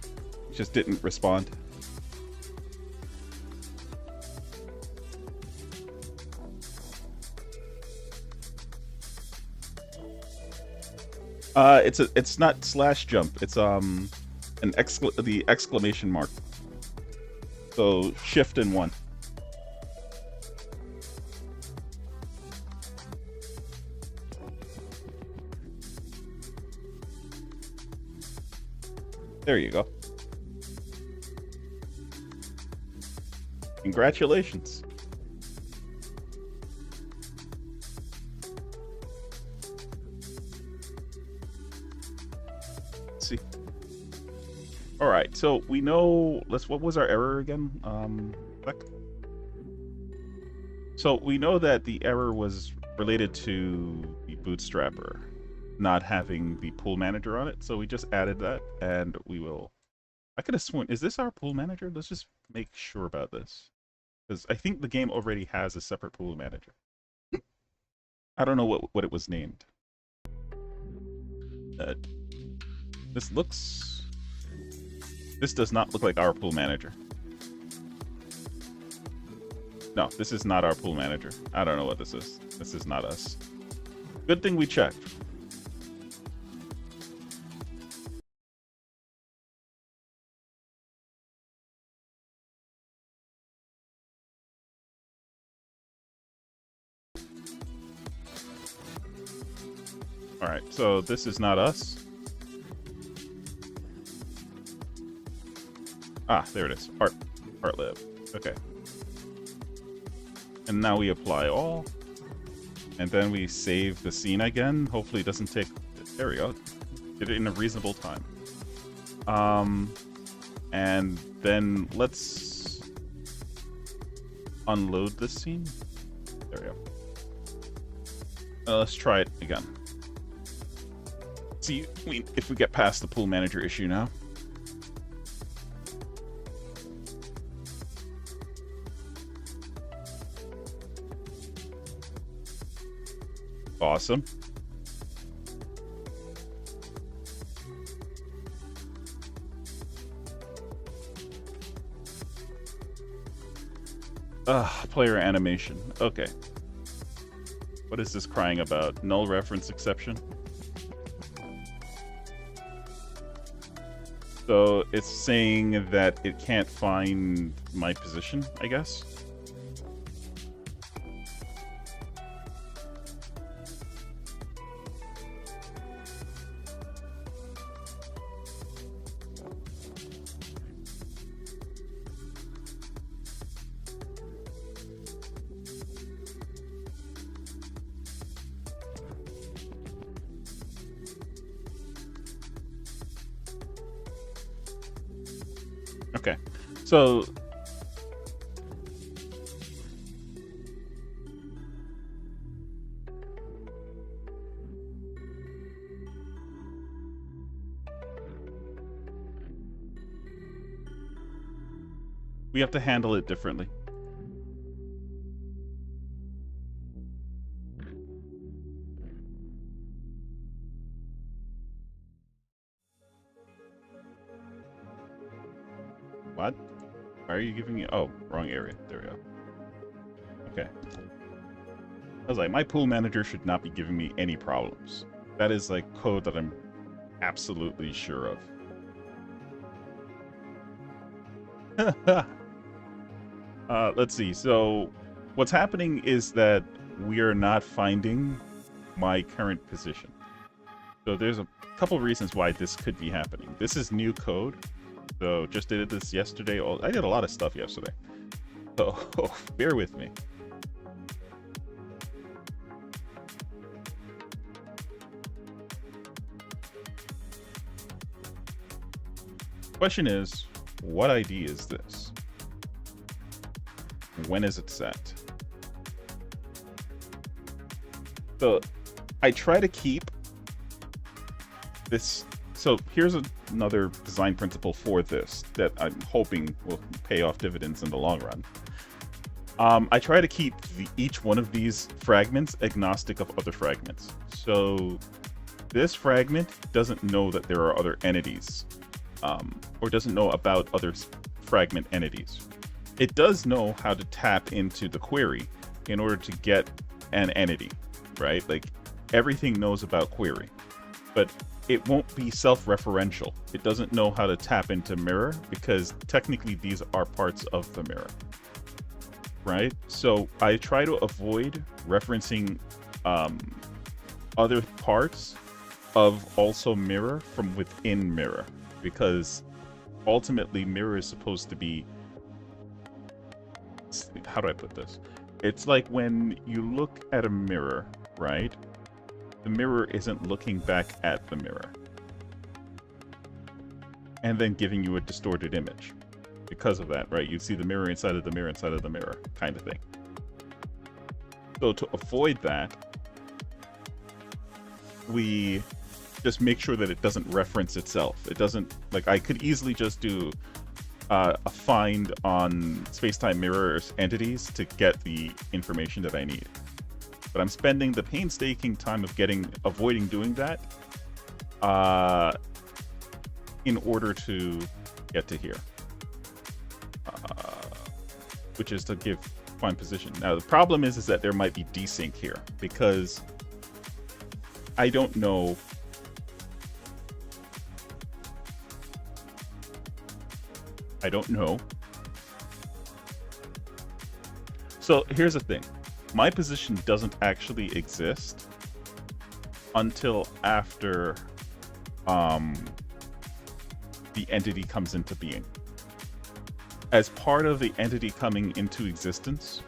just didn't respond. It's not slash jump. It's the exclamation mark. So shift and 1. There you go. Congratulations. Let's see. All right, so we know. What was our error again? Click. So we know that the error was related to the bootstrapper not having the pool manager on it. So we just added that, and we will. I could have sworn. Is this our pool manager? Let's just make sure about this, because I think the game already has a separate pool manager. I don't know what it was named. This does not look like our pool manager. No, this is not our pool manager. I don't know what this is. This is not us. Good thing we checked. All right, so this is not us. Ah, there it is. Art lib. Okay. And now we apply all. And then we save the scene again. Hopefully it doesn't take... There we go. Did it in a reasonable time. And then let's unload this scene. There we go. Let's try it again. See if we get past the pool manager issue now. Awesome. Player animation. Okay. What is this crying about? Null reference exception? So it's saying that it can't find my position, I guess. Okay, so we have to handle it differently. What? Why are you giving me... Oh, wrong area. There we go. Okay. I was like, my pool manager should not be giving me any problems. That is like code that I'm absolutely sure of. Let's see. So what's happening is that we are not finding my current position. So there's a couple reasons why this could be happening. This is new code. So just did this yesterday. I did a lot of stuff yesterday. So bear with me. Question is, what ID is this? When is it set? So I try to keep this. So here's another design principle for this that I'm hoping will pay off dividends in the long run. I try to keep each one of these fragments agnostic of other fragments. So this fragment doesn't know that there are other entities, or doesn't know about other fragment entities. It does know how to tap into the query in order to get an entity, right? Like everything knows about query, but it won't be self-referential. It doesn't know how to tap into mirror because technically these are parts of the mirror, right? So I try to avoid referencing other parts of also mirror from within mirror, because ultimately mirror is supposed to be, how do I put this? It's like when you look at a mirror, right? The mirror isn't looking back at the mirror and then giving you a distorted image. Because of that, right? You see the mirror inside of the mirror inside of the mirror kind of thing. So to avoid that, we just make sure that it doesn't reference itself. It doesn't, like, I could easily just do a find on space-time mirrors entities to get the information that I need. But I'm spending the painstaking time of avoiding doing that in order to get to here, which is to give find position. Now the problem is that there might be desync here because I don't know. So here's the thing. My position doesn't actually exist until after the entity comes into being. As part of the entity coming into existence,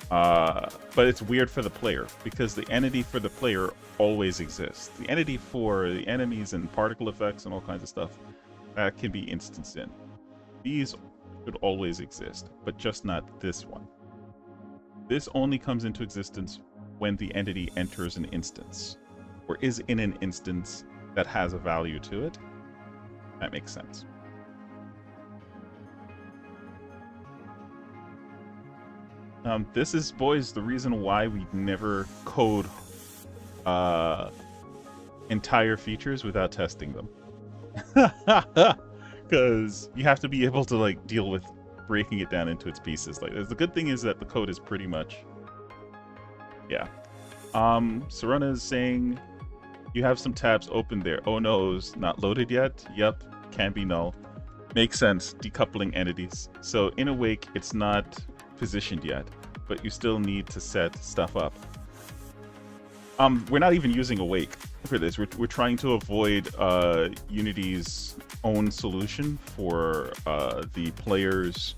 but it's weird for the player because the entity for the player always exists. The entity for the enemies and particle effects and all kinds of stuff, that can be instanced in. These should always exist, but just not this one. This only comes into existence when the entity enters an instance, or is in an instance that has a value to it. That makes sense. This is, boys, the reason why we never code entire features without testing them. Because you have to be able to like deal with breaking it down into its pieces. Like, the good thing is that the code is pretty much, yeah. Saruna is saying you have some tabs open there. Oh no, it's not loaded yet. Yep, can be null. Makes sense. Decoupling entities. So in Awake, it's not positioned yet, but you still need to set stuff up. We're not even using Awake for this. We're trying to avoid Unity's own solution for the player's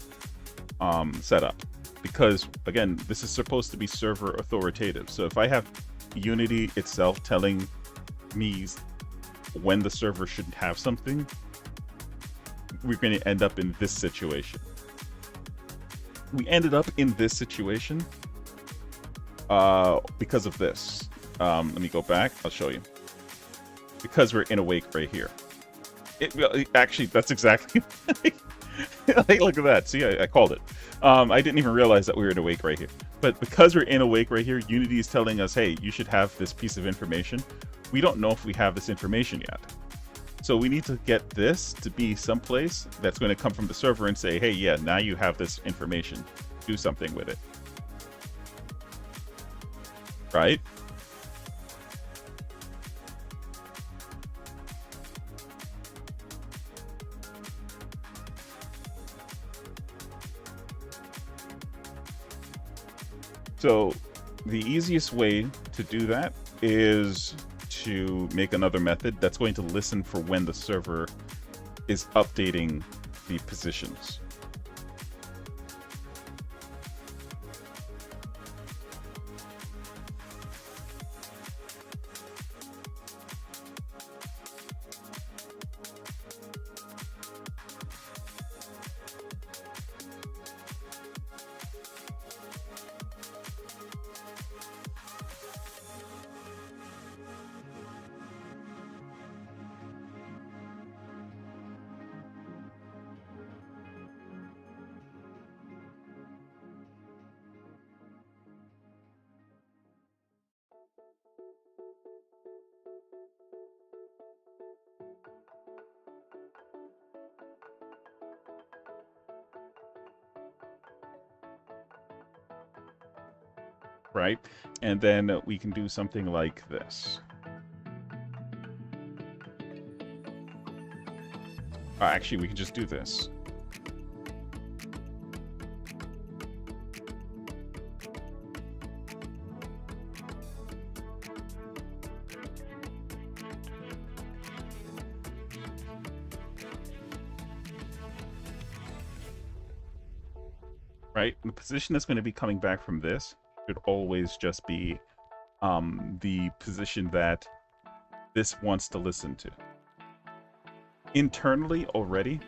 setup, because again, this is supposed to be server authoritative. So if I have Unity itself telling me when the server should have something, we're going to end up in this situation. We ended up in this situation because of this. Let me go back. I'll show you. Because we're in Awake right here. Actually, that's exactly. Like, look at that. See, I called it. I didn't even realize that we were in Awake right here. But because we're in Awake right here, Unity is telling us, hey, you should have this piece of information. We don't know if we have this information yet. So we need to get this to be someplace that's going to come from the server and say, hey, yeah, now you have this information. Do something with it. Right? So the easiest way to do that is to make another method that's going to listen for when the server is updating the positions. right? And then we can do something like this. Actually, we can just do this. Right? The position that's going to be coming back from this should always just be the position that this wants to listen to. Internally already,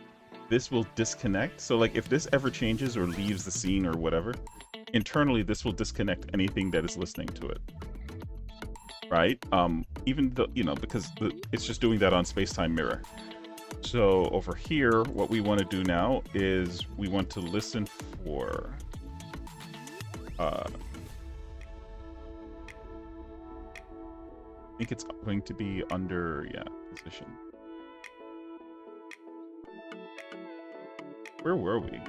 this will disconnect. So like if this ever changes or leaves the scene or whatever, internally this will disconnect anything that is listening to it. Right? Even though, you know, because it's just doing that on space-time mirror. So over here, what we want to do now is we want to listen for I think it's going to be under, yeah, position. Where were we?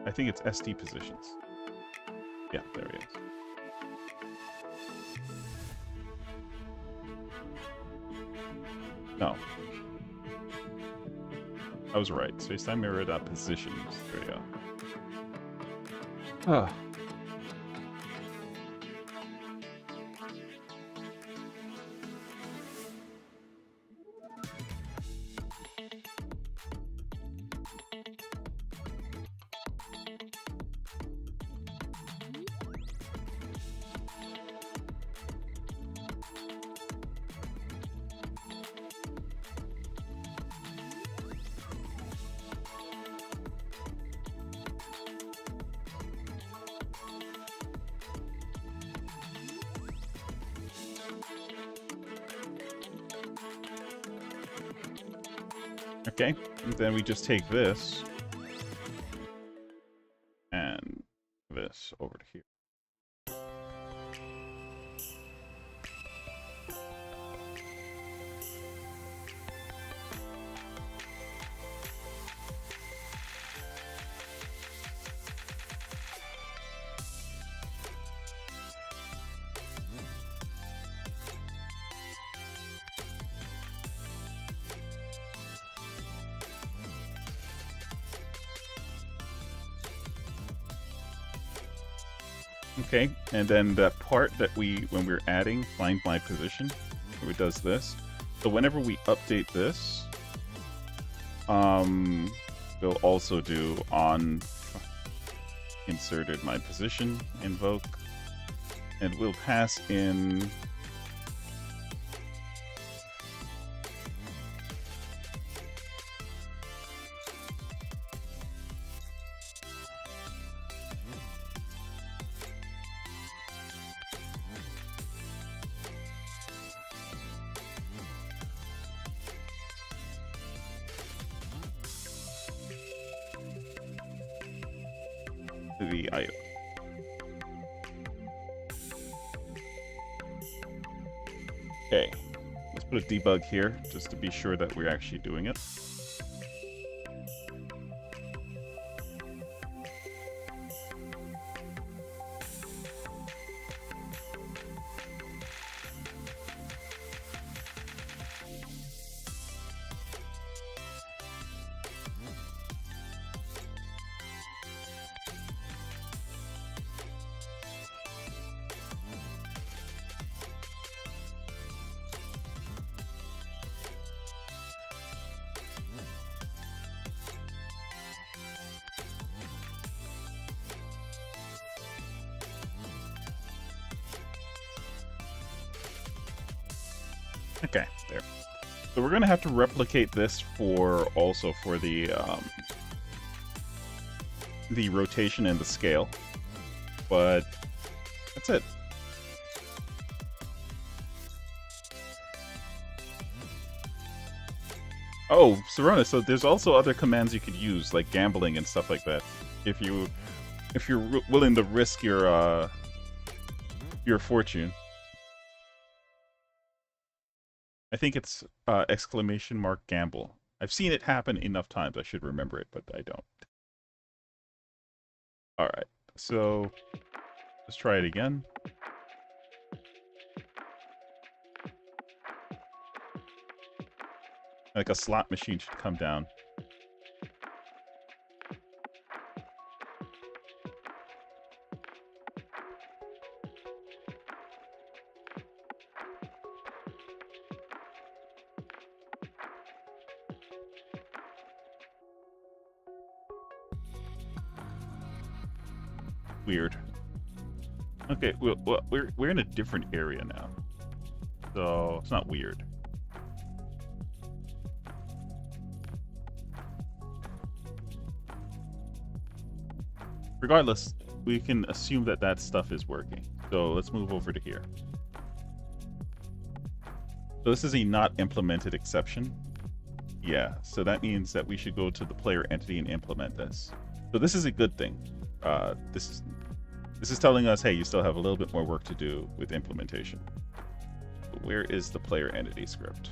I think it's SD positions. Yeah, there it is. No. I was right. Space-time mirror positions. There we go. Ah. Okay, and then we just take this and this over to here. Okay, and then that part that when we're adding find my position, it does this. So whenever we update this, we'll also do on inserted my position, invoke, and we'll pass in the item. Okay, let's put a debug here just to be sure that we're actually doing it. Okay, there. So we're gonna have to replicate this for the rotation and the scale, but that's it. Oh, Serona, so there's also other commands you could use, like gambling and stuff like that, if you're willing to risk your fortune. I think it's exclamation mark gamble. I've seen it happen enough times. I should remember it, but I don't. All right, so let's try it again. Like a slot machine should come down. Weird. Okay, well, we're in a different area now, so it's not weird. Regardless, we can assume that that stuff is working. So let's move over to here. So this is a not implemented exception. Yeah, so that means that we should go to the player entity and implement this. So this is a good thing. This is telling us, hey, you still have a little bit more work to do with implementation. But where is the player entity script?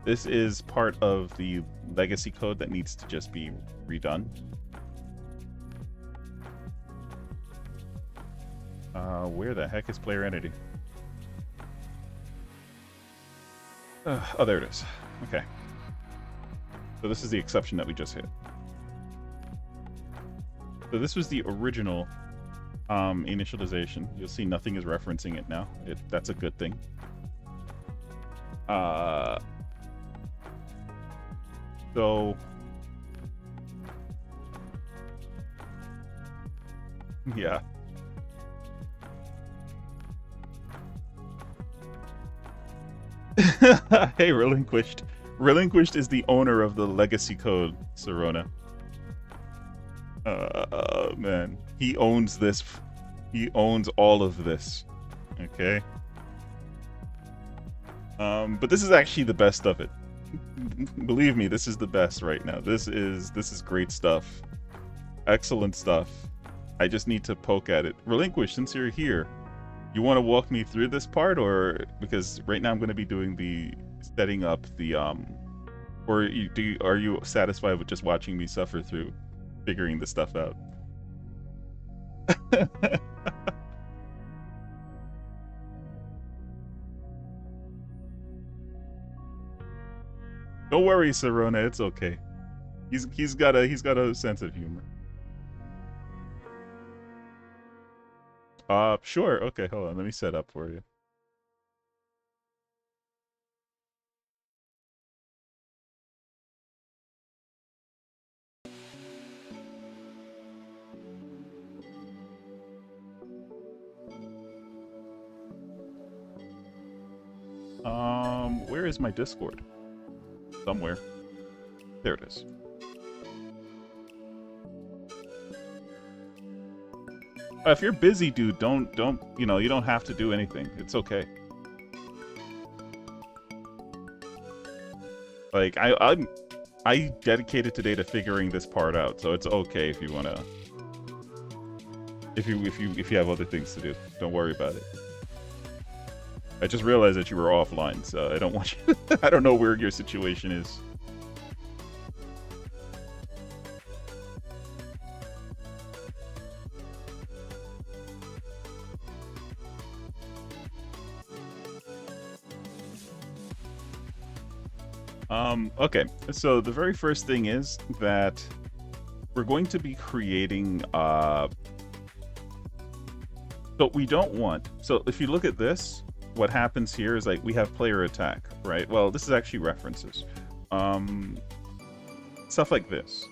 This is part of the legacy code that needs to just be redone. Where the heck is player entity? Oh, there it is. Okay. So this is the exception that we just hit. So this was the original initialization. You'll see nothing is referencing it now. That's a good thing. So yeah. Hey, Relinquished. Relinquished is the owner of the legacy code, Serona. Man. He owns this. He owns all of this. Okay? But this is actually the best of it. Believe me, this is the best right now. This is great stuff. Excellent stuff. I just need to poke at it. Relinquish, since you're here, you want to walk me through this part, or because right now I'm going to be doing the setting up the or are you satisfied with just watching me suffer through figuring this stuff out? Don't worry, Serona, it's okay. He's got a sense of humor. Sure. Okay, hold on. Let me set up for you. Where is my Discord? Somewhere. There it is. If you're busy, dude, don't you know, you don't have to do anything. It's okay. Like I dedicated today to figuring this part out, so it's okay if you wanna if you have other things to do. Don't worry about it. I just realized that you were offline, so I don't want you I don't know where your situation is. Okay, so the very first thing is that we're going to be creating, so we don't want, so if you look at this, what happens here is like we have player attack, right? Well, this is actually references. Stuff like this.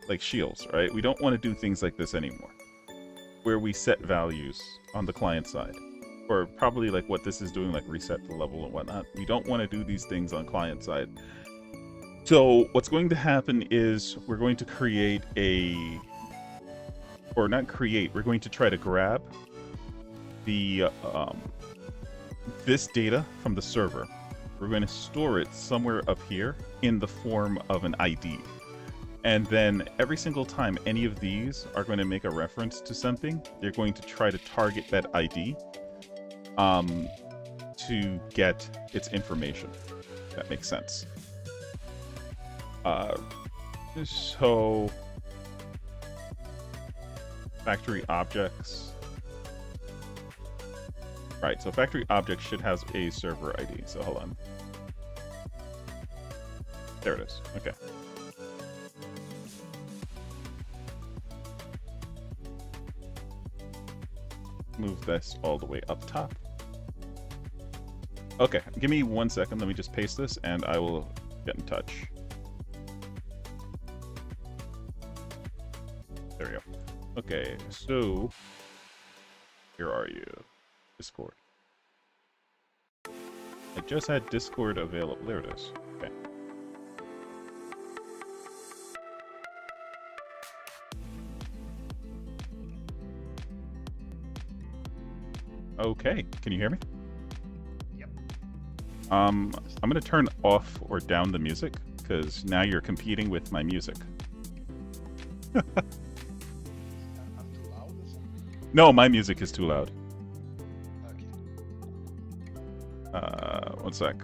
Like shields, right? We don't want to do things like this anymore, where we set values on the client side. Or probably like what this is doing, like reset the level and whatnot. We don't want to do these things on client side. So what's going to happen is we're going to create a, or not create, we're going to try to grab the this data from the server. We're going to store it somewhere up here in the form of an ID. And then every single time any of these are going to make a reference to something, they're going to try to target that ID to get its information. That makes sense. So factory objects, Right, so factory object should have a server ID. So hold on. There it is. Okay. Move this all the way up top. Okay, give me 1 second. Let me just paste this and I will get in touch. There we go. Okay, so where are you? Discord. I just had Discord available. There it is. Okay. Okay, can you hear me? Yep. I'm gonna turn off or down the music because now you're competing with my music. I'm too loud or something? No, my music is too loud. Okay. 1 sec.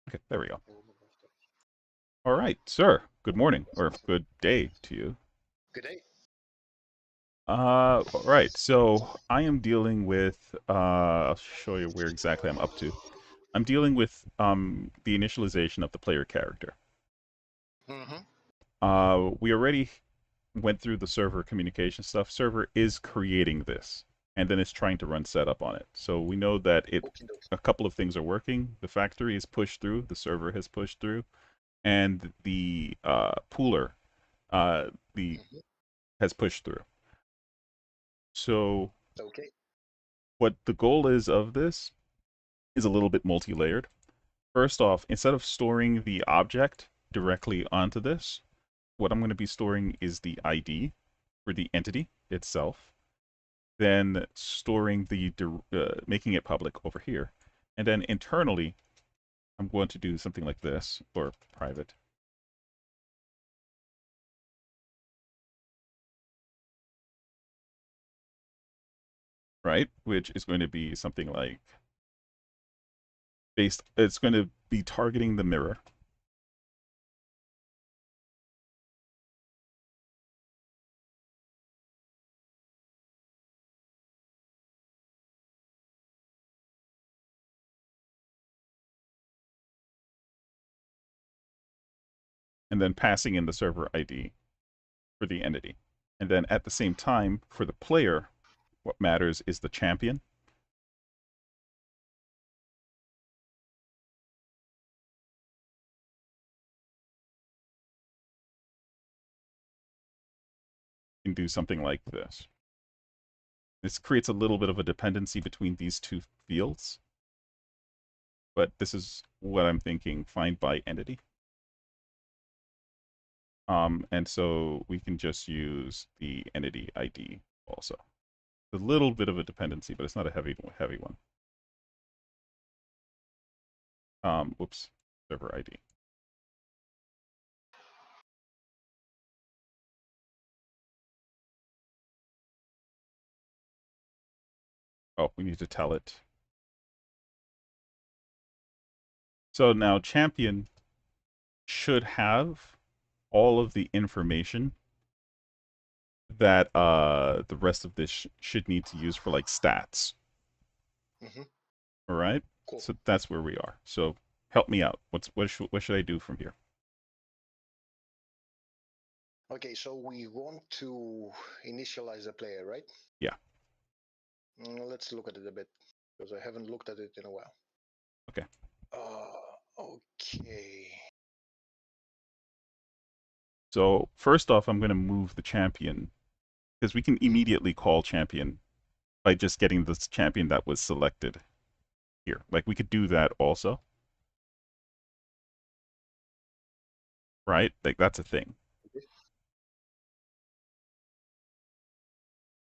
Okay, there we go. All right, sir. Good morning or good day to you. Good day. All right. So I am dealing with. I'll show you where exactly I'm up to. I'm dealing with the initialization of the player character. Mm-hmm. We already went through the server communication stuff. Server is creating this, and then it's trying to run setup on it. So we know that Okie dokie. a couple of things are working. The factory is pushed through. The server has pushed through, and the pooler, the Mm-hmm. has pushed through. So Okay. what the goal is of this is a little bit multi-layered. First off, instead of storing the object directly onto this, what I'm going to be storing is the ID for the entity itself, then storing making it public over here, and then internally, I'm going to do something like this, or private. Right? Which is going to be something like it's going to be targeting the mirror. And then passing in the server ID for the entity. And then at the same time, for the player, what matters is the champion. You can do something like this. This creates a little bit of a dependency between these two fields. But this is what I'm thinking, find by entity. And so we can just use the entity ID also. A little bit of a dependency, but it's not a heavy one. Whoops, server ID. Oh, we need to tell it. So now champion should have all of the information that the rest of this should need to use for like stats. Mm-hmm. All right. Cool. So that's where we are. So help me out. What should I do from here? Okay, so we want to initialize the player, right? Yeah. Let's look at it a bit because I haven't looked at it in a while. Okay. Okay. So first off, I'm going to move the champion because we can immediately call champion by just getting this champion that was selected here. Like we could do that also. Right? Like that's a thing.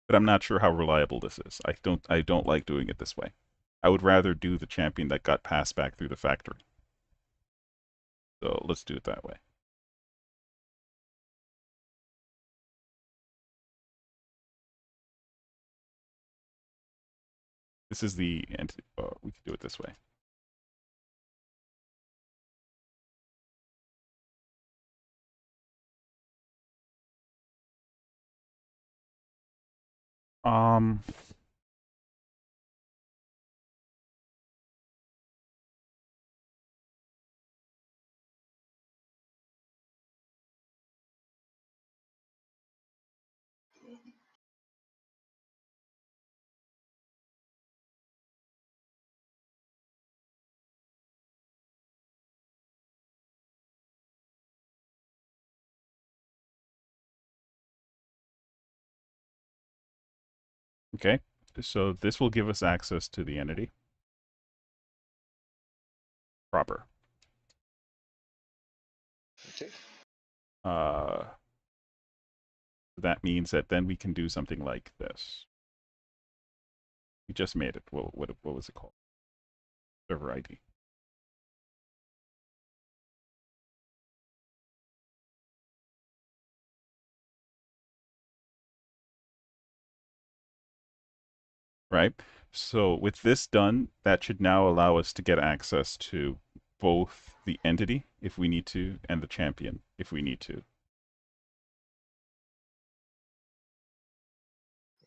But I'm not sure how reliable this is. I don't like doing it this way. I would rather do the champion that got passed back through the factory. So let's do it that way. This is the entity. Oh, we could do it this way. Um, okay. So this will give us access to the entity proper. Okay. Uh, that means that then we can do something like this. We just made it. What was it called? Server ID. Right? So with this done, that should now allow us to get access to both the entity, if we need to, and the champion, if we need to.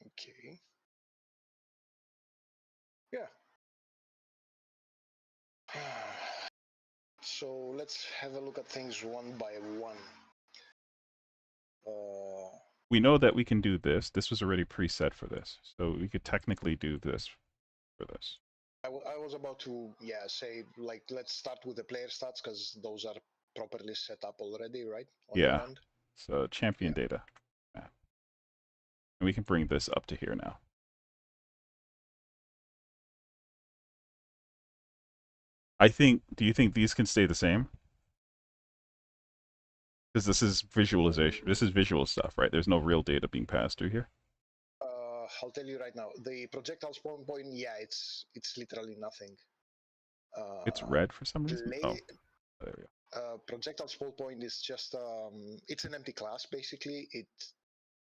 Okay. Yeah. So let's have a look at things one by one. We know that we can do this. This was already preset for this. So we could technically do this for this. I was about to, yeah, say, like, let's start with the player stats because those are properly set up already, right? On your Yeah. end? So champion Yeah. data. Yeah. And we can bring this up to here now. Do you think these can stay the same? Because this is visualization. This is visual stuff, right? There's no real data being passed through here. I'll tell you right now, the projectile spawn point, yeah, it's literally nothing. It's Uh, red for some reason. Oh, play there we go. projectile spawn point is just it's an empty class basically.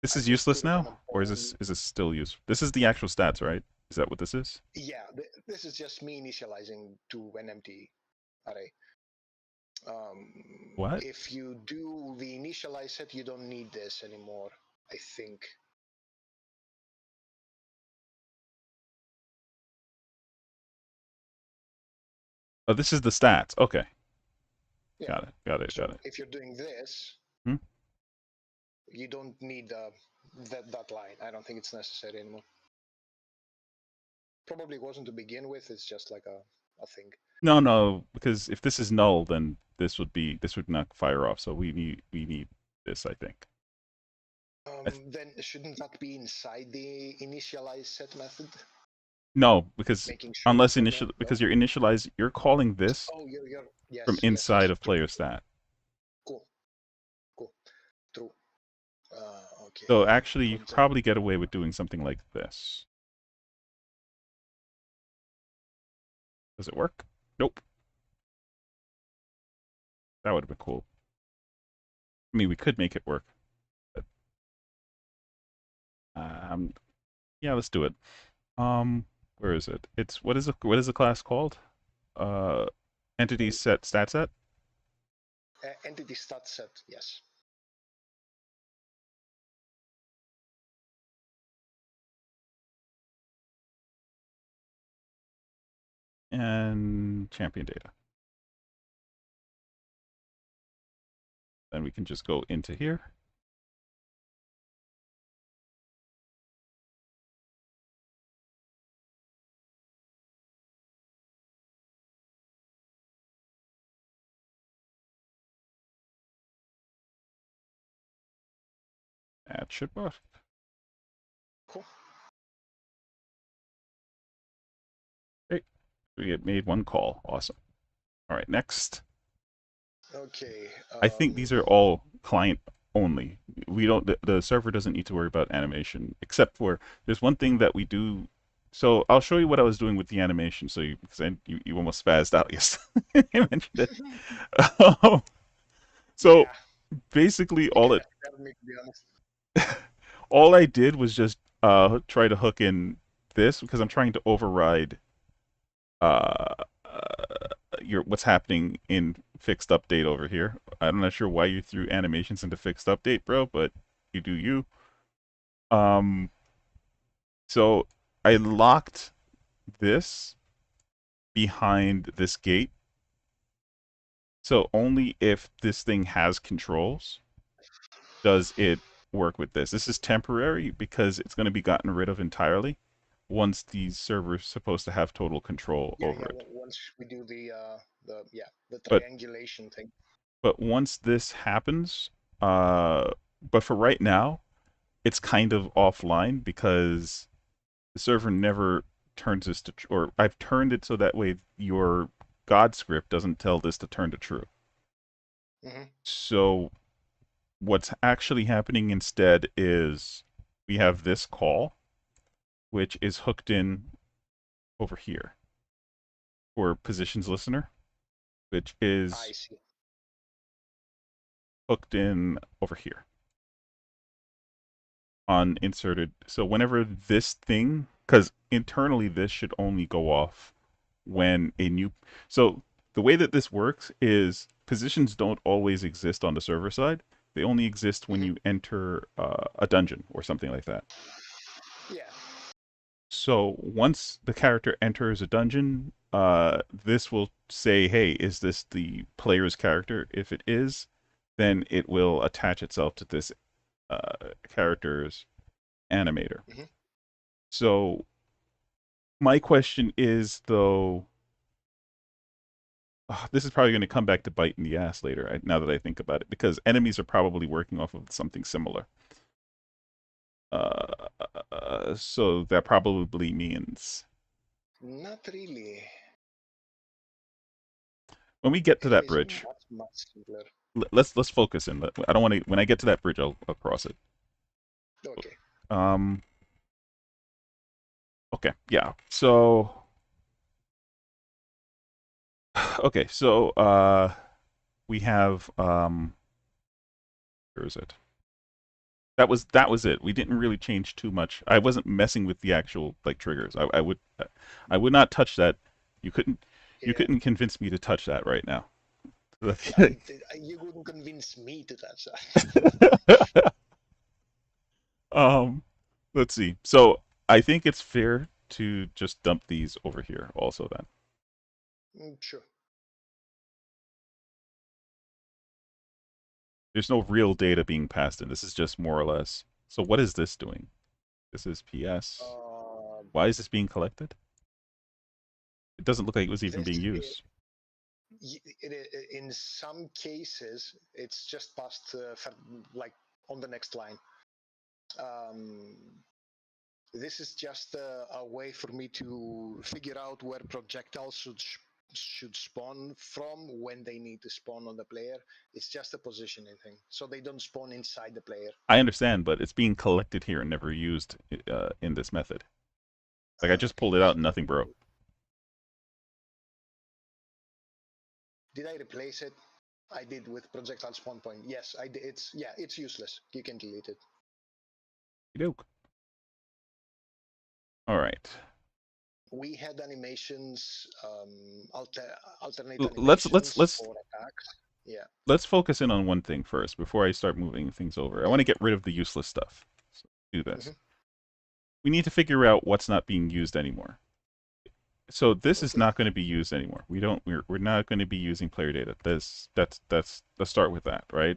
This I is just useless put it on a now, or ball. is this still useful? This is the actual stats, right? Is that what this is? Yeah, this is just me initializing to an empty array. What? If you do the initialize set, you don't need this anymore, I think. Oh, this is the stats. Okay, Yeah. got it. Got it. Got So it. if you're doing this, Hmm? you don't need that line. I don't think it's necessary anymore. Probably wasn't to begin with. It's just like a thing. No, no, because if this is null, then this would not fire off. So we need this, I think. Then shouldn't that be inside the initialize set method? No, because Making sure unless it's in there. initial No. because you're calling this Oh, you're from yes, yes, inside yes. of True. player stat. Cool. Cool. True. Okay. So actually, you could Project. probably get away with doing something like this. Does it work? Nope. That would have been cool. I mean, we could make it work. But, yeah, let's do it. Where is it? It's what is the class called? Uh, entity set stat set Entity stat set. Yes. and champion data. Then we can just go into here. That should work. Cool. Great. We had made one call. Awesome. All right, next. Okay. I think these are all client only. We don't. The server doesn't need to worry about animation, except for there's one thing that we do. So I'll show you what I was doing with the animation. So you, because you almost spazzed out yesterday. You mentioned it. Um, so Yeah. basically, You kind of scared me, to be honest. all I did was just try to hook in this because I'm trying to override uh, your what's happening in fixed update over here. I'm not sure why you threw animations into fixed update, bro, but you do you. Um, So I locked this behind this gate. So only if this thing has controls does it work with this. This is temporary because it's going to be gotten rid of entirely once the server's supposed to have total control Yeah, over yeah. it. Once we do the But triangulation thing. once this happens, uh, but for right now, it's kind of offline because the server never turns this to or I've turned it so that way your God script doesn't tell this to turn to true. Hmm. So what's actually happening instead is we have this call, which is hooked in over here for positions listener, which I is see. hooked in over here on inserted. So whenever this thing, because internally this should only go off when a new. So the way that this works is positions don't always exist on the server side. They only exist when Hmm. you enter a dungeon or something like that. Yeah. So once the character enters a dungeon, this will say, "Hey, is this the player's character?" If it is, then it will attach itself to this character's animator. Hmm. So my question is, though, this is probably going to come back to bite in the ass later. Now that I think about it, because enemies are probably working off of something similar. So that probably means Not really. when we get to that Enemies are bridge, much simpler. let's focus in. I don't want to. When I get to that bridge, I'll cross it. Okay. Um. Okay. Yeah. So. Okay. So. We have. Where is it? That was it. We didn't really change too much. I wasn't messing with the actual like triggers. I would not touch that. You couldn't you Yeah. couldn't convince me to touch that right now. You wouldn't convince me to that. um, let's see. So I think it's fair to just dump these over here also then. Sure. There's no real data being passed in. This is just more or less. So what is this doing? This is PS. Uh, Why is this being collected? It doesn't look like it was even this being used. in some cases it's just past like on the next line. Um, this is just a way for me to figure out where projectiles should spawn from when they need to spawn on the player. It's just a positioning thing, so they don't spawn inside the player. I understand, but it's being collected here and never used in this method. Like I just Okay, pulled it out and so nothing broke. did I replace it? I did with projectile spawn point. Yes, I did. It's useless. You can delete it. Doke. All right. We had animations, alternate Let's animations let's for attacks. Yeah. let's focus in on one thing first before I start moving things over. I want to get rid of the useless stuff. So do this. Hmm. We need to figure out what's not being used anymore. So this is Okay. not going to be used anymore. We're not going to be using player data. That's let's start with that, right?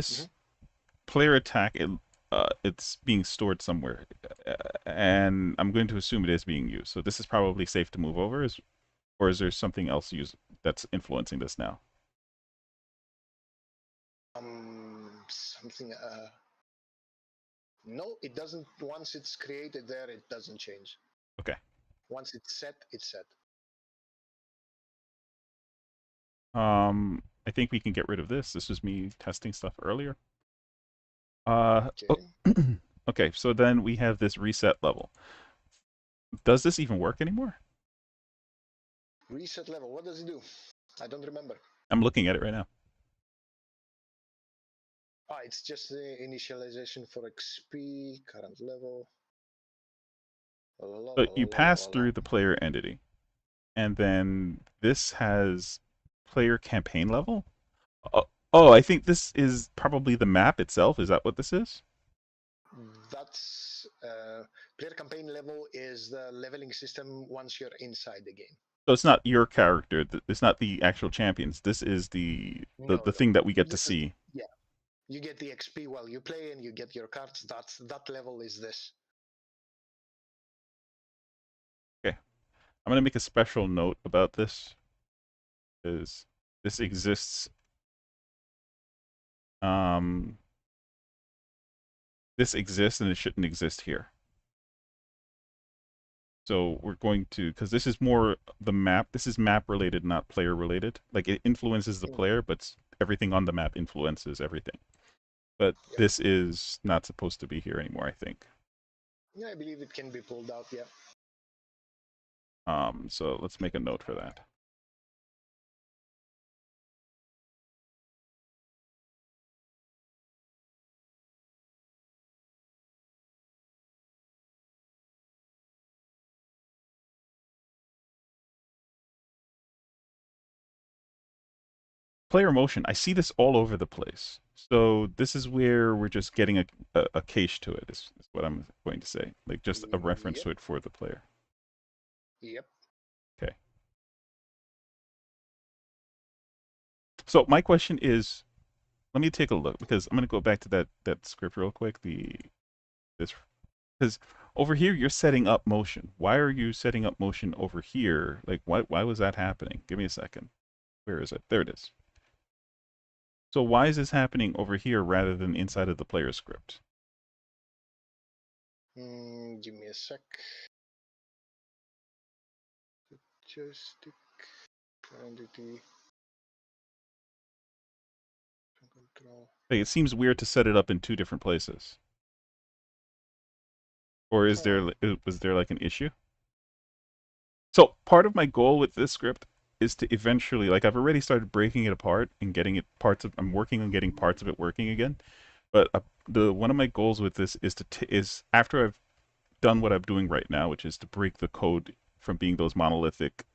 Hmm. This player attack it's being stored somewhere, and I'm going to assume it is being used. So this is probably safe to move over. Or is there something else that's influencing this now? Something. No, it doesn't. Once it's created there, it doesn't change. Okay. Once it's set, it's set. I think we can get rid of this. This was me testing stuff earlier. Oh, Okay. okay. So then we have this reset level. Does this even work anymore? Reset level. What does it do? I don't remember. I'm looking at it right now. It's just the initialization for XP, current level. La, la, So la, la, you la, la, pass la. through the player entity, and then this has player campaign level. Oh, I think this is probably the map itself. Is that what this is? That's player campaign level is the leveling system once you're inside the game. So it's not your character. It's not the actual champions. This is No, the no. thing that we get to This is see. yeah. You get the XP while you play, and you get your cards. That level is this. Okay, I'm gonna make a special note about this. Is this exists? Um, this exists and it shouldn't exist here. So we're going to, because this is more the map. This is map related, not player related. Like it influences the player, but everything on the map influences everything. But Yeah. this is not supposed to be here anymore, I think. Yeah, I believe it can be pulled out. Yeah. So let's make a note for that. Player motion. I see this all over the place. So this is where we're just getting a cache to it, is what I'm going to say. Like just a reference Yep. to it for the player. Yep. Okay. So my question is, let me take a look because I'm going to go back to that script real quick. This because over here you're setting up motion. Why are you setting up motion over here? Like why was that happening? Give me a second. Where is it? There it is. So why is this happening over here rather than inside of the player script? Give me a sec. Joystick entity control. Like it seems weird to set it up in two different places. Or is there was there like an issue? So part of my goal with this script is to eventually, like I've already started breaking it apart and getting it parts of. I'm working on getting parts of it working again. But the one of my goals with this is is after I've done what I'm doing right now, which is to break the code from being those monolithic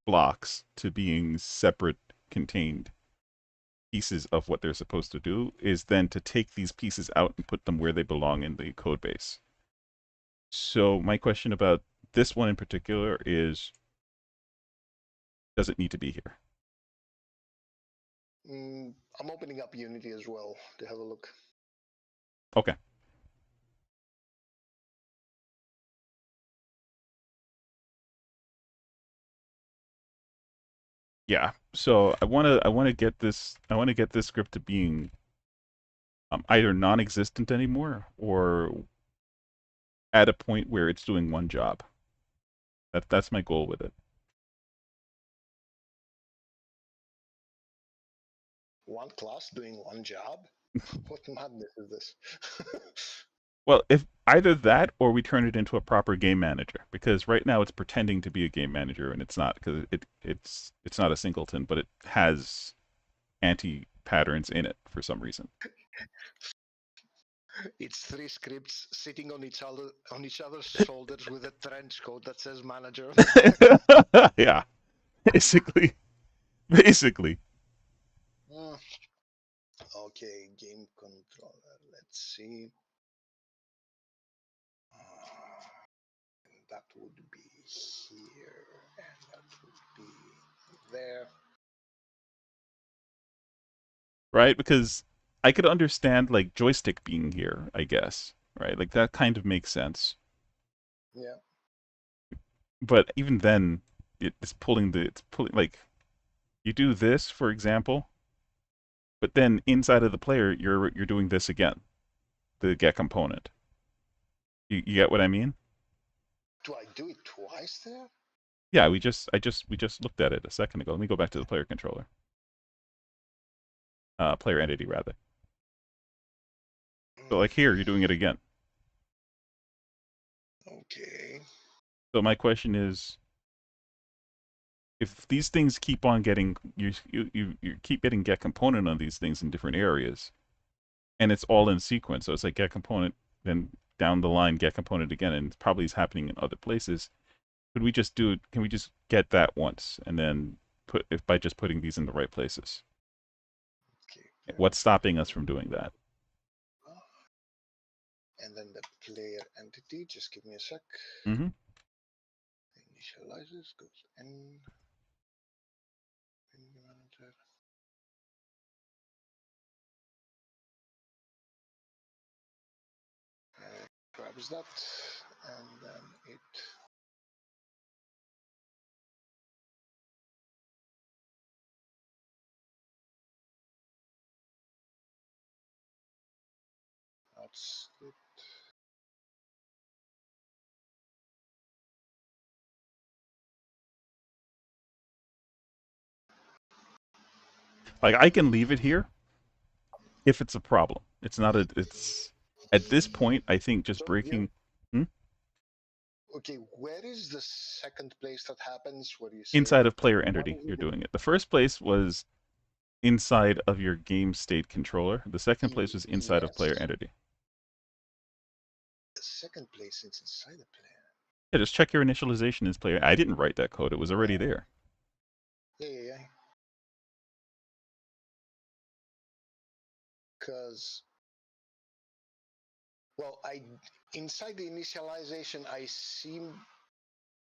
blocks to being separate, contained pieces of what they're supposed to do, is then to take these pieces out and put them where they belong in the code base. So my question about this one in particular is, does it need to be here? I'm opening up Unity as well to have a look. Okay. Yeah. So I want to get this script to being either non-existent anymore or at a point where it's doing one job. That's my goal with it. One class doing one job? What madness is this? Well, if either that or we turn it into a proper game manager, because right now it's pretending to be a game manager and it's not, because it's not a singleton, but it has anti patterns in it for some reason. It's three scripts sitting on each other's shoulders with a trench coat that says manager. Yeah, basically, basically. Okay, game controller. Let's see. That would be here, and that would be there. Right? Because I could understand like joystick being here, I guess. Right? Like that kind of makes sense. Yeah. But even then, it's pulling like you do this, for example, but then inside of the player, you're doing this again, the get component. You get what I mean? Do I do it twice there? Yeah, we just looked at it a second ago. Let me go back to the player controller. Player entity rather. So like here, you're doing it again. Okay. So my question is, if these things keep on getting you keep getting get component on these things in different areas, and it's all in sequence. So it's like get component, then down the line get component again, and it probably is happening in other places. Could we just do it? Can we just get that once and then put if by just putting these in the right places? Okay. What's stopping us from doing that? and then the player entity. Just give me a sec. Mm-hmm. Initializes goes in manager. Grabs that, and then it that's it. Like I can leave it here if it's a problem. It's not a. It's at this point. I think just So here, breaking. Hmm? okay, where is the second place that happens where you say Inside of player what entity, is you're it? doing it. The first place was inside of your game state controller. The second place was inside of player Yes, entity. the second place is inside the player. Yeah, just check your initialization as player. I didn't write that code. It was already there. Yeah. Because well, I inside the initialization, I see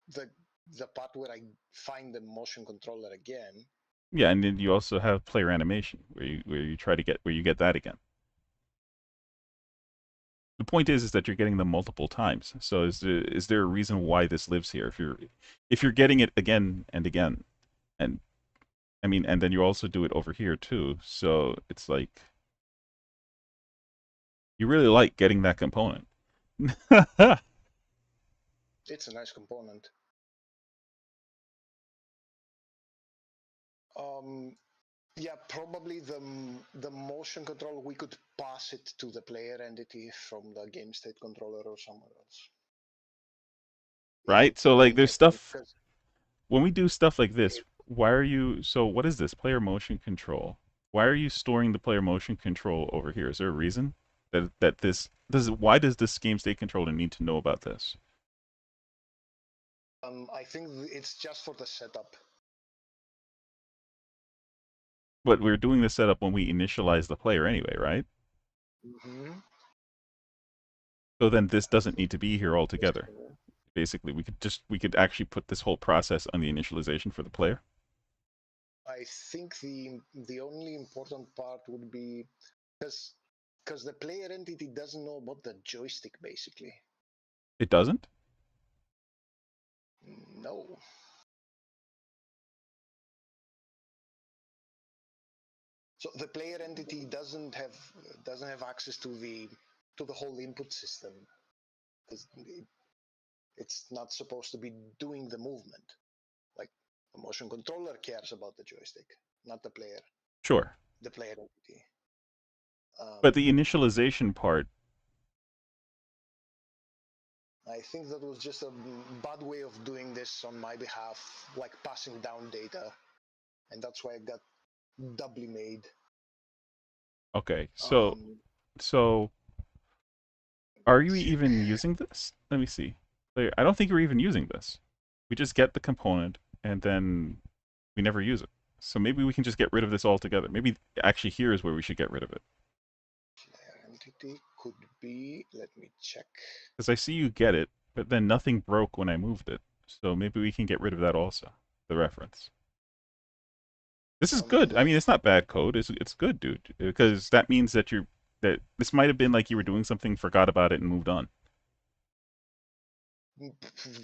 the the part where I find the motion controller again. Yeah, and then you also have player animation where you try to get where you get that again. The point is that you're getting them multiple times. So is there a reason why this lives here? If you're getting it again and again, and I mean, and then you also do it over here too. So it's like you really like getting that component. It's a nice component. Um, yeah, probably the motion control we could pass it to the player entity from the game state controller or somewhere else. If Right? it So like there's like stuff because when we do stuff like this, it, why are you so what is this? Player motion control. Why are you storing the player motion control over here? Is there a reason that this does why does this game state controller need to know about this? I think it's just for the setup. But we're doing the setup when we initialize the player anyway, right? Mm-hmm. So then this doesn't need to be here altogether. Basically, we could actually put this whole process on the initialization for the player. I think the only important part would be because the player entity doesn't know about the joystick basically. It doesn't? No. So the player entity doesn't have access to the whole input system because it's not supposed to be doing the movement. Like the motion controller cares about the joystick, not the player. Sure. The player entity. But the Um, initialization part, I think that was just a bad way of doing this on my behalf, like passing down data, and that's why I got doubly made. okay. Um, So are you check. even using this? Let me see. I don't think we're even using this. We just get the component and then we never use it. So maybe we can just get rid of this altogether. Maybe actually here is where we should get rid of it. Player entity could be. Let me check. Because I see you get it, but then nothing broke when I moved it. So maybe we can get rid of that also, the reference. This is good. I mean, it's not bad code. It's good, dude. Because that means that that this might have been like you were doing something, forgot about it, and moved on.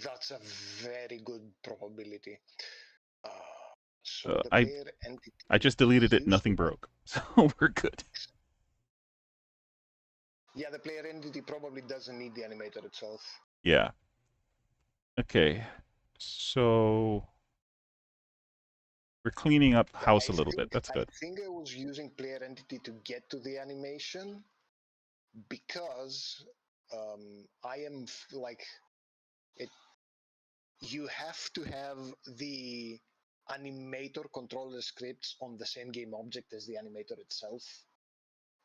That's a very good probability. Uh, so Uh, the I player I entity just deleted it. used Nothing by broke. So we're good. yeah, the player entity probably doesn't need the animator itself. Yeah. Okay. So we're cleaning up Yeah, house a little bit. That's I good. think I was using player entity to get to the animation because I am like it. You have to have the animator control the scripts on the same game object as the animator itself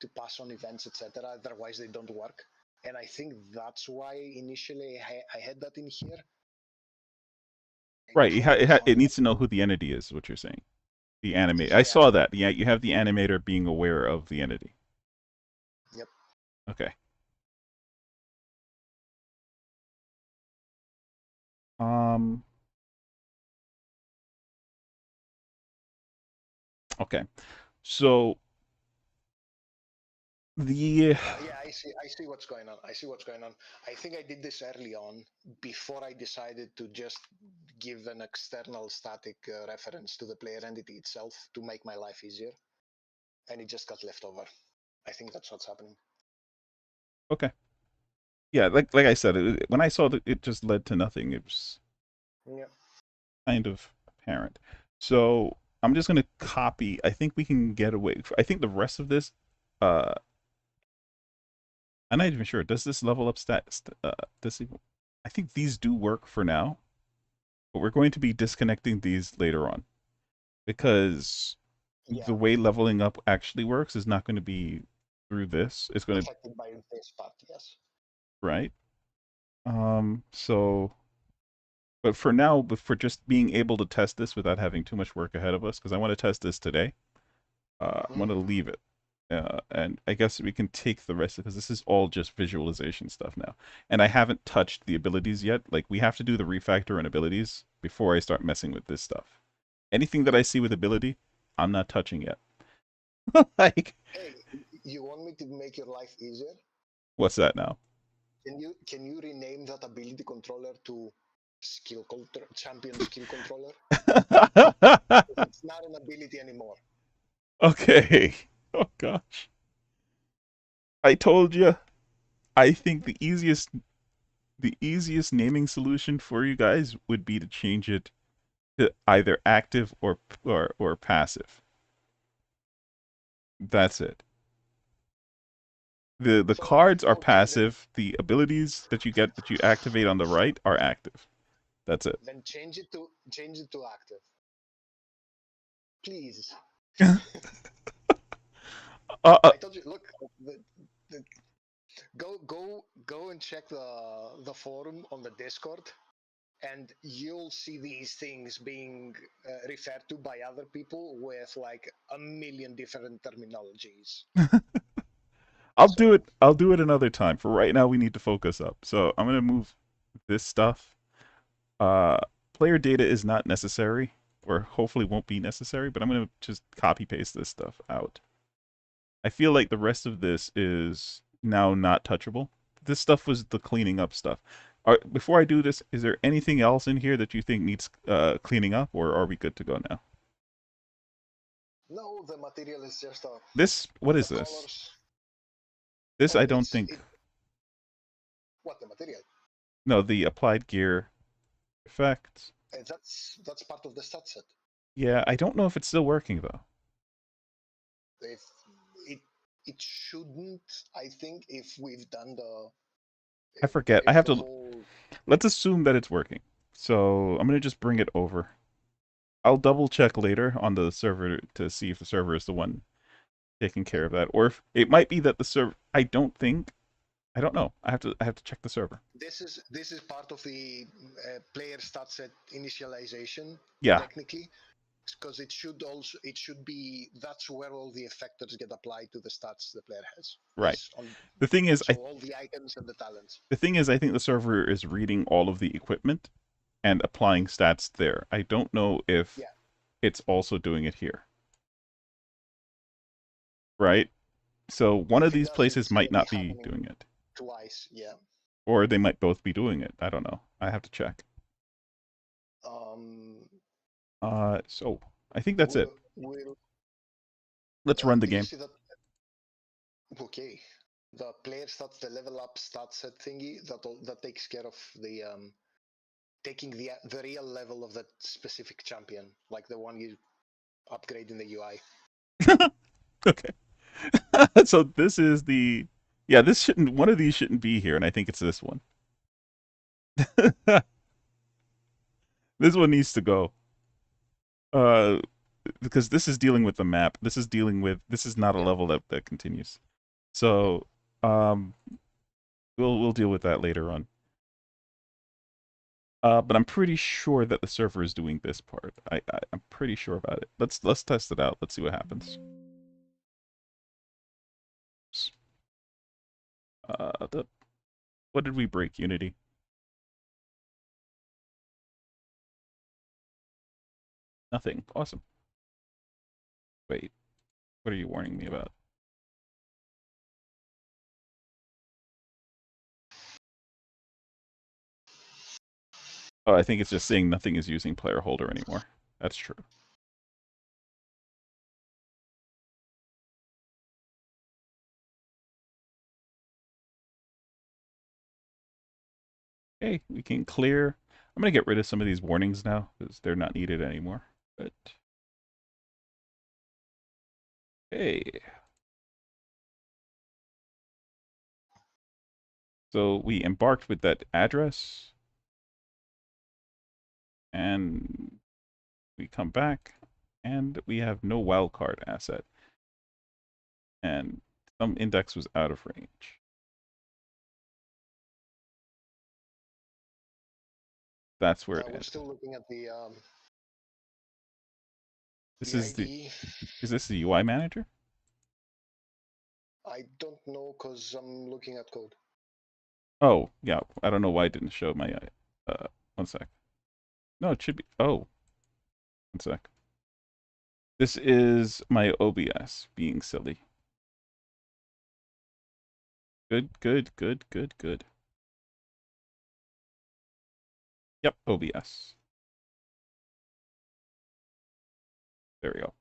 to pass on events, etc. Otherwise, they don't work. And I think that's why initially I had that in here. I Right. probably It found that. needs to know who the entity is. Is what you're saying. The animate. I Yeah. saw that. Yeah, you have the animator being aware of the entity. Yep. Okay. Um, okay. So the Yeah, I see what's going on. I see what's going on. I think I did this early on before I decided to just give an external static reference to the player entity itself to make my life easier, and it just got left over. I think that's what's happening. okay. Yeah, like I said, when I saw that it just led to nothing, it was Yeah. kind of apparent. So I'm just gonna copy. I think we can get away. I think the rest of this, uh, I'm not even sure. Does this level up does it, I think these do work for now, but we're going to be disconnecting these later on because the Yeah, way leveling up actually works is not going to be through this. It's going to, affected by this part. Yes. right? So, but for now, but for just being able to test this without having too much work ahead of us, because I want to test this today, I'm going Hmm. to leave it. And I guess we can take the rest because this is all just visualization stuff now. And I haven't touched the abilities yet. Like, we have to do the refactor and abilities before I start messing with this stuff. Anything that I see with ability, I'm not touching yet. Like, Hey, you want me to make your life easier? what's that now? Can you rename that ability controller to champion skill controller? Because it's not an ability anymore. Okay. Oh gosh. I told you. I think the easiest naming solution for you guys would be to change it to either active or passive. That's it. The So cards are okay, then passive. The abilities that you get that you activate on the right are active. That's it. then change it to active, please. Uh, uh, I told you. Look, the, go and check the forum on the Discord, and you'll see these things being referred to by other people with like a million different terminologies. I'll do So it. I'll do it another time. For right now, we need to focus up. So I'm gonna move this stuff. Uh, Player data is not necessary, or hopefully won't be necessary. But I'm gonna just copy paste this stuff out. I feel like the rest of this is now not touchable. This stuff was the cleaning up stuff. Before I do this, is there anything else in here that you think needs cleaning up, or are we good to go now? no, the material is just What the is this? colors. This Oh, I don't it's think. it. What the material? No, the applied gear effect. That's part of the stat set. Yeah, I don't know if it's still working though. If it it shouldn't, I think, if we've done the I if, forget. I if have the to. whole Let's assume that it's working. So I'm gonna just bring it over. I'll double check later on the server to see if the server is the one taking care of that, or if it might be that the server. I don't think. I don't know. I have to check the server. this is part of the player stat set initialization Yeah, technically, because it should be that's where all the effectors get applied to the stats the player has right. is on. The thing is, So all the items and the talents. I think the server is reading all of the equipment and applying stats there. I don't know if Yeah, it's also doing it here. Right? So one of if it these does, places it's might gonna be not be happening doing it. twice. Yeah. Or they might both be doing it. I don't know. I have to check. um So I think that's it. we'll Let's run the did you game. see that? Okay, the player stats, the level up stat set thingy that takes care of the taking the real level of that specific champion, like the one you upgrade in the UI. Okay. So this is the yeah, this shouldn't one of these shouldn't be here, and I think it's this one. This one needs to go. Uh because this is dealing with the map. This is not a Yeah. level that continues. So um we'll deal with that later on. But I'm pretty sure that the server is doing this part. I'm pretty sure about it. Let's test it out. Let's see what happens. What did we break? Unity. Nothing. Awesome. Wait, what are you warning me about? Oh, I think it's just saying nothing is using player holder anymore. That's true. Okay, we can clear. I'm gonna get rid of some of these warnings now because they're not needed anymore. But hey, so we embarked with that address, and we come back, and we have no wildcard asset, and some index was out of range. That's where it We're ended. still looking at This the is the ID. is this the UI manager? I don't know because I'm looking at code. Oh, yeah. I don't know why it didn't show my one sec. No, it should be. Oh, one sec. This is my OBS being silly. Good, good, good, good, good. Yep, OBS. There we go.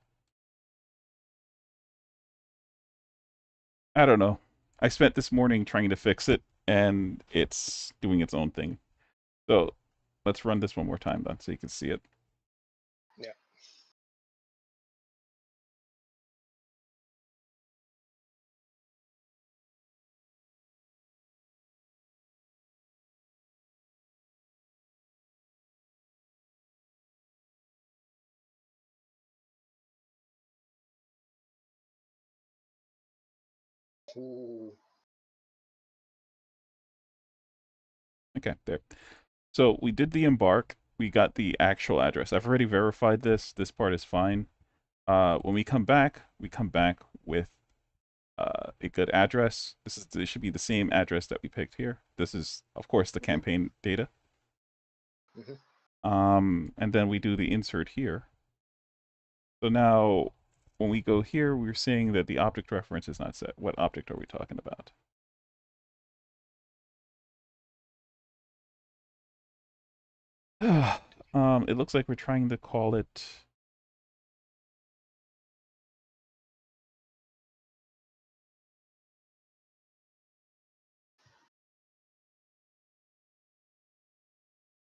I don't know. I spent this morning trying to fix it, and it's doing its own thing. So let's run this one more time then so you can see it. Yeah. Ooh. Okay, there. So we did the embark. We got the actual address. I've already verified this. This part is fine. When we come back with a good address. This should be the same address that we picked here. This is, of course, the campaign data. And then we do the insert here. So now, when we go here, we're seeing that the object reference is not set. What object are we talking about? It looks like we're trying to call it.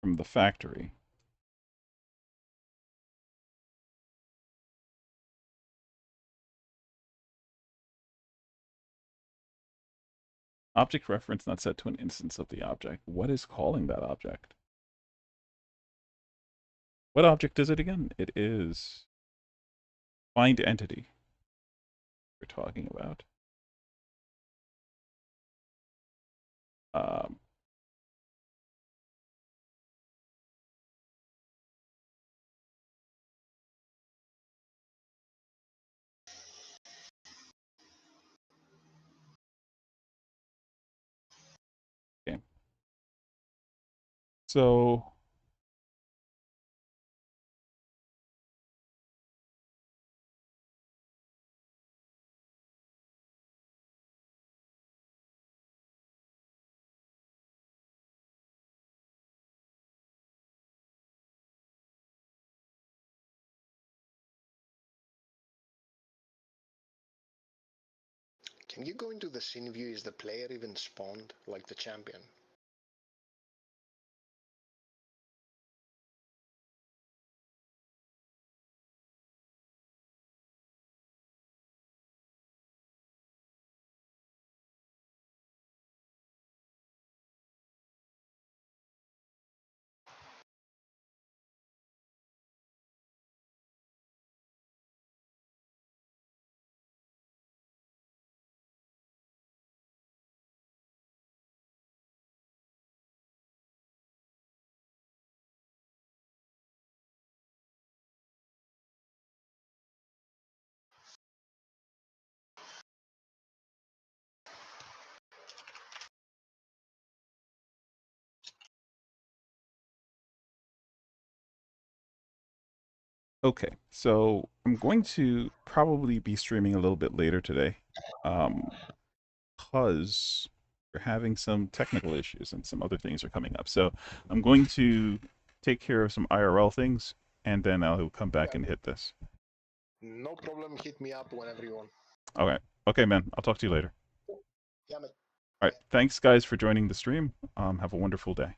From the factory. Object reference not set to an instance of the object. What is calling that object? What object is it again? It is find entity we're talking about. Um, okay. So Can you go into the scene view? Is the player even spawned like the champion? Okay, so I'm going to probably be streaming a little bit later today, um, because we're having some technical issues and some other things are coming up. So I'm going to take care of some IRL things, and then I'll come back Yeah, and hit this. no problem. Hit me up whenever you want. Okay, okay, man. I'll talk to you later. Yeah, man. All right, Bye. thanks guys for joining the stream. Have a wonderful day.